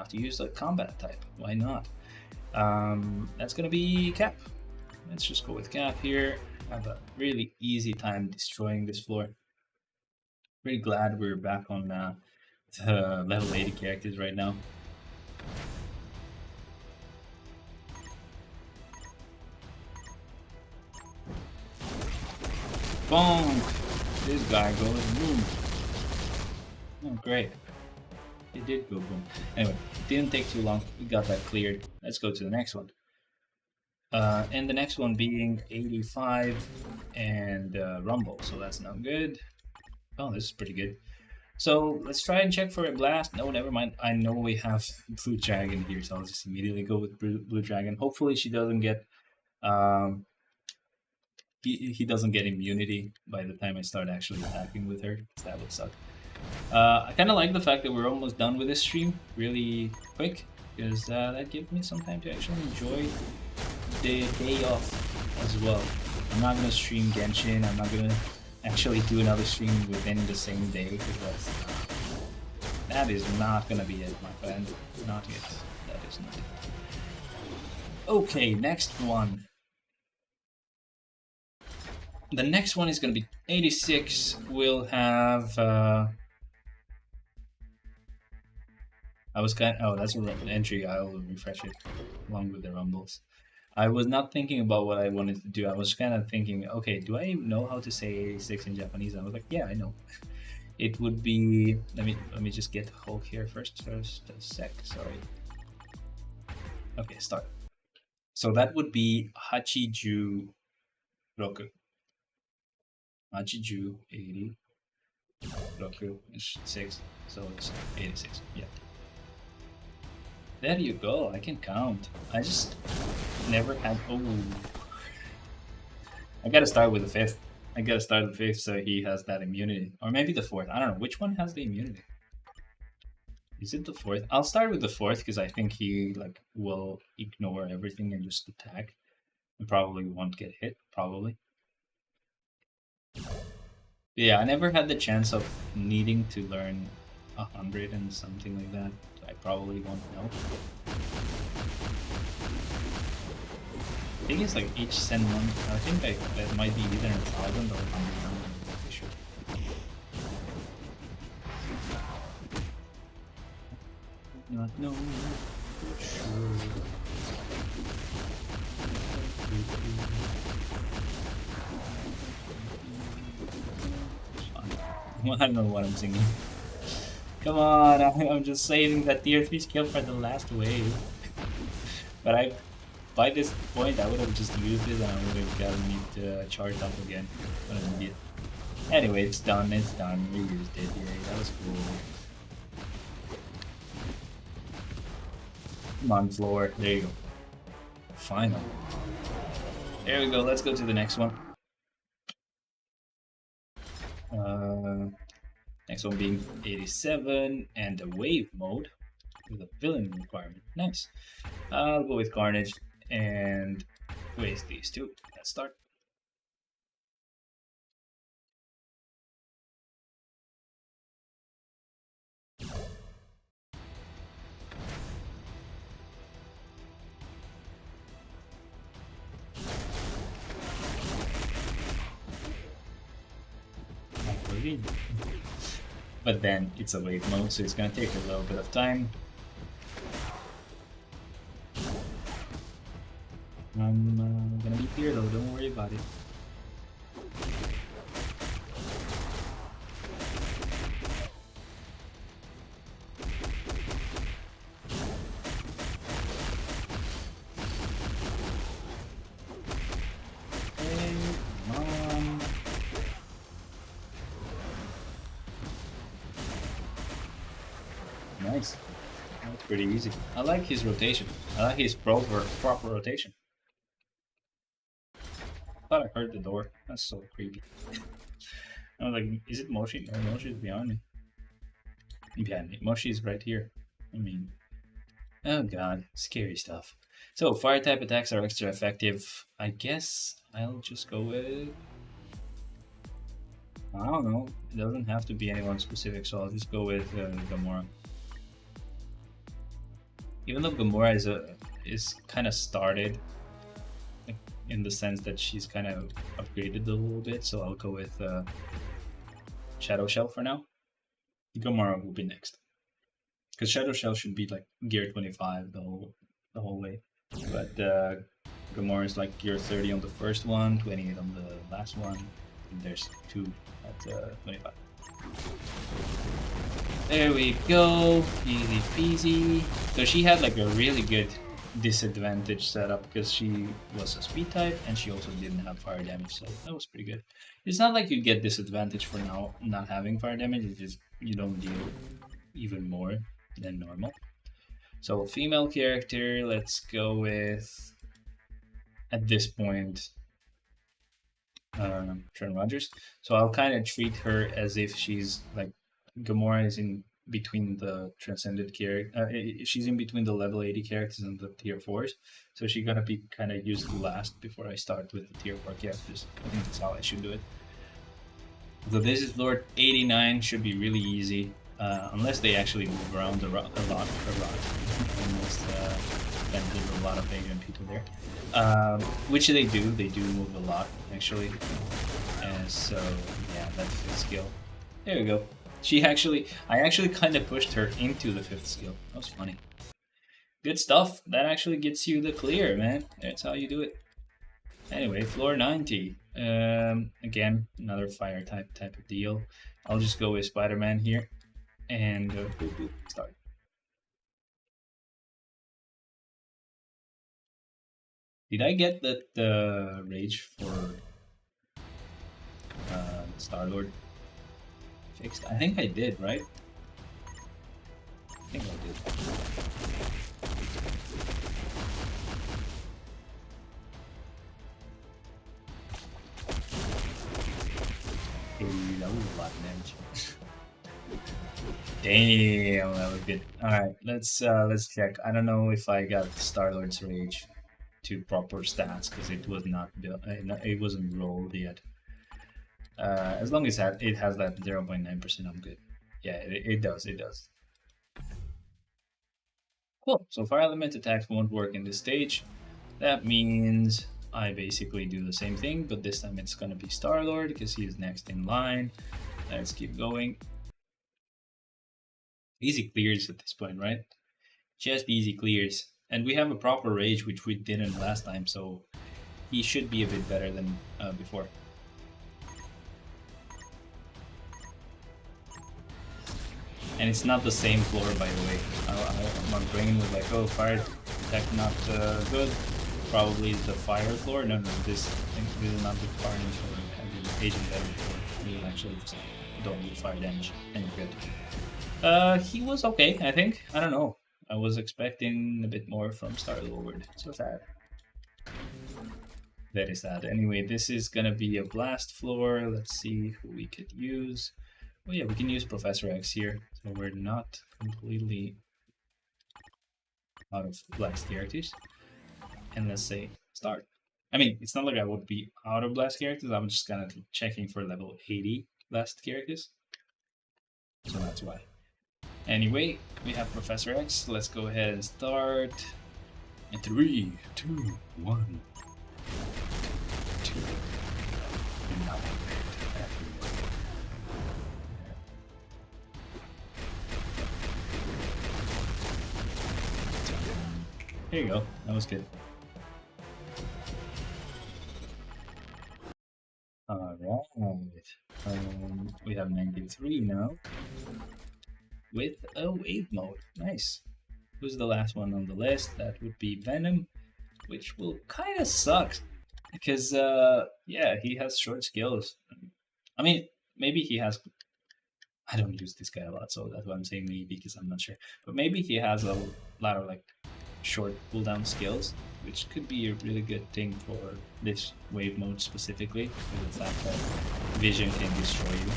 to use the combat type. Why not? That's gonna be Cap. Let's just go with Cap here. Have a really easy time destroying this floor. Pretty glad we're back on the level 80 characters right now. Bonk! This guy goes boom. Oh, great. It did go boom. Anyway, didn't take too long. We got that cleared. Let's go to the next one. And the next one being 85 and Rumble. So that's not good. Oh, this is pretty good. So let's try and check for a blast. No, never mind. I know we have Blue Dragon here, so I'll just immediately go with Blue Dragon. Hopefully she doesn't get um, he doesn't get immunity by the time I start actually attacking with her, 'cause that would suck. I kind of like the fact that we're almost done with this stream really quick, because that gives me some time to actually enjoy the day off as well. I'm not gonna stream Genshin. I'm not gonna actually do another stream within the same day, because that is not gonna be it, my friend. Not yet. That is not it. Okay, next one. The next one is gonna be 86. We'll have. I was kind. Oh, that's an entry. I'll refresh it along with the rumbles. I was not thinking about what I wanted to do. I was kind of thinking, okay, do I know how to say 86 in Japanese? I was like, yeah, I know. It would be. Let me just get Hulk here first. First a sec. Sorry. Okay, start. So that would be Hachiju Roku. Hachiju 80. Roku is 6. So it's 86. Yeah. There you go. I can count. I just never had. Oh. I gotta start with the fifth. I gotta start with the fifth so he has that immunity. Or maybe the fourth. I don't know. Which one has the immunity? Is it the fourth? I'll start with the fourth because I think he like will ignore everything and just attack. And probably won't get hit. Probably. Yeah, I never had the chance of needing to learn 100 and something like that. I probably won't know. I think it's like each send one. I think that might be either 1,000 or 100. I'm not really sure. Not know for sure. I don't know what I'm singing. Come on, I'm just saving that tier 3 skill for the last wave. But by this point, I would have just used it and I would have gotten it charged up again. What an idiot. Anyway, it's done, it's done. We used it, yay, that was cool. Come on, floor. There you go. Final. There we go, let's go to the next one. Next one being 87 and the wave mode with a villain requirement. Nice. I'll go with Carnage and waste these two. Let's start. But then it's a wave mode, so it's gonna take a little bit of time. I'm gonna be here though, don't worry about it. Nice. That's pretty easy. I like his rotation. I like his proper rotation. I thought I heard the door. That's so creepy. I was like, is it Moshi? No, Moshi's behind me. Yeah, Moshi's right here. I mean, oh god, scary stuff. So, fire type attacks are extra effective. I guess I'll just go with. I don't know. It doesn't have to be anyone specific, so I'll just go with Gamora. Even though Gamora is kind of started, like, in the sense that she's kind of upgraded a little bit, so I'll go with Shadow Shell for now. Gamora will be next, because Shadow Shell should be like gear 25 the whole way, but Gamora is like gear 30 on the first one, 28 on the last one, and there's 2 at 25. There we go, easy peasy. So she had like a really good disadvantage setup because she was a speed type and she also didn't have fire damage, so that was pretty good. It's not like you get disadvantage for now not having fire damage, it's just you don't deal even more than normal. So female character, let's go with, at this point, Sharon Rogers. So I'll kind of treat her as if she's like Gamora is in between the transcended character. She's in between the level 80 characters and the tier 4s. So she's gonna be kind of used last before I start with the tier 4 characters. I think that's how I should do it. So this is Lord 89, should be really easy. Unless they actually move around a lot. Unless there's a lot of Asian people there. Which they do move a lot, actually. So, yeah, that's 5th skill. There we go. I actually kind of pushed her into the 5th skill. That was funny. Good stuff. That actually gets you the clear, man. That's how you do it. Anyway, floor 90. Again, another fire type of deal. I'll just go with Spider-Man here. And boop, boop, start. Did I get the rage for Star-Lord fixed? I think I did, right? I think I did. Ooh, that was a lot of damage. Damn, that was good. Alright, let's check. I don't know if I got Star-Lord's rage to proper stats because it was not built, it wasn't rolled yet. As long as it has that 0.9%, I'm good. Yeah, it does. Cool. So fire element attacks won't work in this stage. That means I basically do the same thing, but this time it's gonna be Star-Lord because he is next in line. Let's keep going. Easy clears at this point, right? Just easy clears. And we have a proper rage, which we didn't last time, so he should be a bit better than before. And it's not the same floor, by the way. My brain was like, oh, fire attack not good. Probably the fire floor. No, this is not the fire damage floor. I did agent damage floor. You actually just don't do fire damage, and you're good. He was okay, I think. I don't know. I was expecting a bit more from Star-Lord. So sad. Very sad. Anyway, this is gonna be a blast floor. Let's see who we could use. Oh yeah, we can use Professor X here, so we're not completely out of blast characters. And let's say start. I mean, it's not like I would be out of blast characters, I'm just kind of checking for level 80 blast characters. So that's why. Anyway, we have Professor X. Let's go ahead and start. In 3, 2, 1. 2. There you go. That was good. Alright. We have 93 now. With a wave mode. Nice. Who's the last one on the list? That would be Venom, which will kind of suck. Because, yeah, he has short skills. I mean, maybe he has... I don't use this guy a lot, so that's why I'm saying maybe, because I'm not sure. But maybe he has a lot of, like, short cooldown skills, which could be a really good thing for this wave mode specifically, because the fact that vision can destroy you.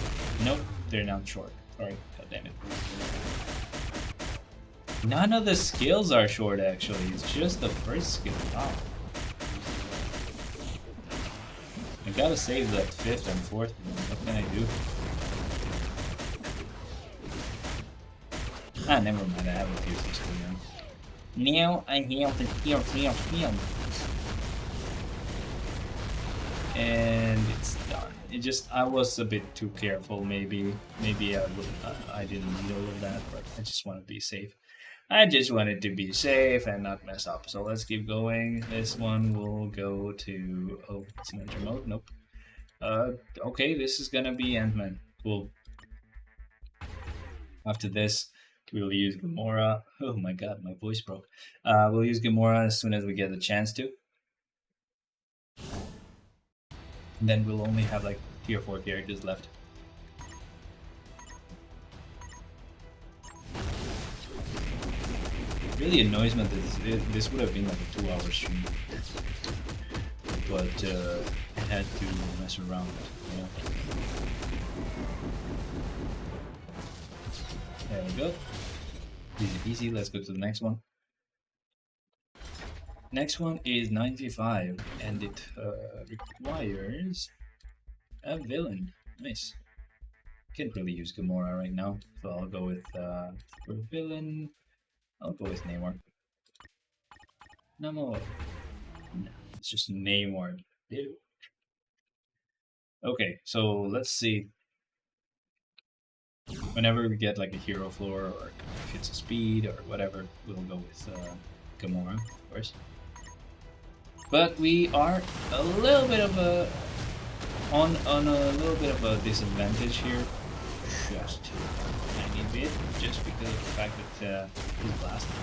Nope, they're not short. Sorry, cut. damn it. None of the skills are short, actually. It's just the first skill. Wow. I gotta save that 5th and 4th. What can I do? Ah, never mind. I have a piercing skill now. Now I have the piercing. And it's done. It just, I was a bit too careful. Maybe I didn't need all of that, but I just want to be safe. I just wanted to be safe and not mess up. So let's keep going. This one will go to, oh, it's an enter mode. Nope. Okay, this is gonna be Ant-Man. Cool. After this, we'll use Gamora. Oh my god, my voice broke. We'll use Gamora as soon as we get the chance to. And then we'll only have like tier 4 characters left. It really annoys me that this would have been like a 2-hour stream. But I had to mess around, you know. There we go. Easy peasy, let's go to the next one. Next one is 95, and it requires a villain. Nice. Can't really use Gamora right now, so I'll go with for villain. I'll go with Namor. No, it's just Namor. Okay, so let's see. Whenever we get like a hero floor or if it's a speed or whatever, we'll go with Gamora, of course. But we are a little bit of a on a little bit of a disadvantage here, just a tiny bit, just because of the fact that he's blasted.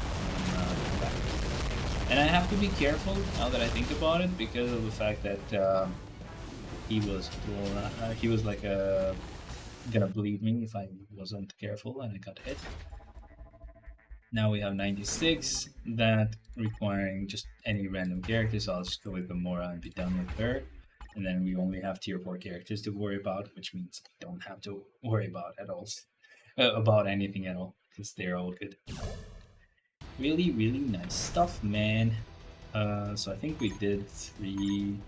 And I have to be careful now that I think about it, because of the fact that he was like gonna bleed me if I wasn't careful and I got hit. Now we have 96, that requiring just any random character, so I'll just go with Gamora and be done with her. And then we only have tier 4 characters to worry about, which means I don't have to worry about about anything at all, because they're all good. Really, really nice stuff, man. So I think we did 3,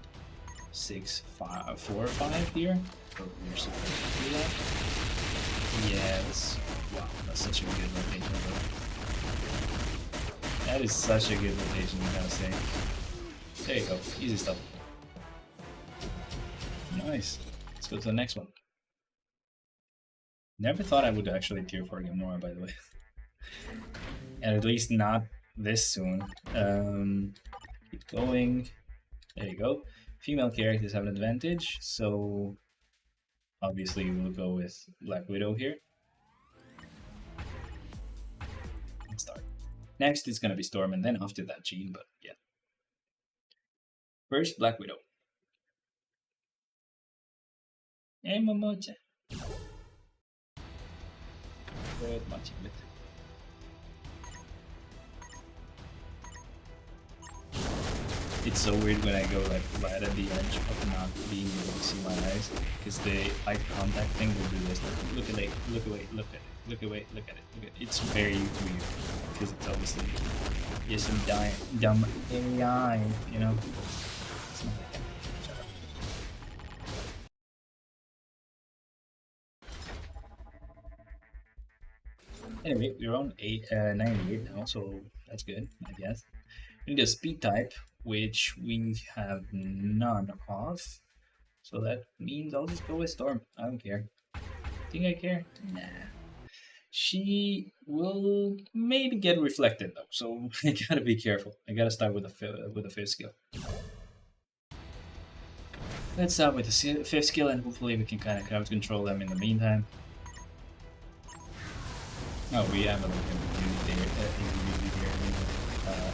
6, 5, 4, 5 here. So we're supposed to do that. Yes. Wow, that's such a good rotation, bro. That is such a good rotation, I gotta say. There you go, easy stuff. Nice. Let's go to the next one. Never thought I would actually tier for Gamora, by the way. And at least not this soon. Keep going. There you go. Female characters have an advantage, so obviously we'll go with Black Widow here. Let's start. Next is gonna be Storm, and then after that Jean, but yeah. First, Black Widow. Hey, Momocha. Good, much of it. It's so weird when I go like right at the edge of not being able to see my eyes, because the eye contact thing will do this. Like, look at it, look away, look at it, look away, look at it, look at it. It's very weird, because it's obviously just some dumb AI, you know? It's not like that. Shut up. Anyway, we're on 98 now, so that's good, I guess. We need a speed type, which we have none of. So that means I'll just go with Storm. I don't care. Think I care? Nah. She will maybe get reflected though, so I gotta be careful. I gotta start with a fifth skill. Let's start with the fifth skill, and hopefully we can kind of crowd control them in the meantime. Oh, we have a unit there.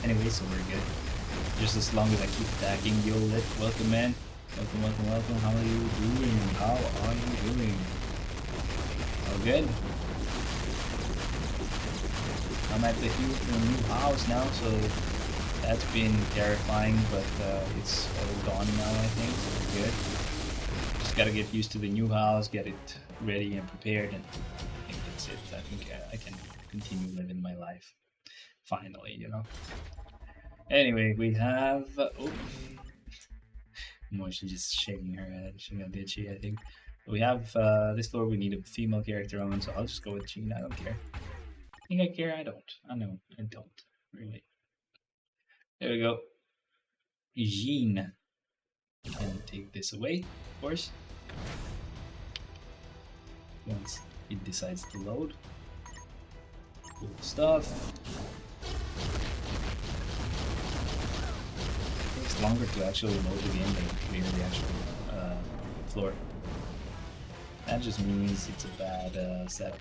Anyway, so we're good. Just as long as I keep attacking the old lit. Welcome, man. Welcome, welcome, welcome. How are you doing? How are you doing? All good? I'm at the new house now, so that's been terrifying, but it's all gone now, I think, so we're good. Just gotta get used to the new house, get it ready and prepared, and I think that's it. I think I can continue living my life. Finally, you know. Anyway, we have. Oh, Moisha just shaking her head. She's a bitchy, I think. We have this floor. We need a female character on, so I'll just go with Jean. I don't care. Think I care? I don't. I know. I don't. Really. There we go. Jean can take this away, of course. Once it decides to load. Cool stuff. It takes longer to actually load the game than clear the actual floor. That just means it's a bad setup.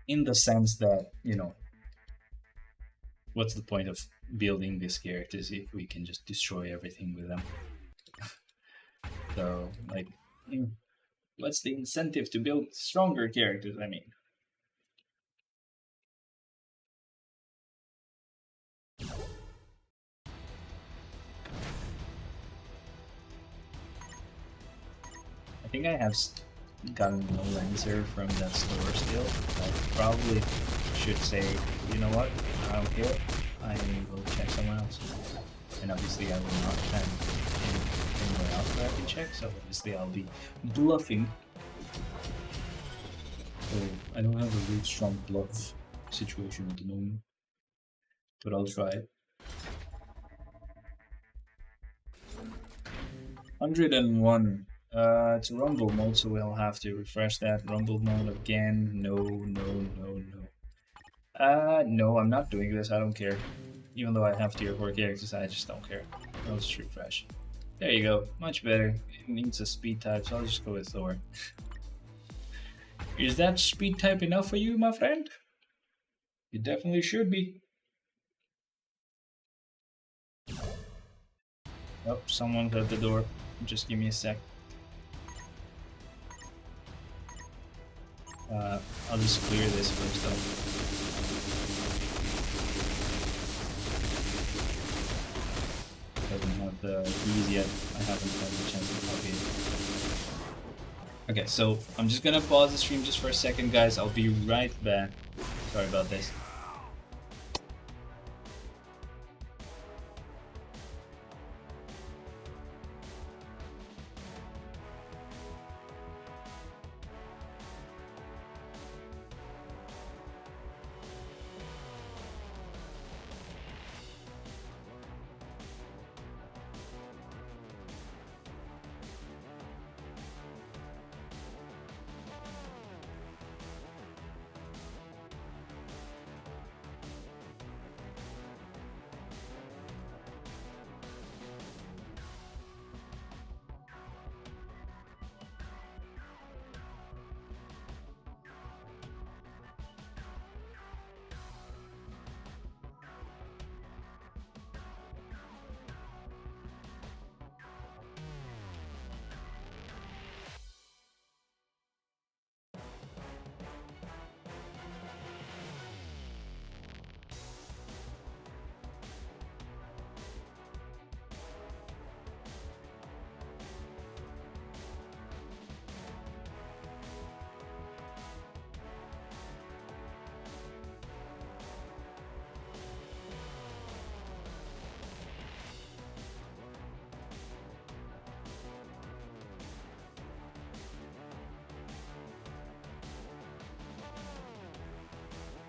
In the sense that, you know, what's the point of building these characters if we can just destroy everything with them? So, like, what's the incentive to build stronger characters? I mean, I think I have gotten no answer from that store still. I probably should say, you know what, I don't care. I will check somewhere else. And obviously I will not find anywhere else that I can check, so obviously I'll be bluffing. So I don't have a really strong bluff situation at the moment, but I'll try it. 101. It's a rumble mode, so we'll have to refresh that rumble mode again. No, no, no, no. No, I'm not doing this. I don't care. Even though I have tier 4 characters, I just don't care. I'll just refresh. There you go. Much better. It needs a speed type, so I'll just go with Thor. Is that speed type enough for you, my friend? It definitely should be. Oh, someone's at the door. Just give me a sec. I'll just clear this first though. Doesn't have the keys yet. I haven't had the chance to copy it. Okay, so I'm just gonna pause the stream just for a second, guys. I'll be right back. Sorry about this.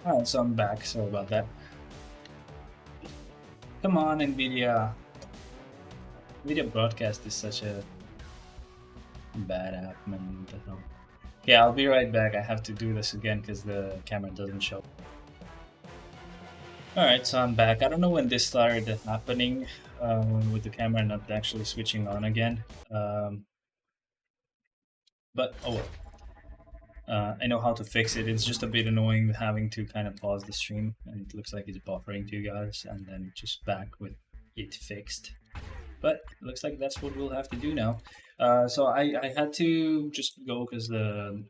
Alright, so I'm back. Sorry about that. Come on, NVIDIA. NVIDIA Broadcast is such a bad app, man. What the hell? Yeah, I'll be right back. I have to do this again because the camera doesn't show. Alright, so I'm back. I don't know when this started happening with the camera not actually switching on again. But oh well. I know how to fix it. It's just a bit annoying having to kind of pause the stream, and it looks like it's buffering to you guys, and then just back with it fixed. But looks like that's what we'll have to do now. So I had to just go because the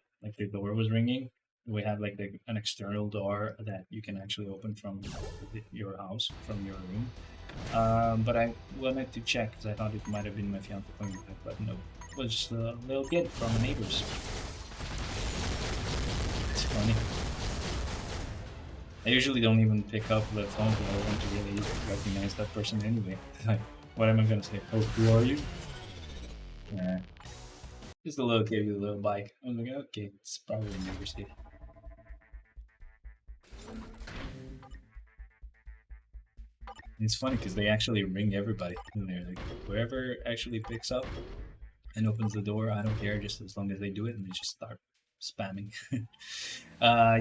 door was ringing. We have like an external door that you can actually open from your house, from your room. But I wanted to check because I thought it might have been my fiance coming back, but no, it was just a little kid from the neighbors. It's funny. I usually don't even pick up the phone because I want to really recognize that person anyway. Like, what am I gonna say? Oh, who are you? Nah, just a little kid with a little bike. I was like, okay, it's probably a neighbor's kid. It's funny because they actually ring everybody. And they're like, whoever actually picks up and opens the door, I don't care, just as long as they do it, and they just start spamming.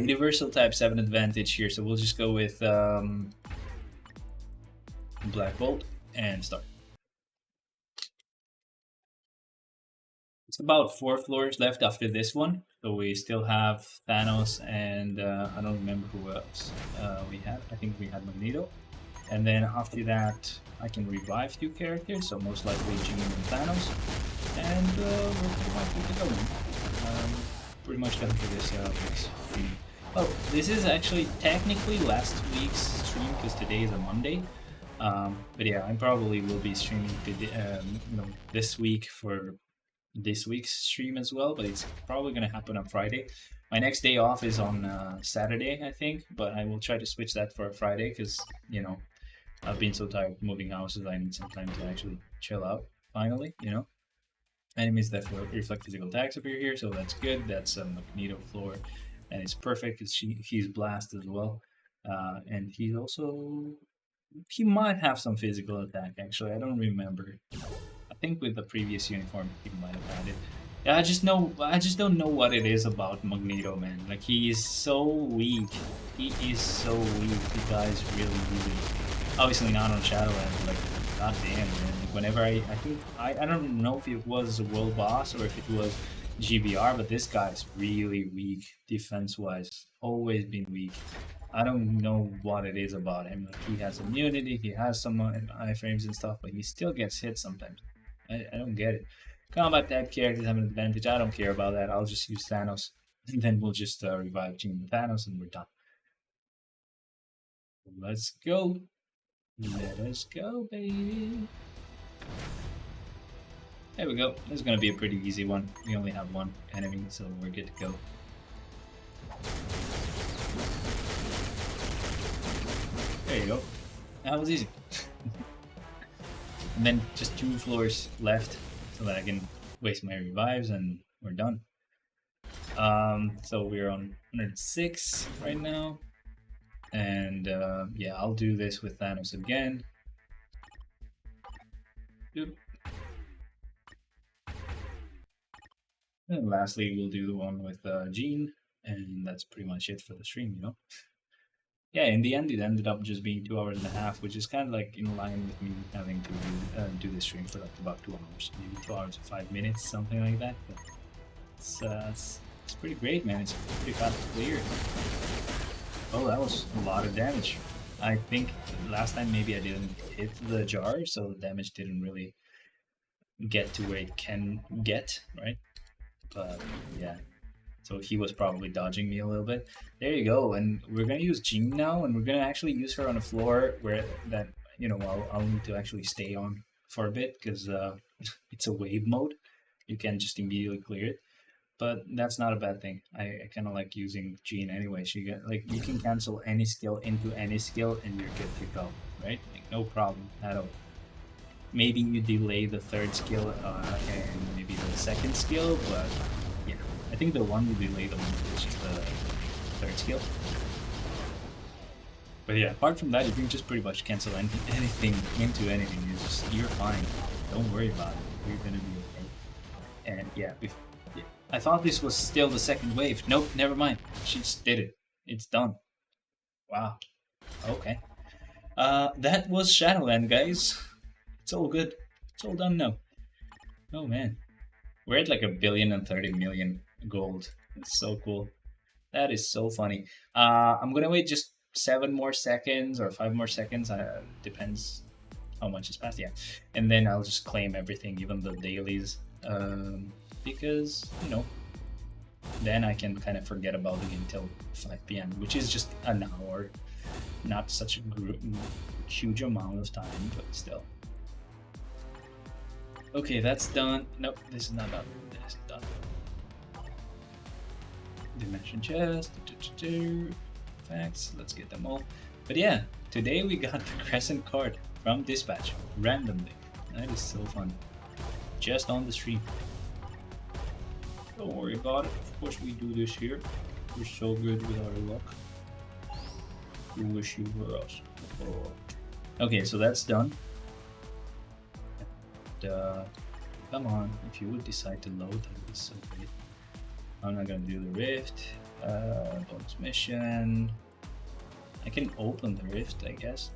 Universal type 7 advantage here, so we'll just go with Black Bolt and start. It's about 4 floors left after this one, so we still have Thanos and I don't remember who else we had. I think we had Magneto. And then after that, I can revive 2 characters, so most likely Jean and Thanos. And we're pretty much good to go. Pretty much done for this week's stream. Oh, this is actually technically last week's stream because today is a Monday. But yeah, I probably will be streaming this week for this week's stream as well. But it's probably gonna happen on Friday. My next day off is on Saturday, I think. But I will try to switch that for a Friday because I've been so tired moving houses. I need some time to actually chill out. Finally, enemies that reflect physical attacks appear here, so that's good. That's a Magneto floor, and it's perfect because he's blast as well, and he's also he might have some physical attack. Actually, I don't remember. I think with the previous uniform he might have had it. Yeah, I just don't know what it is about Magneto, man. Like he is so weak. He is so weak. He dies really easily. Obviously not on Shadowland, like god damn, man. Like whenever I don't know if it was a world boss or if it was GBR, but this guy's really weak defense wise. Always been weak. I don't know what it is about him. Like he has immunity, he has some iframes and stuff, but he still gets hit sometimes. I don't get it. Combat type characters have an advantage. I don't care about that. I'll just use Thanos, and then we'll just revive Jean and Thanos, and we're done. Let's go. Let us go, baby. There we go. This is going to be a pretty easy one. We only have one enemy, so we're good to go. There you go. That was easy. And then just 2 floors left so that I can waste my revives and we're done. So we're on 106 right now. And yeah, I'll do this with Thanos again. Yep. And lastly, we'll do the one with Jean, and that's pretty much it for the stream, Yeah, in the end, it ended up just being 2 hours and a half, which is kind of like in line with me having to do this stream for like about 2 hours, maybe 2 hours and 5 minutes, something like that. But it's pretty great, man. It's pretty fast to clear. Oh, that was a lot of damage. I think last time maybe I didn't hit the jar, so the damage didn't really get to where it can get, right? But yeah, so he was probably dodging me a little bit. There you go, and we're gonna use Jean now, and we're gonna actually use her on a floor where that I'll need to actually stay on for a bit because it's a wave mode. You can just immediately clear it, but that's not a bad thing. I kind of like using Jean anyway. She get like you can cancel any skill into any skill, and you're good to go, right? Like, no problem at all. Maybe you delay the 3rd skill and maybe the 2nd skill, but yeah, I think the one you delay the most is just the 3rd skill. But yeah, apart from that, you can just pretty much cancel anything into anything. You're fine. Don't worry about it. You're gonna be okay. And yeah, I thought this was still the 2nd wave. Nope, never mind. She just did it. It's done. Wow. Okay. That was Shadowland, guys. It's all good. It's all done now. Oh man. We're at like 1,030,000,000 gold. It's so cool. That is so funny. I'm gonna wait just 7 more seconds or 5 more seconds. Depends how much is passed. Yeah, and then I'll just claim everything, even the dailies, because
Then I can kind of forget about it until 5 p.m., which is just an hour. Not such a huge amount of time, but still. Okay, that's done. Nope, this is not done. This is done. Dimension chest. Facts. Let's get them all. But yeah, today we got the Crescent card from Dispatch randomly. That is so fun. Just on the stream. Don't worry about it. Of course, we do this here. We're so good with our luck. We wish you were us. Oh. Okay, so that's done. And, come on, if you would decide to load, that would be so great. I'm not gonna do the rift. Bonus mission. I can open the rift, I guess.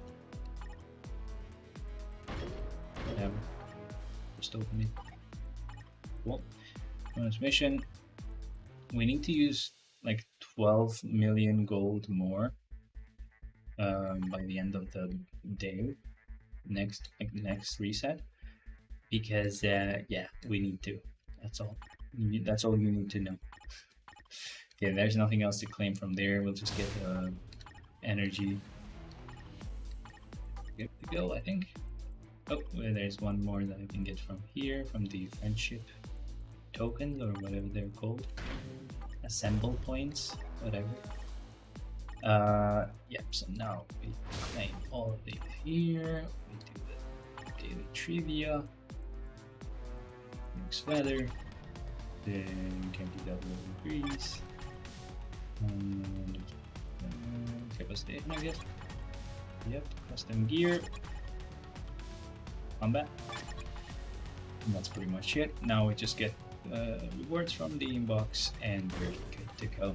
Whatever. Just open it. Cool. Bonus mission. We need to use like 12 million gold more by the end of the day. Next reset. Because yeah, we need to. That's all. That's all you need to know. Okay, there's nothing else to claim from there. We'll just get energy. Good to go, I think. Oh, well, there's one more that I can get from here, from the friendship tokens or whatever they're called. Assemble points, whatever. Yep, so now we claim all of these here. We do the daily trivia. Mixed weather. Then can do double increase. And capacity, I guess. Yep, custom gear. Combat. And that's pretty much it. Now we just get rewards from the inbox and we're good to go.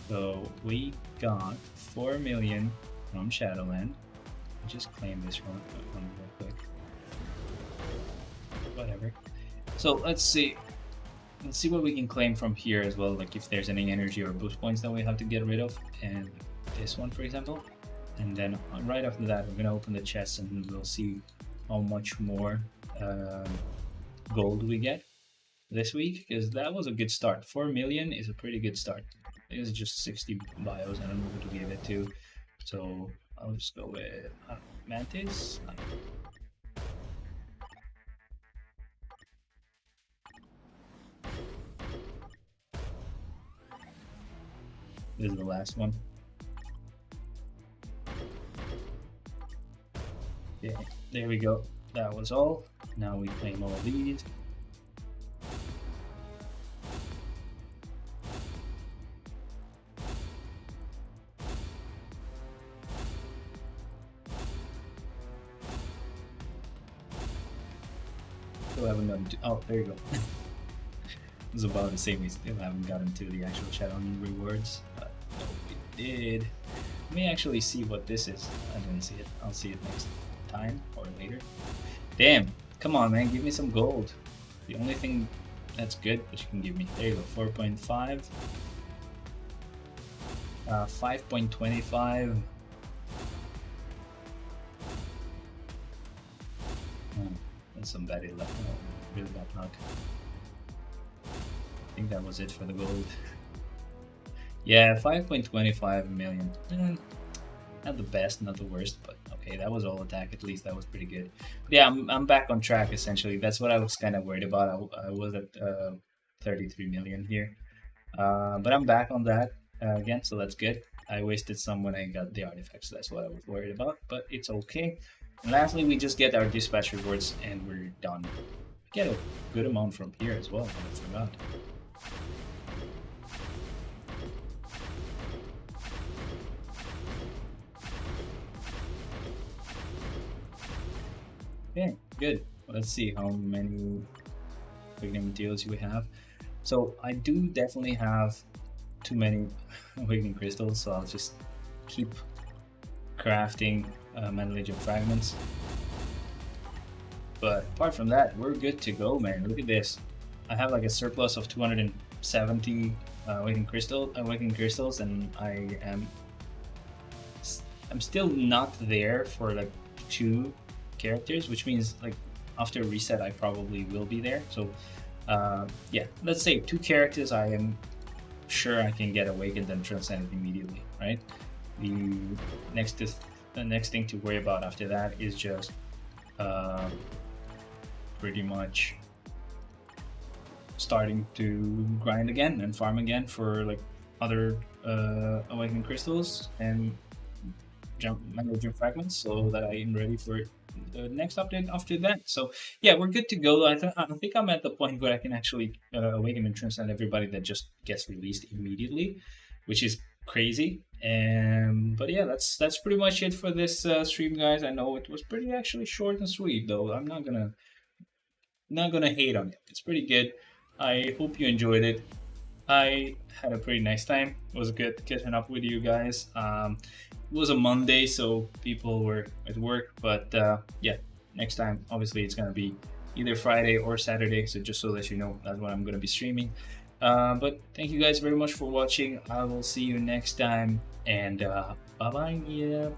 So we got 4 million from Shadowland. I'll just claim this one real quick. Whatever. So let's see what we can claim from here as well, like if there's any energy or boost points that we have to get rid of, and this one for example. And then right after that we're gonna open the chest and we'll see how much more gold we get this week, because that was a good start. 4 million is a pretty good start. It is just 60 bios, I don't know who to give it to, so I'll just go with Mantis. This is the last one. Okay, there we go. That was all. Now we claim all these. Still haven't gotten to. Oh, there you go. I was about to say we still haven't gotten to the actual Shadowland rewards, but no, we did. Let me actually see what this is. I didn't see it. I'll see it next time or later. Damn, come on, man, give me some gold. The only thing that's good that you can give me. There you go, 4.5. 5.25. That's some bad luck. Really bad luck. I think that was it for the gold. Yeah, 5.25 million. Not the best, not the worst, but okay, that was all attack. At least that was pretty good. But yeah, I'm back on track essentially. That's what I was kind of worried about. I was at 33 million here, but I'm back on that again, so that's good. I wasted some when I got the artifacts. That's what I was worried about, but it's okay. And lastly, we just get our dispatch rewards and we're done. We get a good amount from here as well. I forgot. Okay, good. Let's see how many awakening materials we have. So I do definitely have too many awakening crystals, so I'll just keep crafting Metal Legion fragments. But apart from that, we're good to go, man. Look at this. I have like a surplus of 270 awakening crystals, and I'm still not there for like 2 characters, which means like after reset I probably will be there. So Yeah, let's say 2 characters. I am sure I can get awakened and transcended immediately, right? The next is the next thing to worry about after that is just uh, pretty much starting to grind again and farm again for like other awakening crystals and jump managing fragments so that I am ready for the next update after that. So yeah, we're good to go. I think I'm at the point where I can actually awaken and transcend everybody that just gets released immediately, which is crazy. And but yeah, that's pretty much it for this stream, guys. I know it was pretty actually short and sweet, though. I'm not gonna hate on it. It's pretty good. I hope you enjoyed it. I had a pretty nice time. It was good catching up with you guys. It was a Monday, so people were at work. But yeah, next time, obviously, it's gonna be either Friday or Saturday. So just so that you know, that's when I'm gonna be streaming. But thank you guys very much for watching. I will see you next time, and bye bye. Yeah.